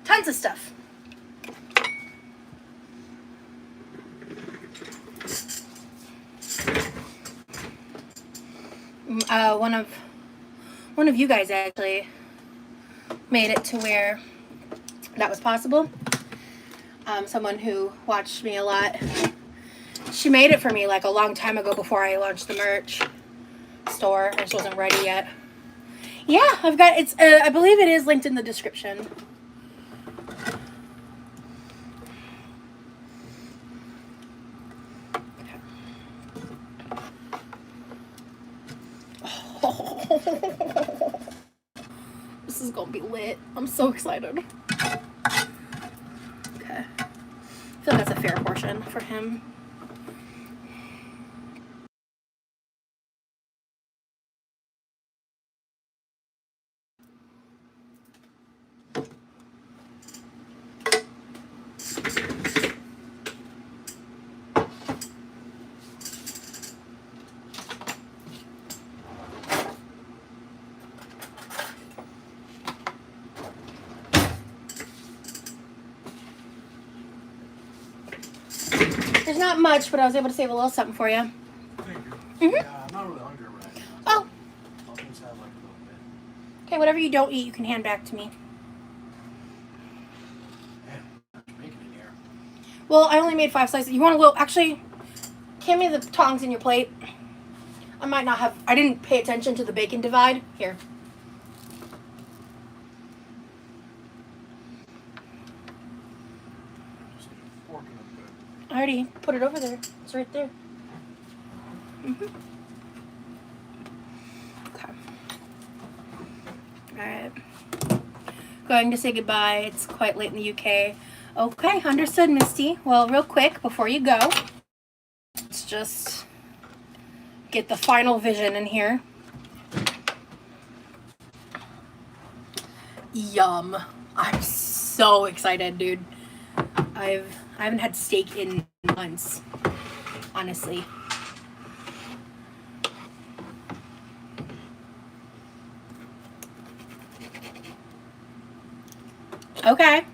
tons of stuff. One of you guys actually made it to where that was possible. Someone who watched me a lot. She made it for me like a long time ago before I launched the merch store. I just wasn't ready yet. Yeah, I've got it's. I believe it is linked in the description. This is gonna be lit. I'm so excited. Okay. I feel like that's a fair portion for him. There's not much, but I was able to save a little something for you. Thank you. Mm-hmm. Yeah, I'm not really hungry right now. Oh. I'll just have like a little bit. Okay, whatever you don't eat, you can hand back to me. Man, there's bacon in here. Well, I only made 5 slices. You want a little? Actually, hand me the tongs in your plate. I might not have. I didn't pay attention to the bacon divide. Here. Just need a fork and a bit. I already put it over there. It's right there. Mm-hmm. Okay. Alright. Going to say goodbye. It's quite late in the UK. Okay, understood, Misty. Well, real quick, before you go, let's just get the final vision in here. Yum. I'm so excited, dude. I haven't had steak in months, honestly. Okay.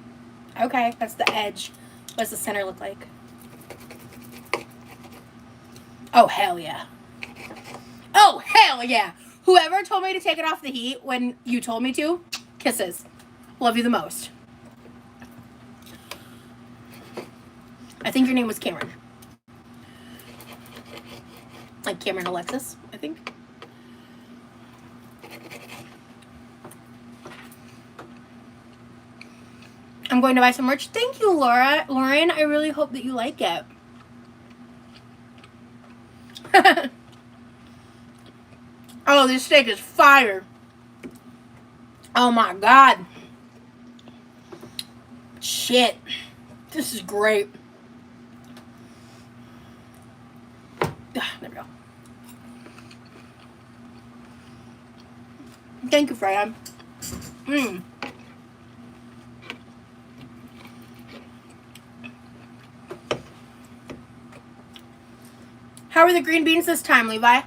Okay, that's the edge. What does the center look like? Oh, hell yeah. Oh, hell yeah. Whoever told me to take it off the heat when you told me to, kisses. Love you the most. I think your name was Cameron. Like Cameron Alexis, I think. I'm going to buy some merch. Thank you, Laura. Lauren, I really hope that you like it. Oh, this steak is fire. Oh my God. Shit. This is great. There we go. Thank you, Freya. How are the green beans this time, Levi?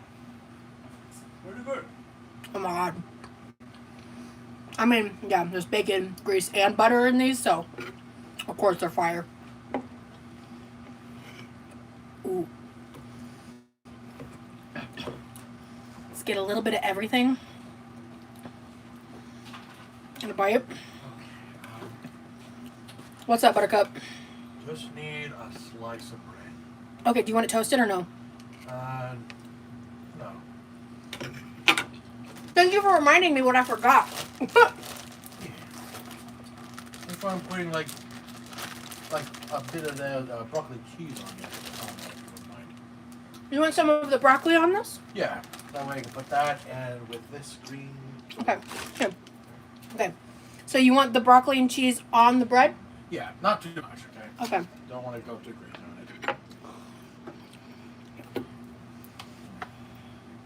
Pretty good. Oh my God. I mean, yeah, there's bacon, grease, and butter in these, so of course they're fire. Ooh. Let's get a little bit of everything. And a bite. What's up, Buttercup? Just need a slice of bread. Okay, do you want it toasted or no? No. Thank you for reminding me what I forgot. If I'm putting like a bit of the broccoli cheese on it. You want some of the broccoli on this? Yeah, that way I can put that and with this green. Okay, here. Okay, so you want the broccoli and cheese on the bread? Yeah, not too much, okay? Okay. Don't want to go too green on it.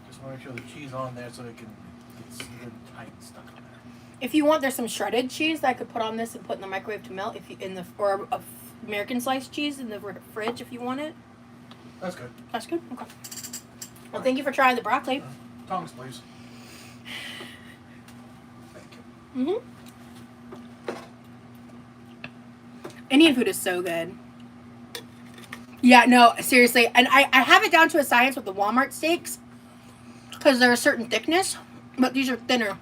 Just want to make sure the cheese on there so it can get seared tight and stuck on there. If you want, there's some shredded cheese that I could put on this and put in the microwave to melt. If you or American sliced cheese in the fridge if you want it. That's good. That's good. Okay. Well, thank you for trying the broccoli. Tongs, please. Thank you. Indian food is so good. Yeah, no, seriously. And I have it down to a science with the Walmart steaks because they're a certain thickness, but these are thinner.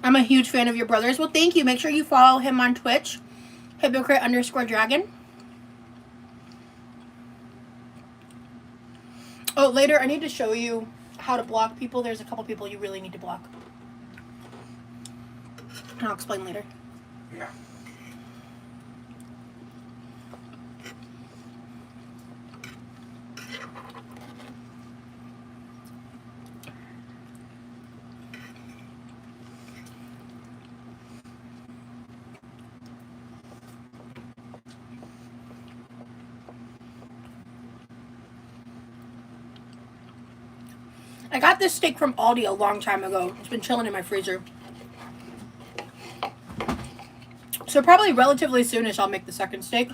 I'm a huge fan of your brother's. Well, thank you. Make sure you follow him on Twitch. Hypocrite_dragon. Oh, later I need to show you how to block people. There's a couple people you really need to block. And I'll explain later. Yeah. I got this steak from Aldi a long time ago. It's been chilling in my freezer. So probably relatively soonish I'll make the second steak.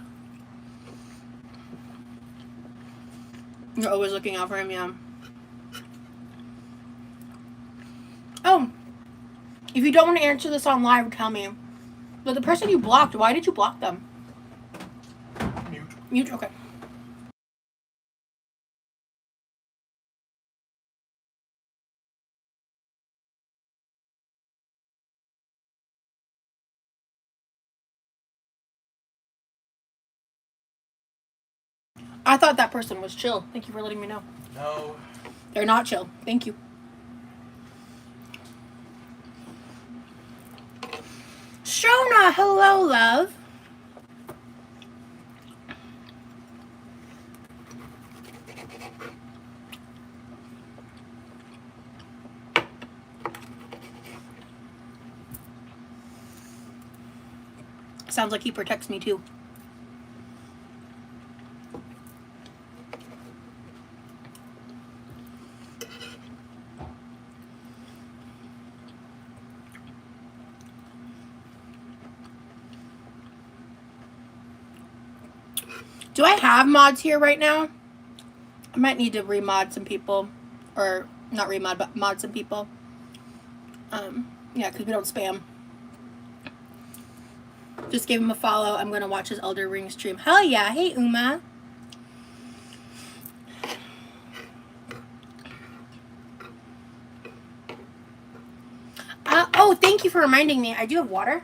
You're always looking out for him, yeah. Oh, if you don't want to answer this on live, tell me. But the person you blocked, why did you block them? Mute. Mute, okay. I thought that person was chill. Thank you for letting me know. No. They're not chill. Thank you. Shona, hello, love. Sounds like he protects me too. Do I have mods here right now? I might need to remod some people. Or Not remod, but mod some people. Yeah, because we don't spam. Just gave him a follow. I'm going to watch his Elder Ring stream. Hell yeah. Hey, Uma. Oh, thank you for reminding me. I do have water.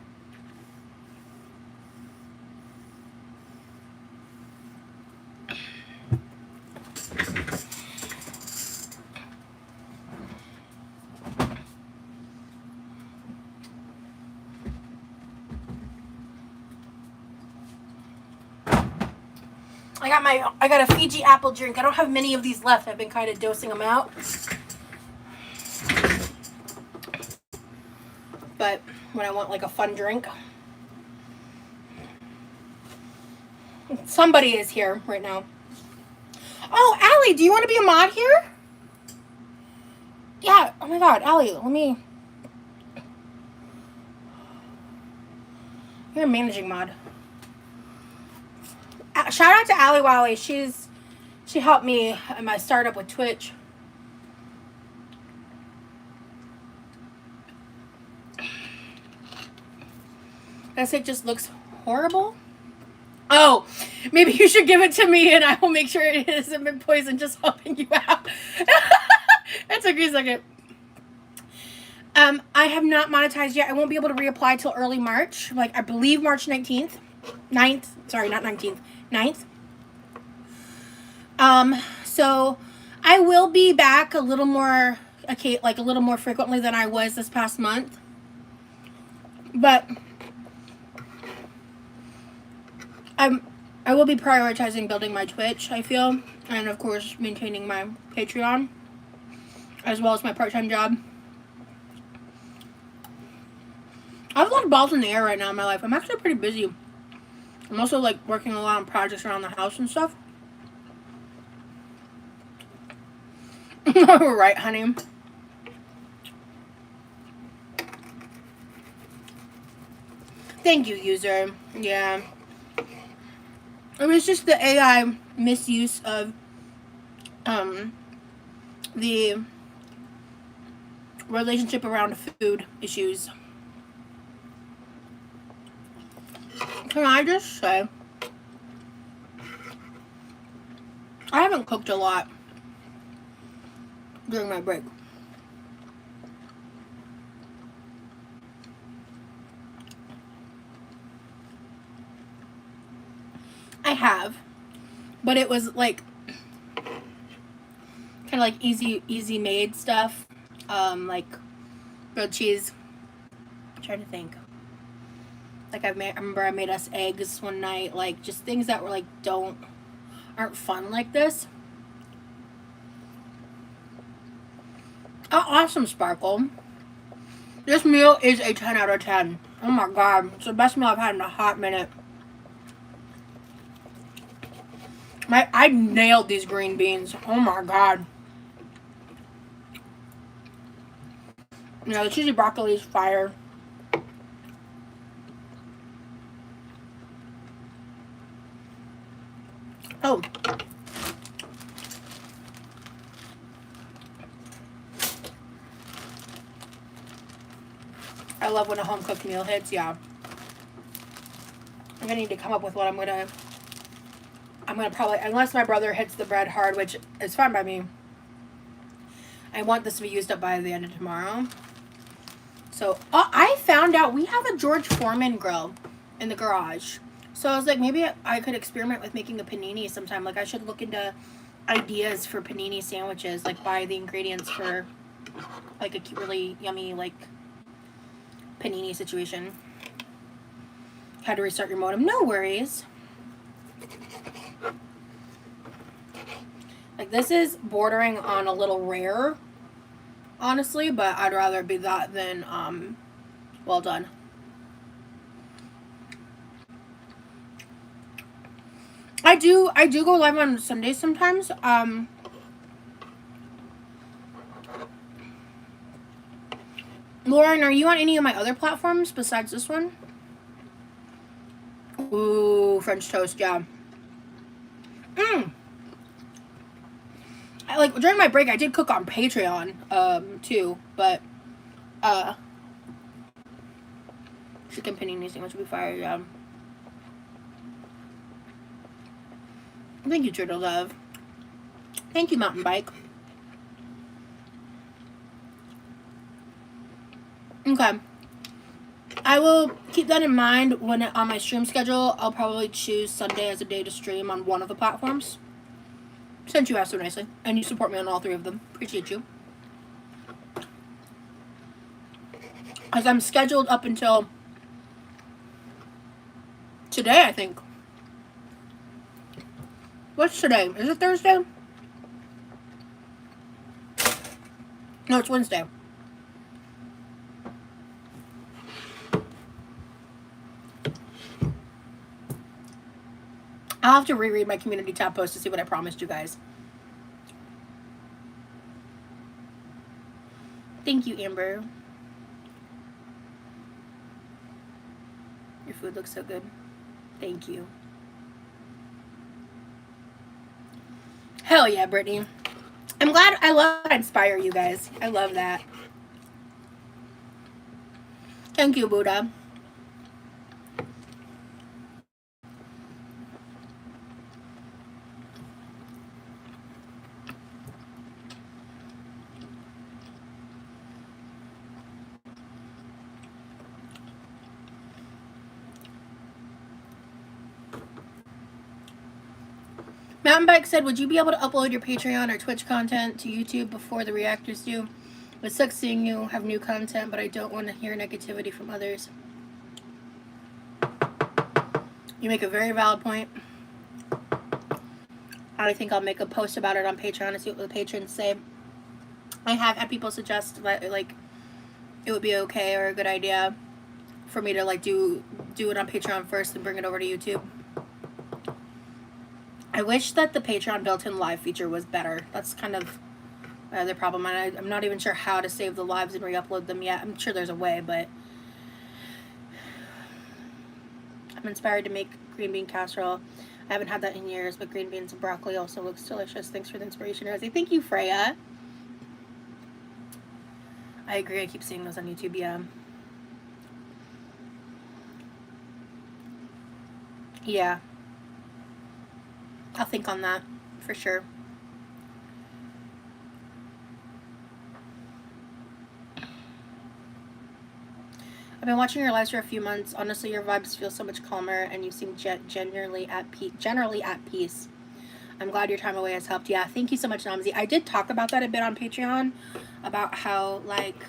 I got a Fiji apple drink. I don't have many of these left. I've been kind of dosing them out. But when I want like a fun drink. Somebody is here right now. Oh, Allie, do you want to be a mod here? Yeah. Oh my God, Allie, let me. You're a managing mod. Shout out to Allie Wally. She helped me in my startup with Twitch. Guess it just looks horrible. Oh, maybe you should give it to me and I will make sure it hasn't been poisoned, just helping you out. That took me a second. I have not monetized yet. I won't be able to reapply till early March. Like, I believe March 19th. 9th. Sorry, not 19th. 9th. So I will be back a little more, okay, like a little more frequently than I was this past month. But I will be prioritizing building my Twitch, I feel, and of course maintaining my Patreon, as well as my part-time job. I have a lot of balls in the air right now in my life. I'm actually pretty busy. I'm also like working a lot on projects around the house and stuff. Right, honey. Thank you, user. Yeah. It was just the AI misuse of the relationship around food issues. Can I just say, I haven't cooked a lot during my break. I have, but it was like kind of like easy made stuff, like grilled cheese. I'm trying to think. Like I remember I made us eggs one night, like just things that were like aren't fun like this. Oh, awesome, Sparkle. This meal is a 10 out of 10. Oh my God, it's the best meal I've had in a hot minute. I nailed these green beans. Oh my God. Yeah, the cheesy broccoli is fire. Oh. I love when a home cooked meal hits, yeah. I'm gonna need to come up with what I'm gonna probably, unless my brother hits the bread hard, which is fine by me. I want this to be used up by the end of tomorrow. So, I found out we have a George Foreman grill in the garage. So I was like, maybe I could experiment with making a panini sometime. Like, I should look into ideas for panini sandwiches. Like, buy the ingredients for, like, a really yummy, like, panini situation. Had to restart your modem. No worries. Like, this is bordering on a little rare, honestly, but I'd rather be that than, well done. I do go live on Sundays sometimes. Lauren, are you on any of my other platforms besides this one? Ooh, French toast, yeah. like during my break I did cook on Patreon too, but chicken panini thing which would be fire. Yeah. Thank you, Turtle Love. Thank you, Mountain Bike. Okay. I will keep that in mind when on my stream schedule. I'll probably choose Sunday as a day to stream on one of the platforms. Since you asked so nicely. And you support me on all three of them. Appreciate you. Because I'm scheduled up until today, I think. What's today? Is it Thursday? No, it's Wednesday. I'll have to reread my community tab post to see what I promised you guys. Thank you, Amber. Your food looks so good. Thank you. Hell yeah, Brittany. I'm glad. I love to inspire you guys. I love that. Thank you, Buddha. Mountain Bike said, would you be able to upload your Patreon or Twitch content to YouTube before the reactors do? It sucks seeing you have new content, but I don't want to hear negativity from others. You make a very valid point. I think I'll make a post about it on Patreon and see what the patrons say. I have had people suggest that like it would be okay or a good idea for me to like do it on Patreon first and bring it over to YouTube. I wish that the Patreon built-in live feature was better. That's kind of the problem. I'm not even sure how to save the lives and re-upload them yet. I'm sure there's a way, but I'm inspired to make green bean casserole. I haven't had that in years, but green beans and broccoli also looks delicious. Thanks for the inspiration, Rosie. Thank you, Freya. I agree. I keep seeing those on YouTube. Yeah. Yeah. I'll think on that for sure. I've been watching your lives for a few months. Honestly, your vibes feel so much calmer, and you seem generally at peace. I'm glad your time away has helped. Yeah, thank you so much, Namzi. I did talk about that a bit on Patreon, about how like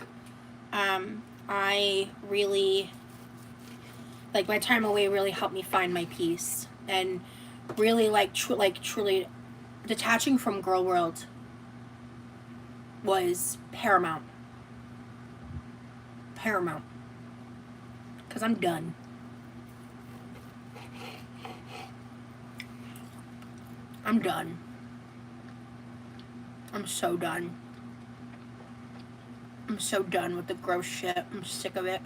I really like my time away really helped me find my peace, and really like truly detaching from girl world was paramount. Because I'm done. I'm done. I'm so done. I'm so done with the gross shit. I'm sick of it.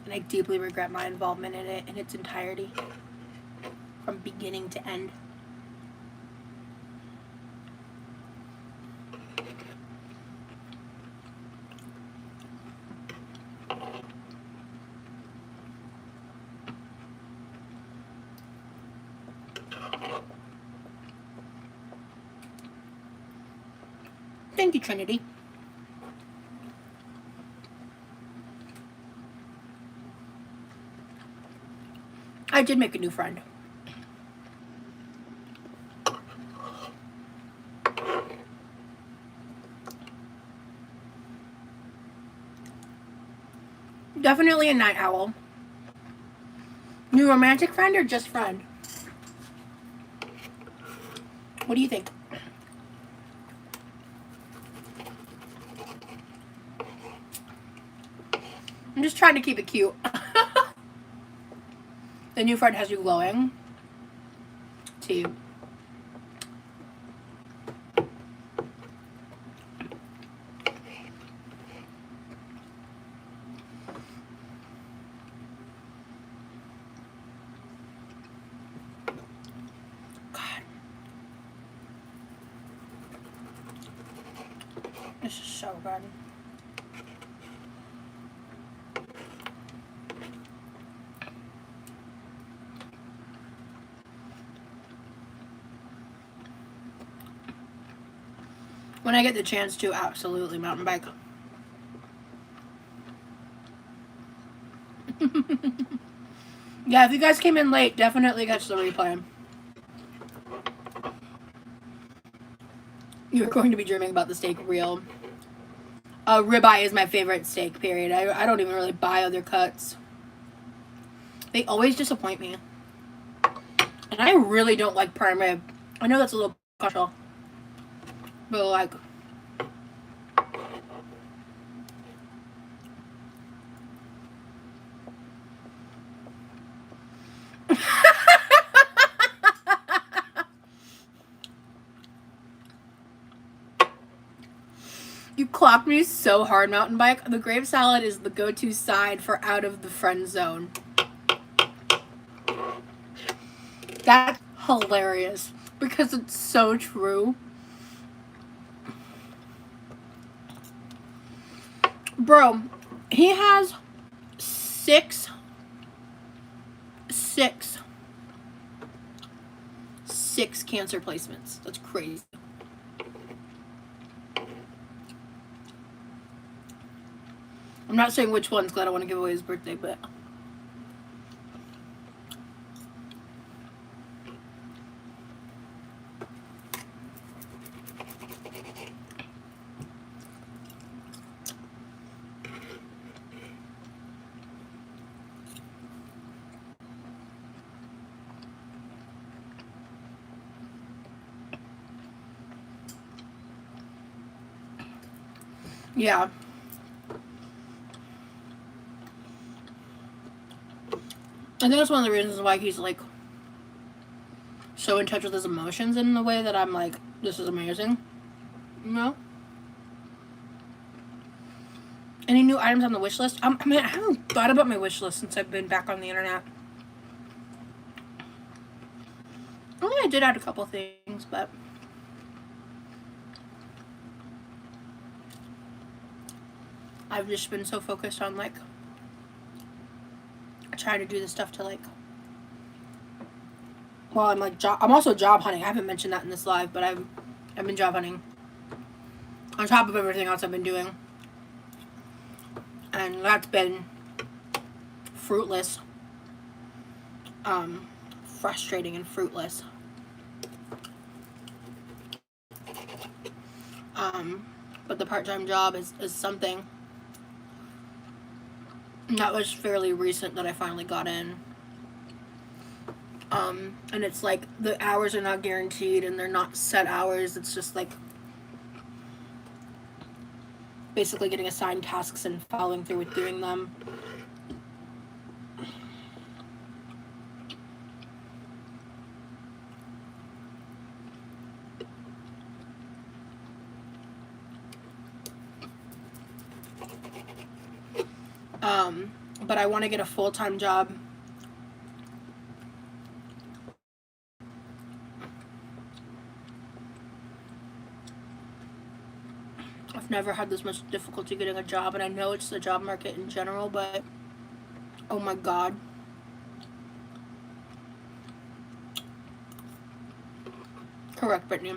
And I deeply regret my involvement in it in its entirety. From beginning to end. Thank you, Trinity. I did make a new friend. Definitely a night owl. New romantic friend or just friend? What do you think? I'm just trying to keep it cute. The new friend has you glowing. Tea. This is so good. When I get the chance to, absolutely mountain bike. Yeah, if you guys came in late, definitely catch the replay. You're going to be dreaming about the steak real. Ribeye is my favorite steak, period. I don't even really buy other cuts. They always disappoint me. And I really don't like prime rib. I know that's a little controversial. But like... You clocked me so hard, mountain bike. The grape salad is the go-to side for out of the friend zone. That's hilarious because it's so true. Bro, he has six cancer placements. That's crazy. I'm not saying which ones because I don't want to give away his birthday, but... Yeah. I think that's one of the reasons why he's like so in touch with his emotions in the way that I'm like, this is amazing. You know? Any new items on the wish list? I mean, I haven't thought about my wish list since I've been back on the internet. I think I did add a couple things, but I've just been so focused on like trying to do this stuff to like, well, I'm like I'm also job hunting. I haven't mentioned that in this live, but I've been job hunting on top of everything else I've been doing, and that's been fruitless, frustrating and fruitless. But the part-time job is something that was fairly recent that I finally got in. And it's like the hours are not guaranteed and they're not set hours. It's just like basically getting assigned tasks and following through with doing them. But I want to get a full-time job. I've never had this much difficulty getting a job, and I know it's the job market in general, but oh my god. Correct, Brittany.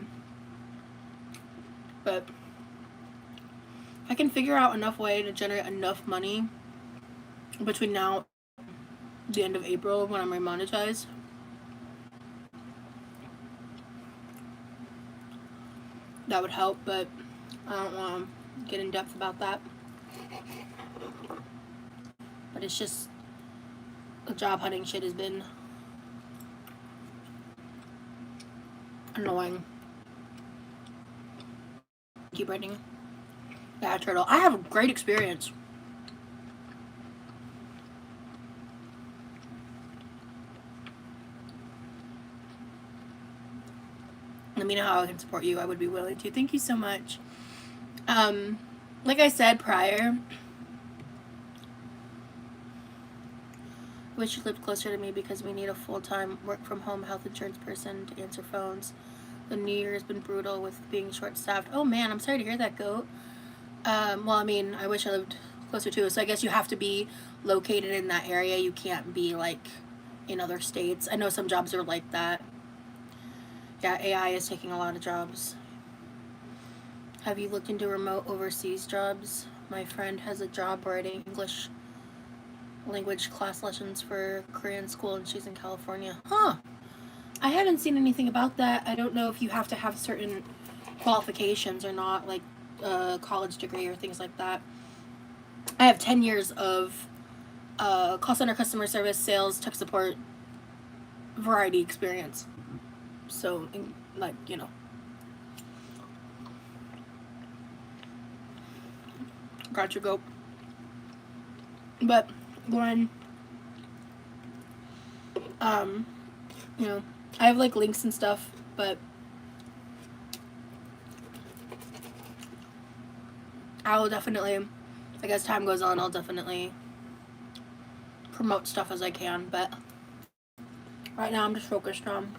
But if I can figure out enough way to generate enough money between now and the end of April when I'm remonetized, that would help, but I don't want to get in depth about that. But it's just the job hunting shit has been annoying. Keep writing. Yeah, turtle. I have a great experience. Let me know how I can support you. I would be willing to. Thank you so much. Like I said prior, wish you lived closer to me because we need a full-time work-from-home health insurance person to answer phones. The new year has been brutal with being short-staffed. Oh man, I'm sorry to hear that, goat. Well, I mean, I wish I lived closer to it. So I guess you have to be located in that area. You can't be like in other states. I know some jobs are like that. Yeah, AI is taking a lot of jobs. Have you looked into remote overseas jobs? My friend has a job writing English language class lessons for Korean school and she's in California. Huh. I haven't seen anything about that. I don't know if you have to have certain qualifications or not, like a college degree or things like that. I have 10 years of call center customer service, sales, tech support, variety experience. So, like, you know. Got your goat. But when, you know, I have like links and stuff, but I will definitely, like as time goes on, I'll definitely promote stuff as I can, but right now I'm just focused on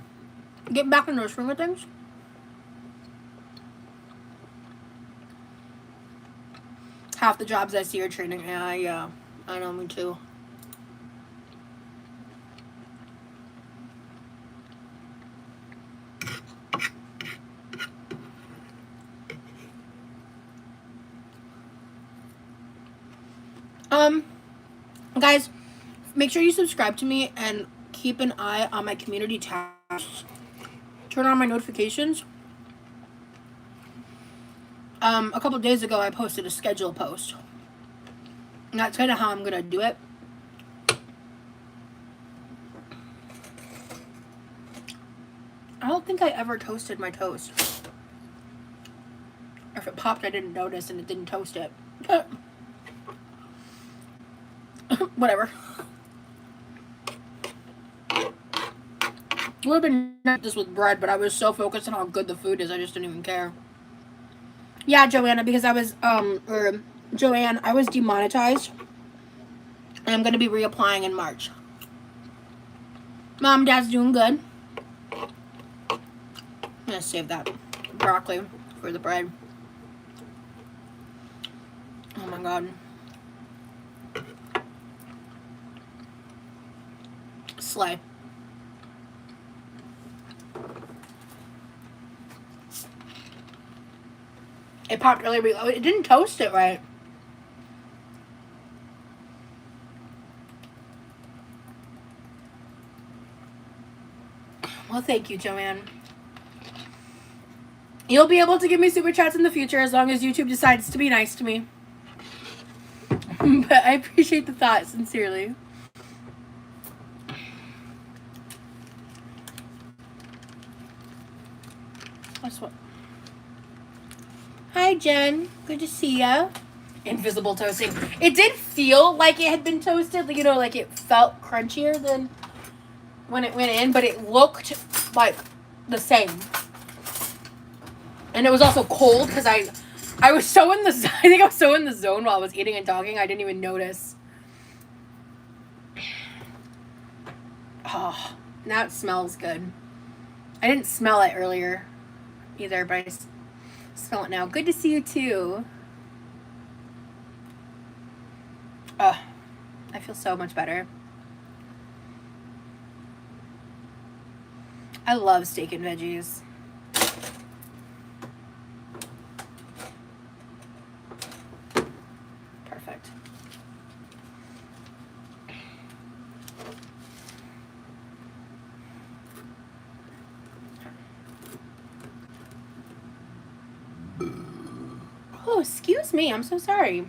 getting back in the swing of things. Half the jobs I see are training AI, yeah. I know, me too. Guys, make sure you subscribe to me and keep an eye on my community tabs. Turn on my notifications. A couple days ago, I posted a schedule post. And that's kind of how I'm going to do it. I don't think I ever toasted my toast. Or if it popped, I didn't notice and it didn't toast it. Whatever. It would have been nice this with bread, but I was so focused on how good the food is, I just didn't even care. Yeah, Joanna, because I was, Joanne, I was demonetized. And I'm going to be reapplying in March. Mom, Dad's doing good. I'm going to save that broccoli for the bread. Oh my god. Slay. It popped earlier. It didn't toast it right. Well, thank you, Joanne. You'll be able to give me super chats in the future as long as YouTube decides to be nice to me. But I appreciate the thought, sincerely. That's what. Hi, Jen. Good to see ya. Invisible toasting. It did feel like it had been toasted. You know, like it felt crunchier than when it went in, but it looked like the same. And it was also cold because I was so in the I think I was so in the zone while I was eating and talking I didn't even notice. Oh, now it smells good. I didn't smell it earlier either, but I smell it now. Good to see you too. I feel so much better. I love steak and veggies. Perfect. Oh, excuse me. I'm so sorry.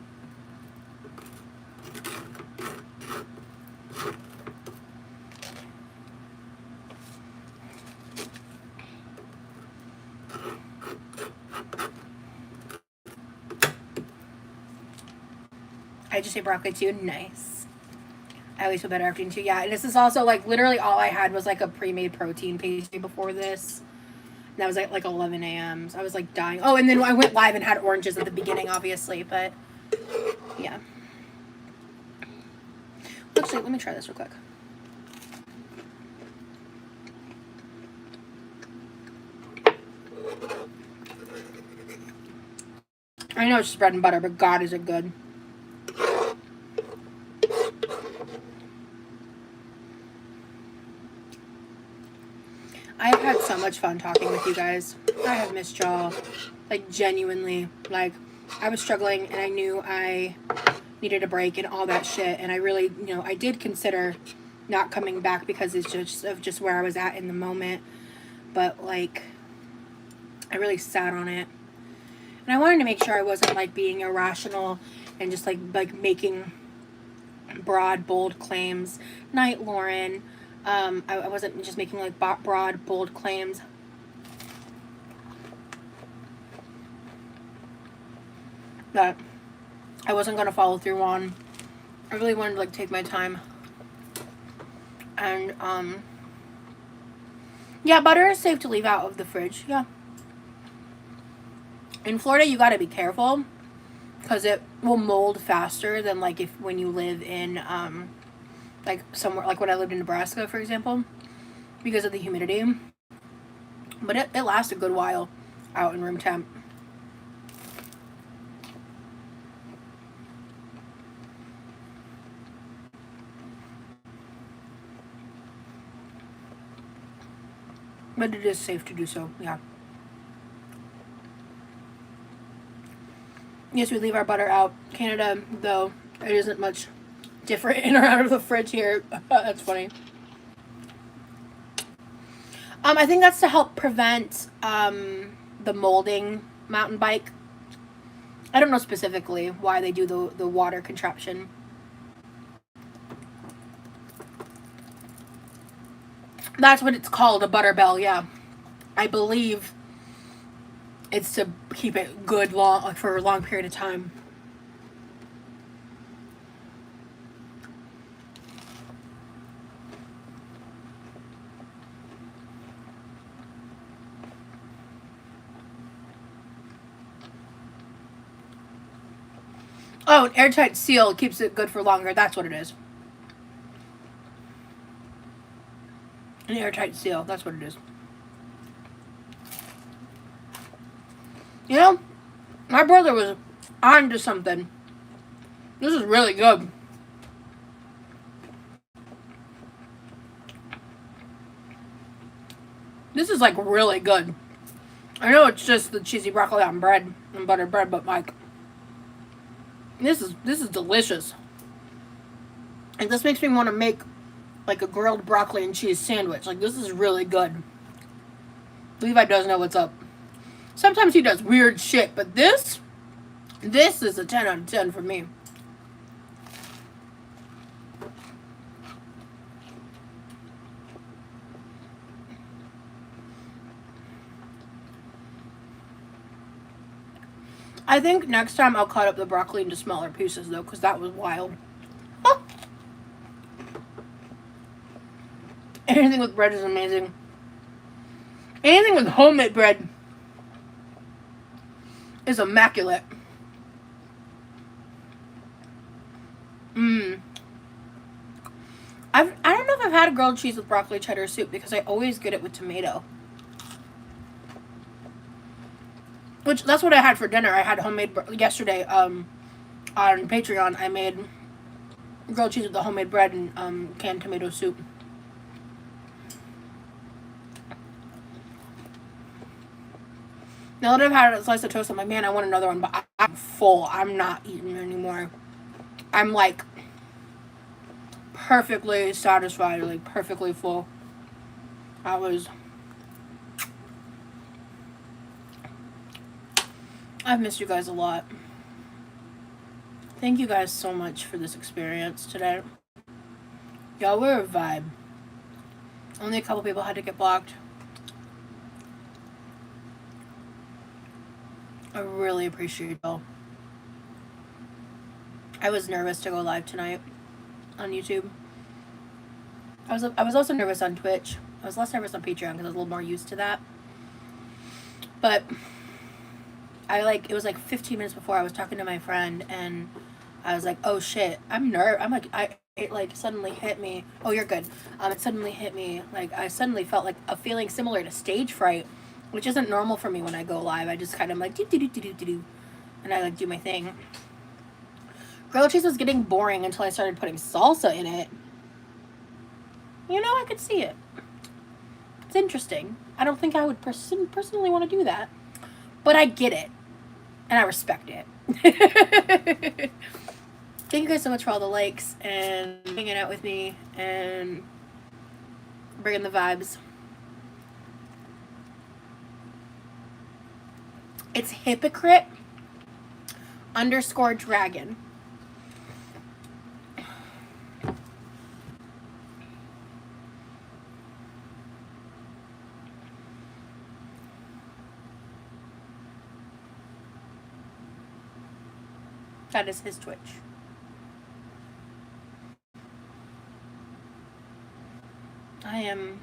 I just ate broccoli too. Nice. I always feel better after eating too. Yeah, and this is also like literally all I had was like a pre-made protein pastry before this. And that was at like 11 a.m. So I was like dying. Oh, and then I went live and had oranges at the beginning, obviously, but yeah. Actually, let me try this real quick. I know it's just bread and butter, but God, is it good. I have had so much fun talking with you guys. I have missed y'all. Like, genuinely. Like, I was struggling and I knew I needed a break and all that shit. And I really, you know, I did consider not coming back because it's just where I was at in the moment. But, like, I really sat on it. And I wanted to make sure I wasn't, like, being irrational and just, like making broad, bold claims. Night, Lauren. I wasn't just making, like, broad, bold claims. That I wasn't going to follow through on. I really wanted to, like, take my time. And, yeah, butter is safe to leave out of the fridge. Yeah. In Florida, you gotta be careful because it will mold faster than, like, when you live in, like, somewhere, like when I lived in Nebraska, for example, because of the humidity. But it lasts a good while out in room temp. But it is safe to do so, yeah. Yes, we leave our butter out. Canada, though, it isn't much different in or out of the fridge here. That's funny. I think that's to help prevent the molding mountain bike. I don't know specifically why they do the water contraption. That's what it's called, a butter bell, yeah. I believe it's to keep it good long for a long period of time. Oh, an airtight seal keeps it good for longer. That's what it is. An airtight seal. That's what it is. You know, my brother was on to something. This is really good. This is, like, really good. I know it's just the cheesy broccoli on bread and buttered bread, but, like, this is delicious. And this makes me want to make, like, a grilled broccoli and cheese sandwich. Like, this is really good. Levi does know what's up. Sometimes he does weird shit, but this is a 10 out of 10 for me. I think next time I'll cut up the broccoli into smaller pieces, though, because that was wild. Oh. Anything with bread is amazing. Anything with homemade bread is immaculate. I don't know if I've had a grilled cheese with broccoli cheddar soup because I always get it with tomato. Which, that's what I had for dinner. I had homemade, yesterday, on Patreon, I made grilled cheese with the homemade bread and canned tomato soup. Now that I've had a slice of toast, I'm like, man, I want another one, but I'm full. I'm not eating anymore. I'm, like, perfectly satisfied, like, perfectly full. I've missed you guys a lot. Thank you guys so much for this experience today. Y'all were a vibe. Only a couple people had to get blocked. I really appreciate y'all. I was nervous to go live tonight on YouTube. I was also nervous on Twitch. I was less nervous on Patreon because I was a little more used to that. But it was like 15 minutes before I was talking to my friend and I was like, oh shit, I'm like, it like suddenly hit me. Oh, you're good. It suddenly hit me. Like, I suddenly felt like a feeling similar to stage fright, which isn't normal for me when I go live. I just kind of like, do. and I like do my thing. Grilled cheese was getting boring until I started putting salsa in it. You know, I could see it. It's interesting. I don't think I would personally want to do that, but I get it, and I respect it. Thank you guys so much for all the likes and hanging out with me and bringing the vibes. It's hypocrite_dragon. That is his Twitch. I am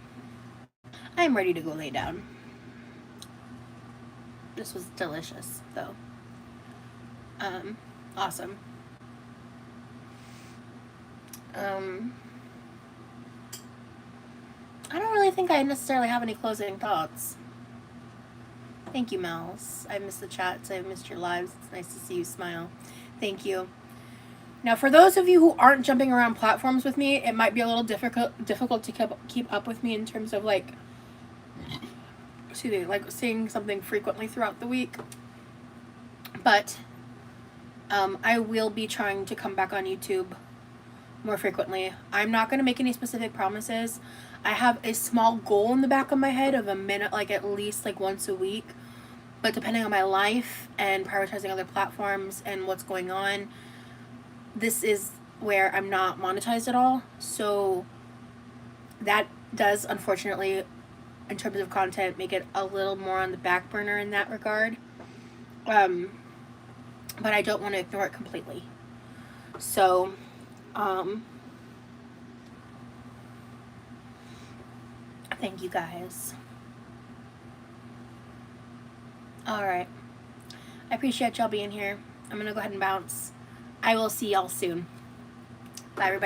ready to go lay down. This was delicious, though. Awesome. I don't really think I necessarily have any closing thoughts. Thank you, Mels. I missed the chats. I missed your lives. It's nice to see you smile. Thank you. Now, for those of you who aren't jumping around platforms with me, it might be a little difficult to keep up with me in terms of like, excuse me, like seeing something frequently throughout the week. But I will be trying to come back on YouTube more frequently. I'm not going to make any specific promises. I have a small goal in the back of my head of a minute, like at least like once a week. But depending on my life and prioritizing other platforms and what's going on, this is where I'm not monetized at all. So that does, unfortunately, in terms of content, make it a little more on the back burner in that regard. But I don't want to ignore it completely. So, thank you guys. Alright. I appreciate y'all being here. I'm going to go ahead and bounce. I will see y'all soon. Bye, everybody.